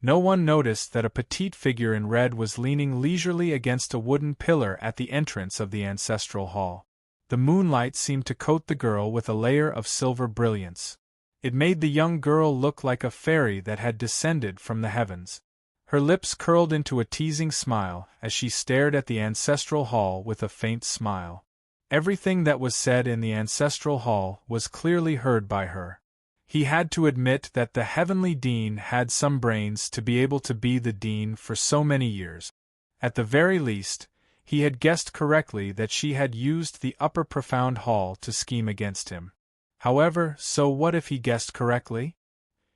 no one noticed that a petite figure in red was leaning leisurely against a wooden pillar at the entrance of the ancestral hall. The moonlight seemed to coat the girl with a layer of silver brilliance. It made the young girl look like a fairy that had descended from the heavens. Her lips curled into a teasing smile as she stared at the ancestral hall with a faint smile. Everything that was said in the ancestral hall was clearly heard by her. He had to admit that the Heavenly Dean had some brains to be able to be the Dean for so many years. At the very least, he had guessed correctly that she had used the Upper Profound Hall to scheme against him. However, so what if he guessed correctly?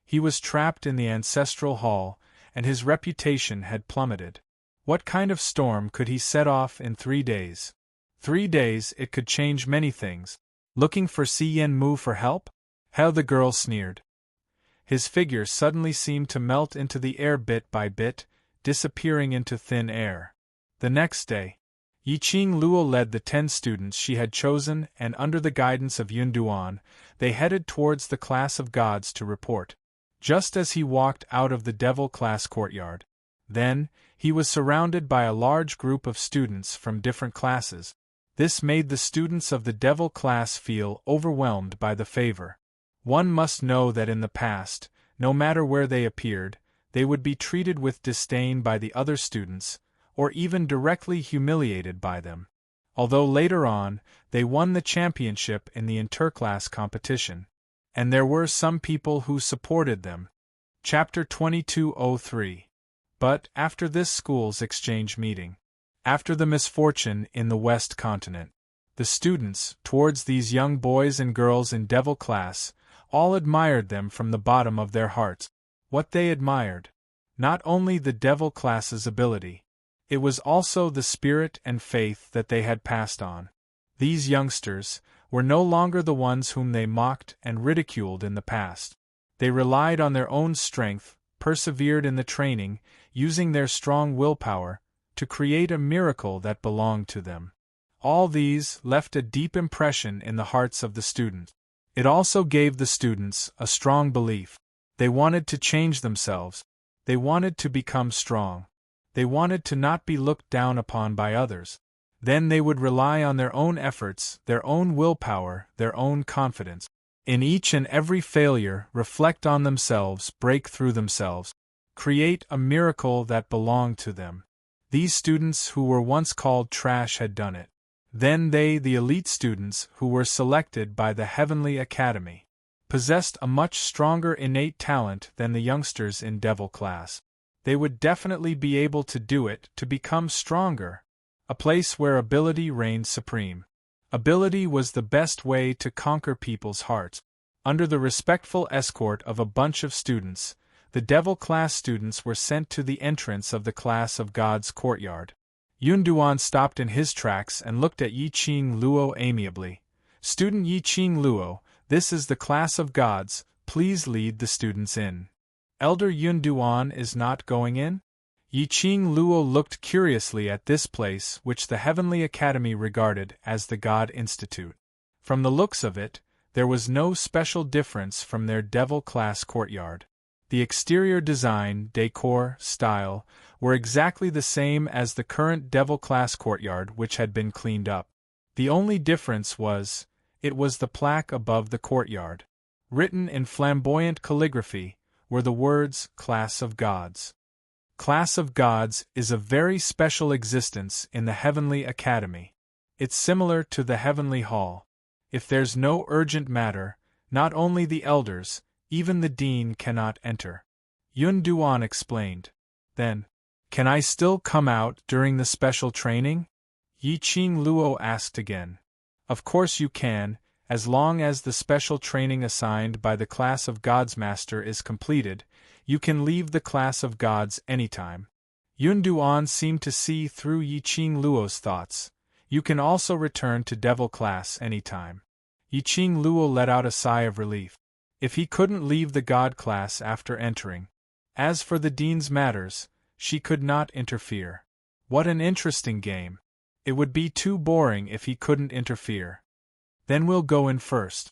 He was trapped in the ancestral hall, and his reputation had plummeted. What kind of storm could he set off in 3 days? 3 days, it could change many things. Looking for Si Yen Mu for help? How the girl sneered. His figure suddenly seemed to melt into the air bit by bit, disappearing into thin air. The next day, Yi-Ching Luo led the 10 students she had chosen, and under the guidance of Yun Duan, they headed towards the class of gods to report. Just as he walked out of the Devil class courtyard, then, he was surrounded by a large group of students from different classes. This made the students of the Devil class feel overwhelmed by the favor. One must know that in the past, no matter where they appeared, they would be treated with disdain by the other students, or even directly humiliated by them. Although later on, they won the championship in the interclass competition. And there were some people who supported them. Chapter 2203. But, after this school's exchange meeting, after the misfortune in the West Continent, The students, towards these young boys and girls in Devil class, all admired them from the bottom of their hearts. What they admired? Not only the Devil class's ability. It was also the spirit and faith that they had passed on. These youngsters were no longer the ones whom they mocked and ridiculed in the past. They relied on their own strength, persevered in the training, using their strong willpower, to create a miracle that belonged to them. All these left a deep impression in the hearts of the students. It also gave the students a strong belief. They wanted to change themselves. They wanted to become strong. They wanted to not be looked down upon by others. Then they would rely on their own efforts, their own willpower, their own confidence. In each and every failure, reflect on themselves, break through themselves, create a miracle that belonged to them. These students who were once called trash had done it. Then they, the elite students who were selected by the Heavenly Academy, possessed a much stronger innate talent than the youngsters in Devil class. They would definitely be able to do it, to become stronger. A place where ability reigned supreme. Ability was the best way to conquer people's hearts. Under the respectful escort of a bunch of students, the Devil class students were sent to the entrance of the class of God's courtyard. Yunduan stopped in his tracks and looked at Yiqing Luo amiably. "Student Yiqing Luo, this is the class of gods, please lead the students in." "Elder Yunduan is not going in?" Yiqing Luo looked curiously at this place which the Heavenly Academy regarded as the God Institute. From the looks of it, there was no special difference from their Devil class courtyard. The exterior design, decor, style, were exactly the same as the current Devil class courtyard which had been cleaned up. The only difference was, it was the plaque above the courtyard. Written in flamboyant calligraphy were the words, "Class of Gods." Class of Gods is a very special existence in the Heavenly Academy. It's similar to the Heavenly Hall. If there's no urgent matter, not only the elders, even the dean cannot enter. Yun Duan explained. Then, can I still come out during the special training? Yiqing Luo asked again. Of course you can, as long as the special training assigned by the class of Gods Master is completed. You can leave the class of gods anytime. Yun Duan seemed to see through Yiqing Luo's thoughts. You can also return to Devil class anytime. Yiqing Luo let out a sigh of relief. If he couldn't leave the God class after entering. As for the dean's matters, she could not interfere. What an interesting game. It would be too boring if he couldn't interfere. Then we'll go in first.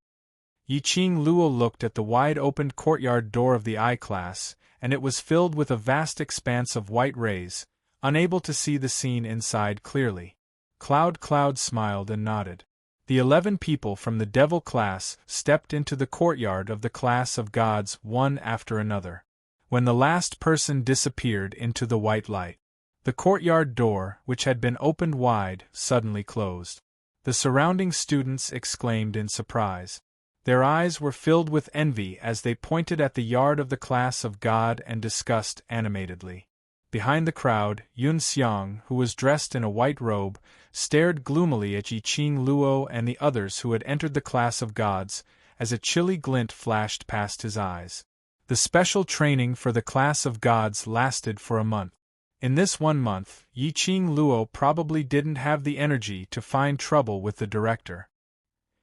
Yiqing Luo looked at the wide-opened courtyard door of the I-class, and it was filled with a vast expanse of white rays, unable to see the scene inside clearly. Cloud smiled and nodded. The 11 people from the Devil class stepped into the courtyard of the class of gods one after another. When the last person disappeared into the white light, the courtyard door, which had been opened wide, suddenly closed. The surrounding students exclaimed in surprise. Their eyes were filled with envy as they pointed at the yard of the class of God and discussed animatedly. Behind the crowd, Yun Xiang, who was dressed in a white robe, stared gloomily at Yiqing Luo and the others who had entered the class of gods, as a chilly glint flashed past his eyes. The special training for the class of gods lasted for a month. In this 1 month, Yiqing Luo probably didn't have the energy to find trouble with the director.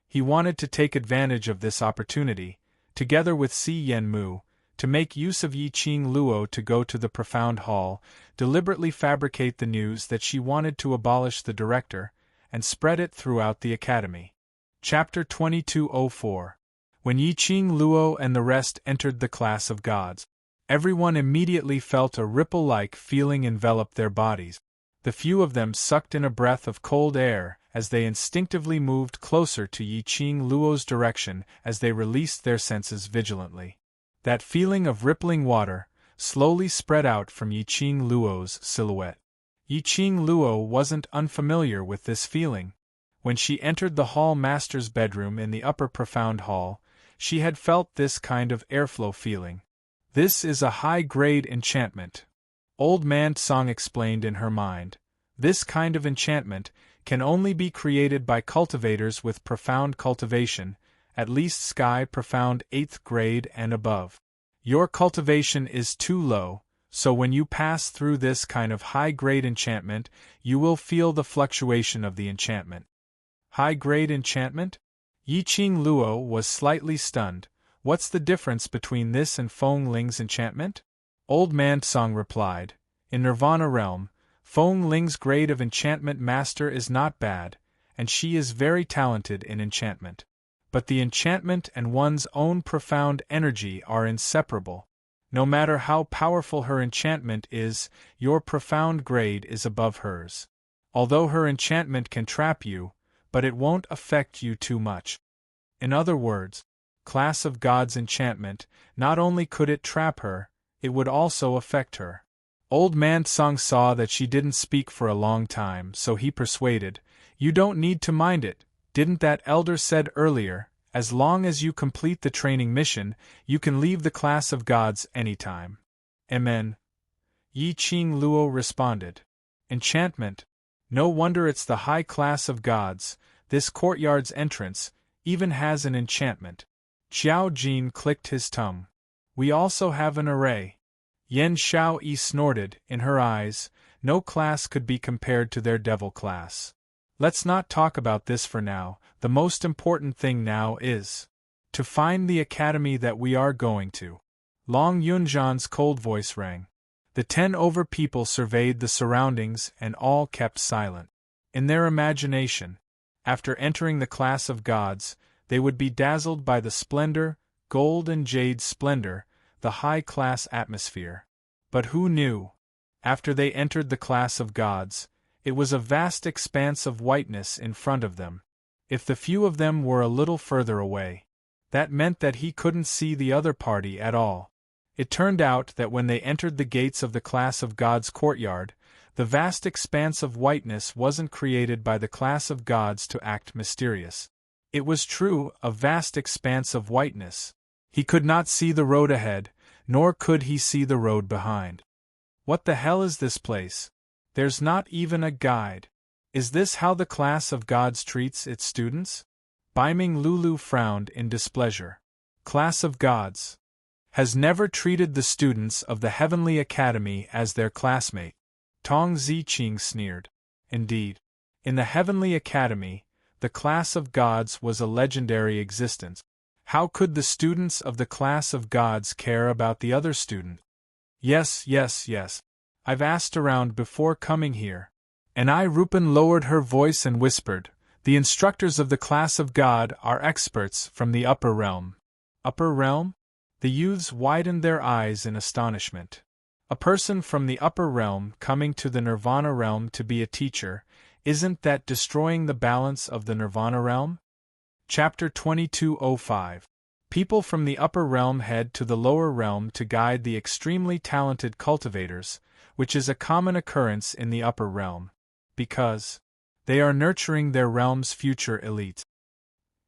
He wanted to take advantage of this opportunity, together with Si Yenmu, to make use of Yiqing Luo to go to the profound hall, deliberately fabricate the news that she wanted to abolish the director, and spread it throughout the academy. Chapter 2204. When Yiqing Luo and the rest entered the class of gods, everyone immediately felt a ripple-like feeling envelop their bodies. The few of them sucked in a breath of cold air as they instinctively moved closer to Yiqing Luo's direction as they released their senses vigilantly. That feeling of rippling water slowly spread out from Yiqing Luo's silhouette. Yiqing Luo wasn't unfamiliar with this feeling. When she entered the hall master's bedroom in the upper profound hall, she had felt this kind of airflow feeling. This is a high-grade enchantment. Old Man Tsong explained in her mind. This kind of enchantment can only be created by cultivators with profound cultivation, at least sky profound 8th grade and above. Your cultivation is too low, so when you pass through this kind of high-grade enchantment, you will feel the fluctuation of the enchantment. High-grade enchantment? Yiqing Luo was slightly stunned. What's the difference between this and Feng Ling's enchantment? Old Man Tsang replied, in Nirvana realm, Feng Ling's grade of enchantment master is not bad, and she is very talented in enchantment. But the enchantment and one's own profound energy are inseparable. No matter how powerful her enchantment is, your profound grade is above hers. Although her enchantment can trap you, but it won't affect you too much. In other words, class of God's enchantment, not only could it trap her, it would also affect her. Old Man Tsang saw that she didn't speak for a long time, so he persuaded, you don't need to mind it, didn't that elder said earlier, as long as you complete the training mission, you can leave the class of gods anytime. Amen. Yiqing Luo responded. Enchantment? No wonder it's the high class of gods, this courtyard's entrance, even has an enchantment. Xiao Jin clicked his tongue. We also have an array. Yen Xiao Yi snorted, in her eyes, no class could be compared to their devil class. Let's not talk about this for now, the most important thing now is to find the academy that we are going to. Long Yunzhan's cold voice rang. The 10 over people surveyed the surroundings and all kept silent. In their imagination, after entering the class of gods, they would be dazzled by the splendor, gold and jade splendor, the high-class atmosphere. But who knew? After they entered the class of gods, it was a vast expanse of whiteness in front of them. If the few of them were a little further away, that meant that he couldn't see the other party at all. It turned out that when they entered the gates of the class of gods courtyard, the vast expanse of whiteness wasn't created by the class of gods to act mysterious. It was true, a vast expanse of whiteness. He could not see the road ahead, nor could he see the road behind. What the hell is this place? There's not even a guide. Is this how the class of gods treats its students? Baiming Lulu frowned in displeasure. Class of gods has never treated the students of the Heavenly Academy as their classmate. Tong Ziqing sneered. Indeed, in the Heavenly Academy, the class of gods was a legendary existence. How could the students of the class of gods care about the other student? Yes. I've asked around before coming here. And Rupin lowered her voice and whispered, the instructors of the class of God are experts from the upper realm. Upper realm? The youths widened their eyes in astonishment. A person from the upper realm coming to the Nirvana realm to be a teacher, isn't that destroying the balance of the Nirvana realm? Chapter 2205. People from the upper realm head to the lower realm to guide the extremely talented cultivators, which is a common occurrence in the upper realm, because they are nurturing their realm's future elite.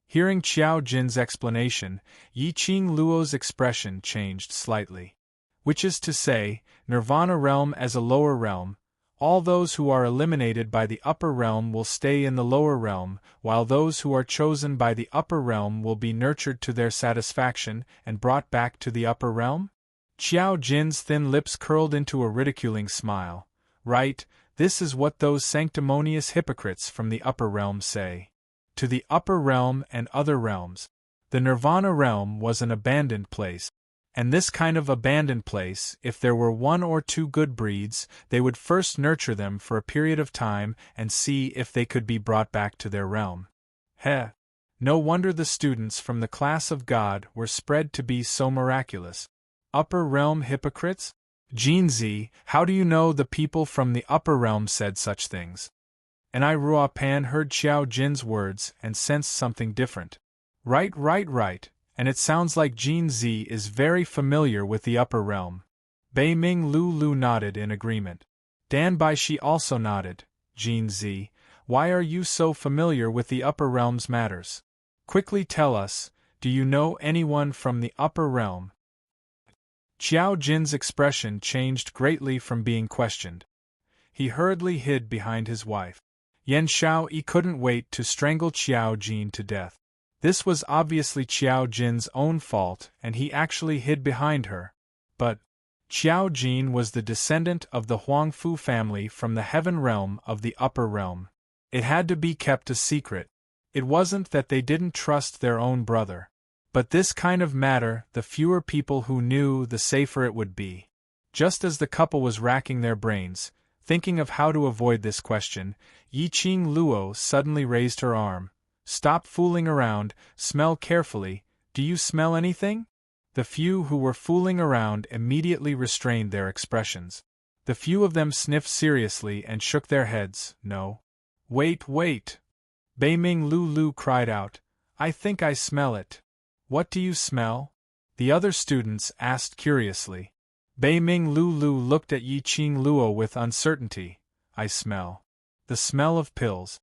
Hearing Qiao Jin's explanation, Yiqing Luo's expression changed slightly. Which is to say, Nirvana realm as a lower realm, all those who are eliminated by the upper realm will stay in the lower realm, while those who are chosen by the upper realm will be nurtured to their satisfaction and brought back to the upper realm? Qiao Jin's thin lips curled into a ridiculing smile. Right, this is what those sanctimonious hypocrites from the upper realm say. To the upper realm and other realms. The Nirvana realm was an abandoned place. And this kind of abandoned place, if there were 1 or 2 good breeds, they would first nurture them for a period of time and see if they could be brought back to their realm. No wonder the students from the class of God were spread to be so miraculous. Upper realm hypocrites? Jinzi, how do you know the people from the upper realm said such things? And Ruopan heard Qiao Jin's words and sensed something different. Right, and it sounds like Jin Zi is very familiar with the upper realm. Bei Ming Lu nodded in agreement. Dan Baishi also nodded. Jin Zi, why are you so familiar with the upper realm's matters? Quickly tell us, do you know anyone from the upper realm? Qiao Jin's expression changed greatly from being questioned. He hurriedly hid behind his wife. Yan Xiaoyi couldn't wait to strangle Qiao Jin to death. This was obviously Qiao Jin's own fault, and he actually hid behind her. But Qiao Jin was the descendant of the Huangfu family from the heaven realm of the upper realm. It had to be kept a secret. It wasn't that they didn't trust their own brother. But this kind of matter, the fewer people who knew, the safer it would be. Just as the couple was racking their brains, thinking of how to avoid this question, Yiqing Luo suddenly raised her arm. "Stop fooling around, smell carefully. Do you smell anything?" The few who were fooling around immediately restrained their expressions. The few of them sniffed seriously and shook their heads. "No." "Wait, wait!" Beiming Lulu cried out. "I think I smell it." "What do you smell?" the other students asked curiously. Beiming Lulu looked at Yiqing Luo with uncertainty. "I smell the smell of pills."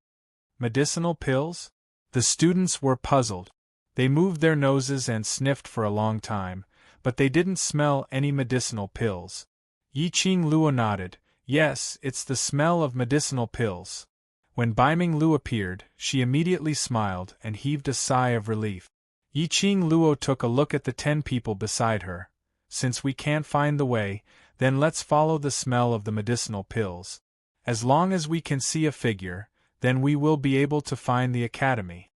"Medicinal pills?" The students were puzzled. They moved their noses and sniffed for a long time, but they didn't smell any medicinal pills. Yiqing Luo nodded. "Yes, it's the smell of medicinal pills." When Beiming Lu appeared, she immediately smiled and heaved a sigh of relief. Yiqing Luo took a look at the 10 people beside her. "Since we can't find the way, then let's follow the smell of the medicinal pills. As long as we can see a figure, then we will be able to find the academy."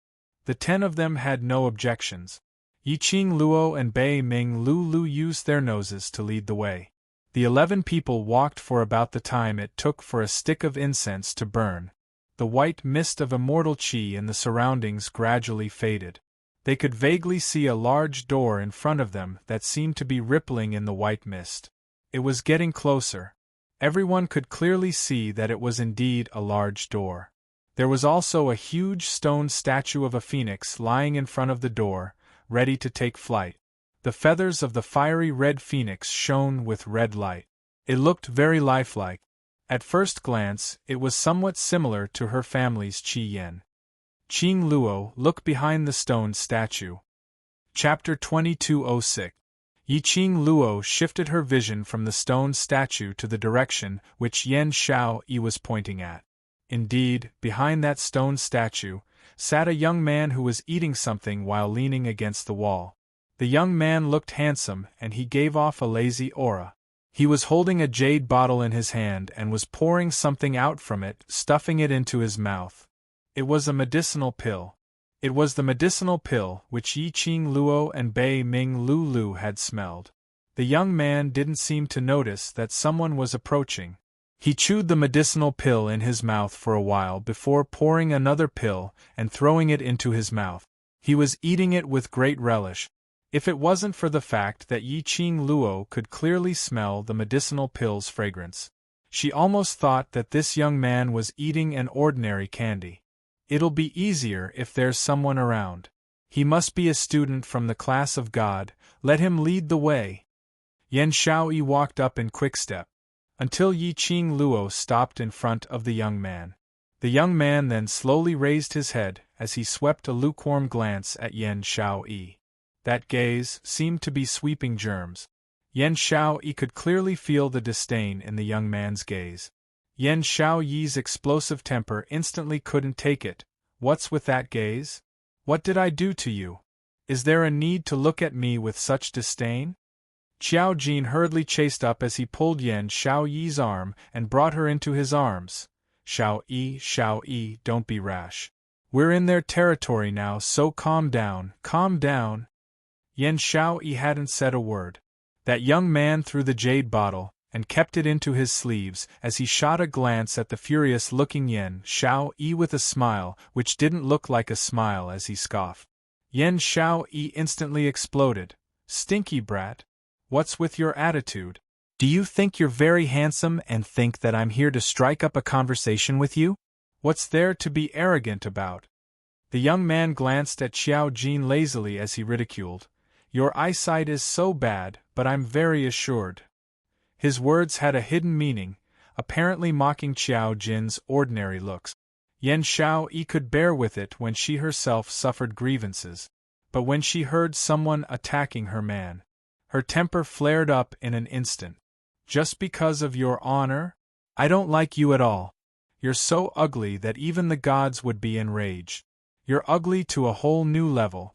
The 10 of them had no objections. Yiqing Luo and Beiming Lulu used their noses to lead the way. The 11 people walked for about the time it took for a stick of incense to burn. The white mist of immortal qi in the surroundings gradually faded. They could vaguely see a large door in front of them that seemed to be rippling in the white mist. It was getting closer. Everyone could clearly see that it was indeed a large door. There was also a huge stone statue of a phoenix lying in front of the door, ready to take flight. The feathers of the fiery red phoenix shone with red light. It looked very lifelike. At first glance, it was somewhat similar to her family's Qi Yan. Qing Luo, look behind the stone statue. Chapter 2206. Yiqing Luo shifted her vision from the stone statue to the direction which Yan Xiaoyi was pointing at. Indeed, behind that stone statue, sat a young man who was eating something while leaning against the wall. The young man looked handsome and he gave off a lazy aura. He was holding a jade bottle in his hand and was pouring something out from it, stuffing it into his mouth. It was a medicinal pill. It was the medicinal pill which Yiqing Luo and Beiming Lulu had smelled. The young man didn't seem to notice that someone was approaching. He chewed the medicinal pill in his mouth for a while before pouring another pill and throwing it into his mouth. He was eating it with great relish. If it wasn't for the fact that Yiqing Luo could clearly smell the medicinal pill's fragrance, she almost thought that this young man was eating an ordinary candy. It'll be easier if there's someone around. He must be a student from the class of God, let him lead the way. Yan Xiaoyi walked up in quick step, until Yiqing Luo stopped in front of the young man. The young man then slowly raised his head as he swept a lukewarm glance at Yan Xiaoyi. That gaze seemed to be sweeping germs. Yan Xiaoyi could clearly feel the disdain in the young man's gaze. Yan Xiaoyi's explosive temper instantly couldn't take it. What's with that gaze? What did I do to you? Is there a need to look at me with such disdain? Qiao Jin hurriedly chased up as he pulled Yan Xiaoyi's arm and brought her into his arms. Xiaoyi, don't be rash. We're in their territory now, so calm down, calm down. Yan Xiaoyi hadn't said a word. That young man threw the jade bottle and kept it into his sleeves as he shot a glance at the furious-looking Yan Xiaoyi with a smile which didn't look like a smile as he scoffed. Yan Xiaoyi instantly exploded. Stinky brat. What's with your attitude? Do you think you're very handsome and think that I'm here to strike up a conversation with you? What's there to be arrogant about? The young man glanced at Qiao Jin lazily as he ridiculed. Your eyesight is so bad, but I'm very assured. His words had a hidden meaning, apparently mocking Qiao Jin's ordinary looks. Yan Xiaoyi could bear with it when she herself suffered grievances, but when she heard someone attacking her man, her temper flared up in an instant. Just because of your honor? I don't like you at all. You're so ugly that even the gods would be enraged. You're ugly to a whole new level.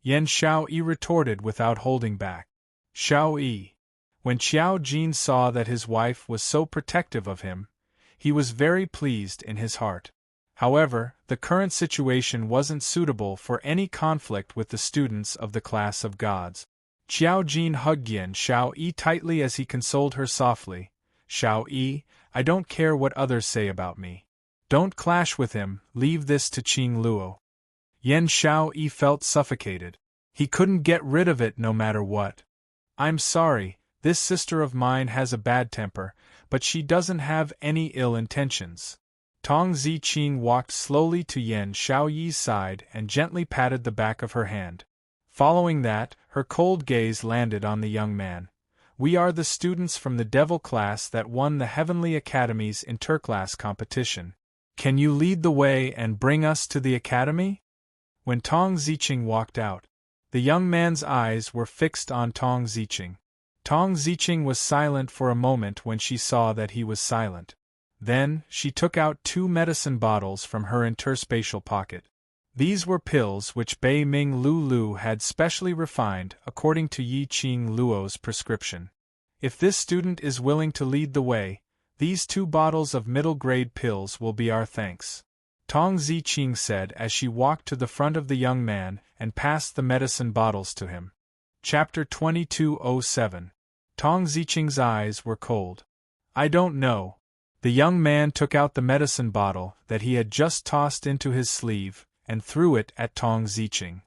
Yan Xiaoyi retorted without holding back. Xiaoyi. When Qiao Jin saw that his wife was so protective of him, he was very pleased in his heart. However, the current situation wasn't suitable for any conflict with the students of the class of gods. Qiao Jin hugged Yan Xiaoyi tightly as he consoled her softly. Xiaoyi, I don't care what others say about me. Don't clash with him, leave this to Qing Luo. Yan Xiaoyi felt suffocated. He couldn't get rid of it no matter what. I'm sorry, this sister of mine has a bad temper, but she doesn't have any ill intentions. Tong Ziqing walked slowly to Yan Xiaoyi's side and gently patted the back of her hand. Following that, her cold gaze landed on the young man. We are the students from the Devil class that won the Heavenly Academy's interclass competition. Can you lead the way and bring us to the academy? When Tong Ziqing walked out, the young man's eyes were fixed on Tong Ziqing. Tong Ziqing was silent for a moment when she saw that he was silent. Then, she took out 2 medicine bottles from her interspatial pocket. These were pills which Bei Ming Lu had specially refined according to Yi Qing Luo's prescription. If this student is willing to lead the way, these 2 bottles of middle-grade pills will be our thanks. Tong Ziqing said as she walked to the front of the young man and passed the medicine bottles to him. Chapter 2207. Tong Ziqing's eyes were cold. I don't know. The young man took out the medicine bottle that he had just tossed into his sleeve and threw it at Tong Ziqing.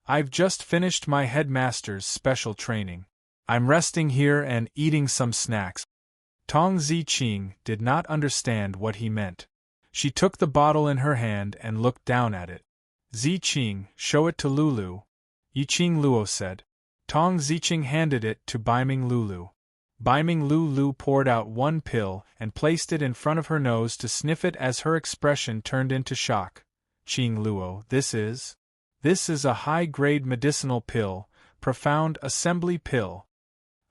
I've just finished my headmaster's special training. I'm resting here and eating some snacks. Tong Ziqing did not understand what he meant. She took the bottle in her hand and looked down at it. Ziqing, show it to Lulu. Yiqing Luo said. Tong Ziqing handed it to Baiming Lulu. Baiming Lulu poured out 1 pill and placed it in front of her nose to sniff it as her expression turned into shock. Qing Luo, this is a high-grade medicinal pill, profound assembly pill.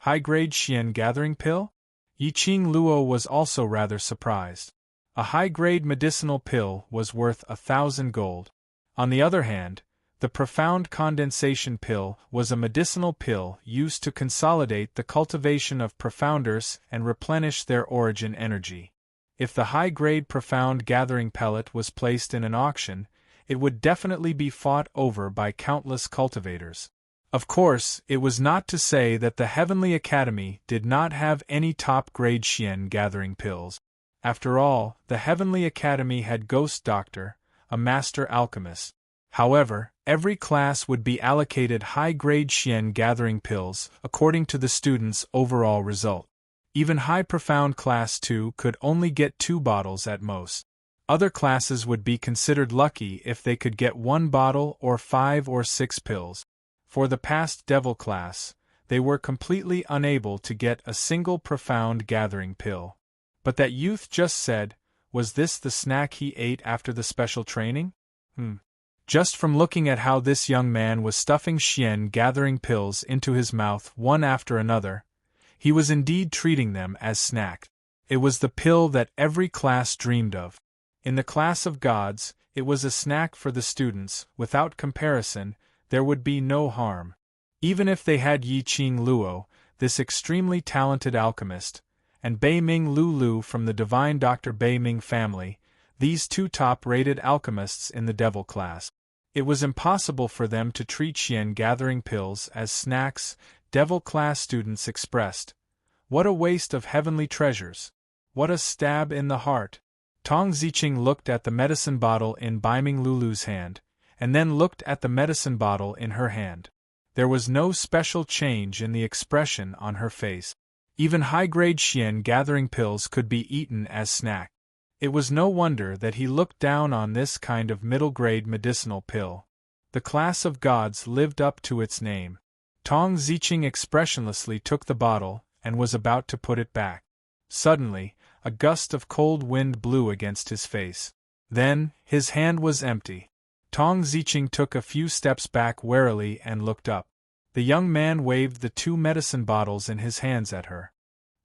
High-grade Xian gathering pill? Yiqing Luo was also rather surprised. A high-grade medicinal pill was worth 1,000 gold. On the other hand, the profound condensation pill was a medicinal pill used to consolidate the cultivation of profounders and replenish their origin energy. If the high-grade profound gathering pellet was placed in an auction, it would definitely be fought over by countless cultivators. Of course, it was not to say that the Heavenly Academy did not have any top-grade Xian gathering pills. After all, the Heavenly Academy had Ghost Doctor, a master alchemist. However, every class would be allocated high-grade Xian gathering pills according to the student's overall result. Even high profound class 2 could only get 2 bottles at most. Other classes would be considered lucky if they could get 1 bottle or 5 or 6 pills. For the past devil class, they were completely unable to get a single profound gathering pill. But that youth just said, was this the snack he ate after the special training? Just from looking at how this young man was stuffing Xian gathering pills into his mouth one after another, he was indeed treating them as snack. It was the pill that every class dreamed of. In the class of gods, it was a snack for the students. Without comparison, there would be no harm. Even if they had Yiqing Luo, this extremely talented alchemist, and Baiming Lulu from the divine Dr. Baiming family, these 2 top-rated alchemists in the devil class. It was impossible for them to treat Xian gathering pills as snacks, devil class students expressed. What a waste of heavenly treasures! What a stab in the heart! Tong Ziqing looked at the medicine bottle in Baiming Lulu's hand, and then looked at the medicine bottle in her hand. There was no special change in the expression on her face. Even high-grade Xian gathering pills could be eaten as snack. It was no wonder that he looked down on this kind of middle-grade medicinal pill. The class of gods lived up to its name. Tong Ziqing expressionlessly took the bottle and was about to put it back. Suddenly, a gust of cold wind blew against his face. Then, his hand was empty. Tong Ziqing took a few steps back warily and looked up. The young man waved the 2 medicine bottles in his hands at her.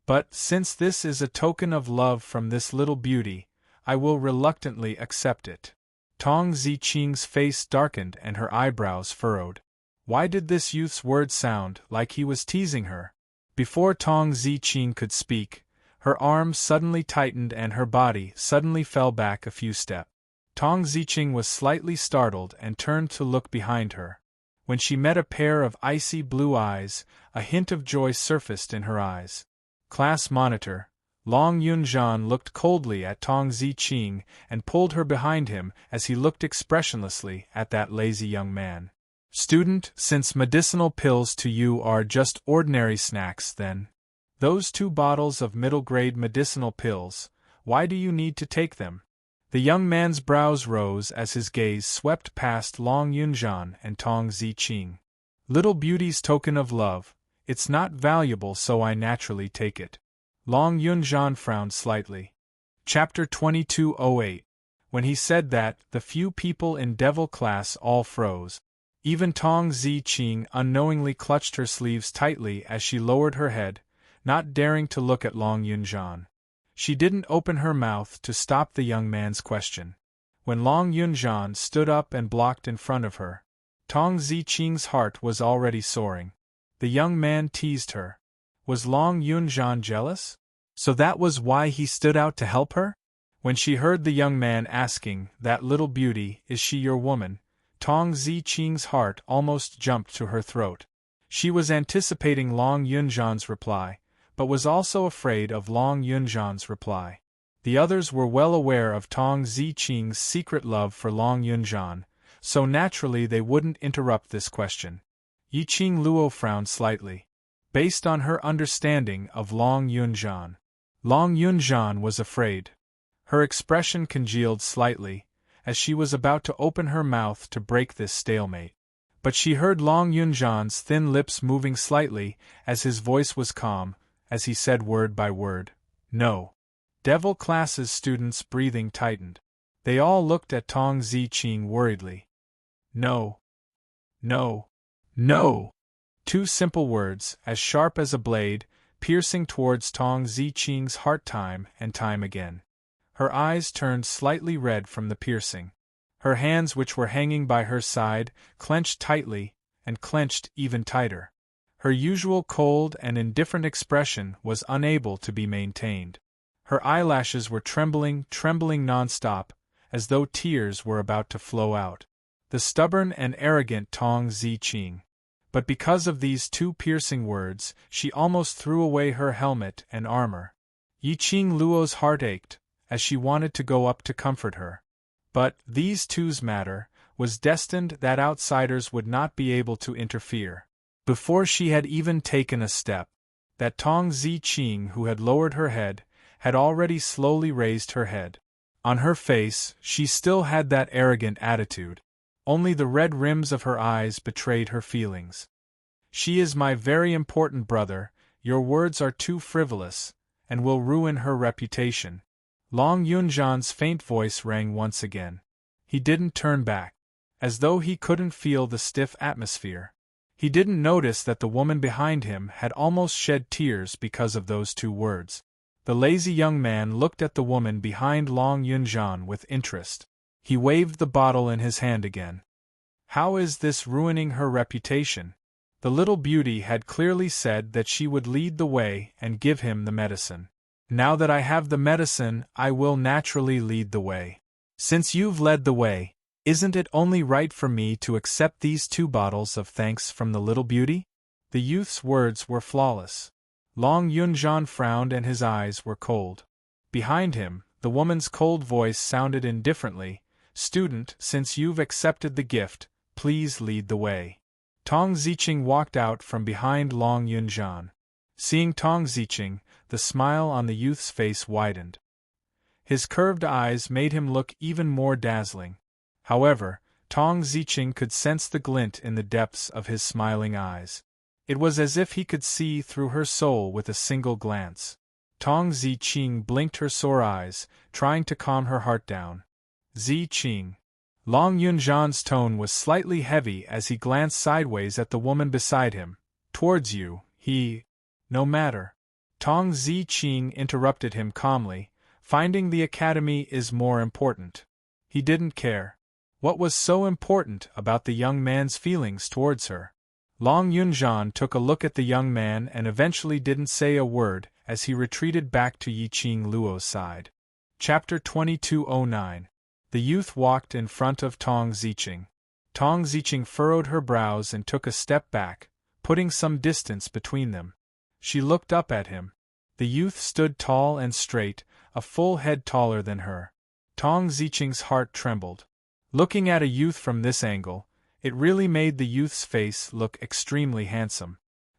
But, since this is a token of love from this little beauty, I will reluctantly accept it. Tong Ziqing's face darkened and her eyebrows furrowed. Why did this youth's words sound like he was teasing her? Before Tong Ziqing could speak, her arms suddenly tightened and her body suddenly fell back a few steps. Tong Ziqing was slightly startled and turned to look behind her. When she met a pair of icy blue eyes, a hint of joy surfaced in her eyes. Class monitor, Long Yunzhan looked coldly at Tong Ziqing and pulled her behind him as he looked expressionlessly at that lazy young man. Student, since medicinal pills to you are just ordinary snacks then, those 2 bottles of middle-grade medicinal pills, why do you need to take them? The young man's brows rose as his gaze swept past Long Yunzhan and Tong Ziqing. Little beauty's token of love, it's not valuable so I naturally take it. Long Yunzhan frowned slightly. Chapter 2208. When he said that, the few people in Devil class all froze. Even Tong Ziqing unknowingly clutched her sleeves tightly as she lowered her head, not daring to look at Long Yunzhan. She didn't open her mouth to stop the young man's question. When Long Yunzhan stood up and blocked in front of her, Tong Ziqing's heart was already soaring. The young man teased her. Was Long Yunzhan jealous? So that was why he stood out to help her? When she heard the young man asking, "That little beauty, is she your woman?" Tong Ziqing's heart almost jumped to her throat. She was anticipating Long Yunzhan's reply, but was also afraid of Long Yunzhan's reply. The others were well aware of Tong Ziqing's secret love for Long Yunzhan, so naturally they wouldn't interrupt this question. Yiqing Luo frowned slightly. Based on her understanding of Long Yunzhan, Long Yunzhan was afraid. Her expression congealed slightly, as she was about to open her mouth to break this stalemate. But she heard Long Yunzhan's thin lips moving slightly as his voice was calm, as he said word by word, "No." Devil class's students' breathing tightened. They all looked at Tong Ziqing worriedly. No. No. No! 2 simple words, as sharp as a blade, piercing towards Tong Ziqing's heart time and time again. Her eyes turned slightly red from the piercing. Her hands, which were hanging by her side, clenched tightly, and clenched even tighter. Her usual cold and indifferent expression was unable to be maintained. Her eyelashes were trembling non-stop, as though tears were about to flow out. The stubborn and arrogant Tong Ziqing. But because of these 2 piercing words, she almost threw away her helmet and armor. Yiqing Luo's heart ached, as she wanted to go up to comfort her. But, these two's matter, was destined that outsiders would not be able to interfere. Before she had even taken a step, that Tong Ziqing, who had lowered her head, had already slowly raised her head. On her face, she still had that arrogant attitude. Only the red rims of her eyes betrayed her feelings. "She is my very important brother, your words are too frivolous, and will ruin her reputation." Long Yunzhan's faint voice rang once again. He didn't turn back, as though he couldn't feel the stiff atmosphere. He didn't notice that the woman behind him had almost shed tears because of those 2 words. The lazy young man looked at the woman behind Long Yunzhan with interest. He waved the bottle in his hand again. How is this ruining her reputation? The little beauty had clearly said that she would lead the way and give him the medicine. Now that I have the medicine, I will naturally lead the way. Since you've led the way, isn't it only right for me to accept these 2 bottles of thanks from the little beauty? The youth's words were flawless. Long Yunzhan frowned and his eyes were cold. Behind him, the woman's cold voice sounded indifferently, "Student, since you've accepted the gift, please lead the way." Tong Ziqing walked out from behind Long Yunzhan. Seeing Tong Ziqing, the smile on the youth's face widened. His curved eyes made him look even more dazzling. However, Tong Ziqing could sense the glint in the depths of his smiling eyes. It was as if he could see through her soul with a single glance. Tong Ziqing blinked her sore eyes, trying to calm her heart down. Ziqing. Long Yunzhan's tone was slightly heavy as he glanced sideways at the woman beside him. "Towards you, he..." "No matter." Tong Ziqing interrupted him calmly, Finding the academy is more important. He didn't care. What was so important about the young man's feelings towards her? Long Yunjian took a look at the young man and eventually didn't say a word as he retreated back to Yiqing Luo's side. Chapter 2209. The youth walked in front of Tong Ziqing. Tong Ziqing furrowed her brows and took a step back, putting some distance between them. She looked up at him. The youth stood tall and straight, a full head taller than her. Tong Ziqing's heart trembled. Looking at a youth from this angle, it really made the youth's face look extremely handsome.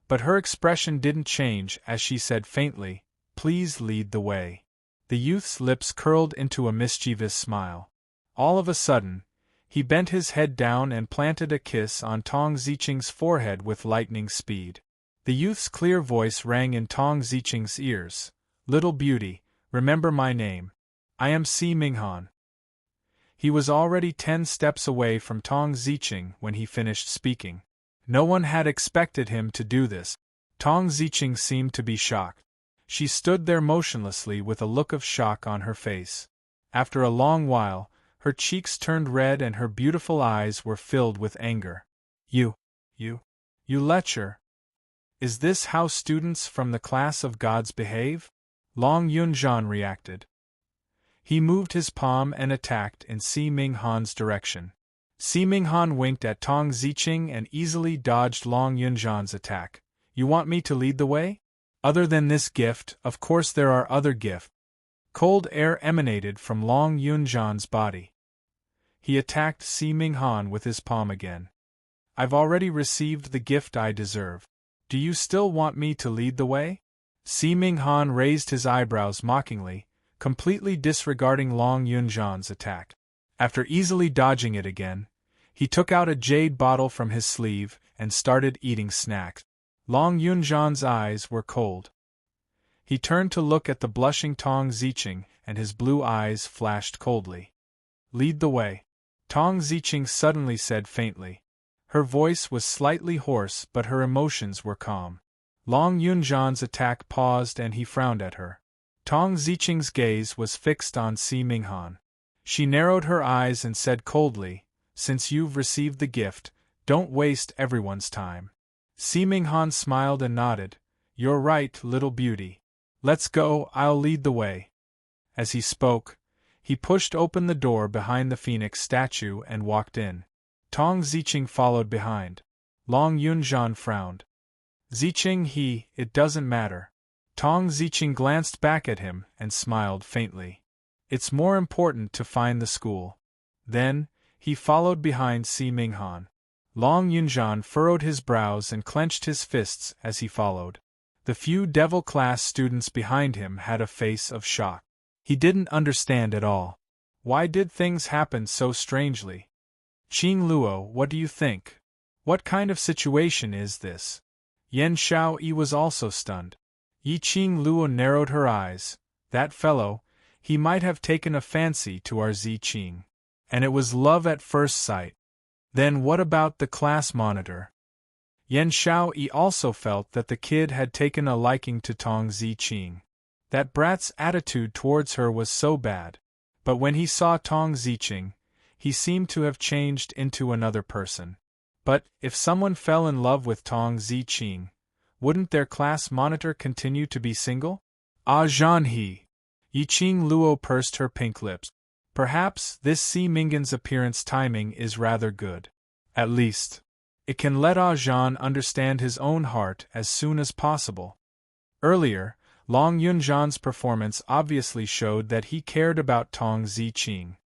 But her expression didn't change as she said faintly, "Please lead the way." The youth's lips curled into a mischievous smile. All of a sudden, he bent his head down and planted a kiss on Tong Ziqing's forehead with lightning speed. The youth's clear voice rang in Tong Ziqing's ears. "Little beauty, remember my name. I am Si Minghan." He was already 10 steps away from Tong Ziqing when he finished speaking. No one had expected him to do this. Tong Ziqing seemed to be shocked. She stood there motionlessly with a look of shock on her face. After a long while, her cheeks turned red and her beautiful eyes were filled with anger. You lecher! Is this how students from the class of gods behave?" Long Yunjian reacted. He moved his palm and attacked in Si Minghan's direction. Si Minghan winked at Tong Ziqing and easily dodged Long Yunjian's attack. "You want me to lead the way? Other than this gift, of course there are other gifts." Cold air emanated from Long Yunjian's body. He attacked Si Minghan with his palm again. "I've already received the gift I deserve. Do you still want me to lead the way?" Si Minghan raised his eyebrows mockingly, completely disregarding Long Yunjian's attack. After easily dodging it again, he took out a jade bottle from his sleeve and started eating snacks. Long Yunjian's eyes were cold. He turned to look at the blushing Tong Ziqing and his blue eyes flashed coldly. "Lead the way," Tong Ziqing suddenly said faintly. Her voice was slightly hoarse but her emotions were calm. Long Yunjian's attack paused and he frowned at her. Tong Ziqing's gaze was fixed on Si Minghan. She narrowed her eyes and said coldly, "Since you've received the gift, don't waste everyone's time." Si Minghan smiled and nodded. "You're right, little beauty. Let's go, I'll lead the way." As he spoke, he pushed open the door behind the phoenix statue and walked in. Tong Ziqing followed behind. Long Yunjian frowned. "Ziqing it doesn't matter." Tong Ziqing glanced back at him and smiled faintly. "It's more important to find the school." Then, he followed behind Si Minghan. Long Yunjian furrowed his brows and clenched his fists as he followed. The few devil class students behind him had a face of shock. He didn't understand at all. Why did things happen so strangely? "Qing Luo, what do you think? What kind of situation is this?" Yan Xiaoyi was also stunned. Yiqing Luo narrowed her eyes. "That fellow, he might have taken a fancy to our Ziqing. And it was love at first sight. Then what about the class monitor?" Yan Xiaoyi also felt that the kid had taken a liking to Tong Ziqing. That brat's attitude towards her was so bad. But when he saw Tong Ziqing, he seemed to have changed into another person. But, if someone fell in love with Tong Ziqing, wouldn't their class monitor continue to be single? "Ah Zhan he." Yiqing Luo pursed her pink lips. Perhaps this Si Minghan's appearance timing is rather good. At least, it can let Ah Zhan understand his own heart as soon as possible. Earlier, Long Yunjian's performance obviously showed that he cared about Tong Ziqing.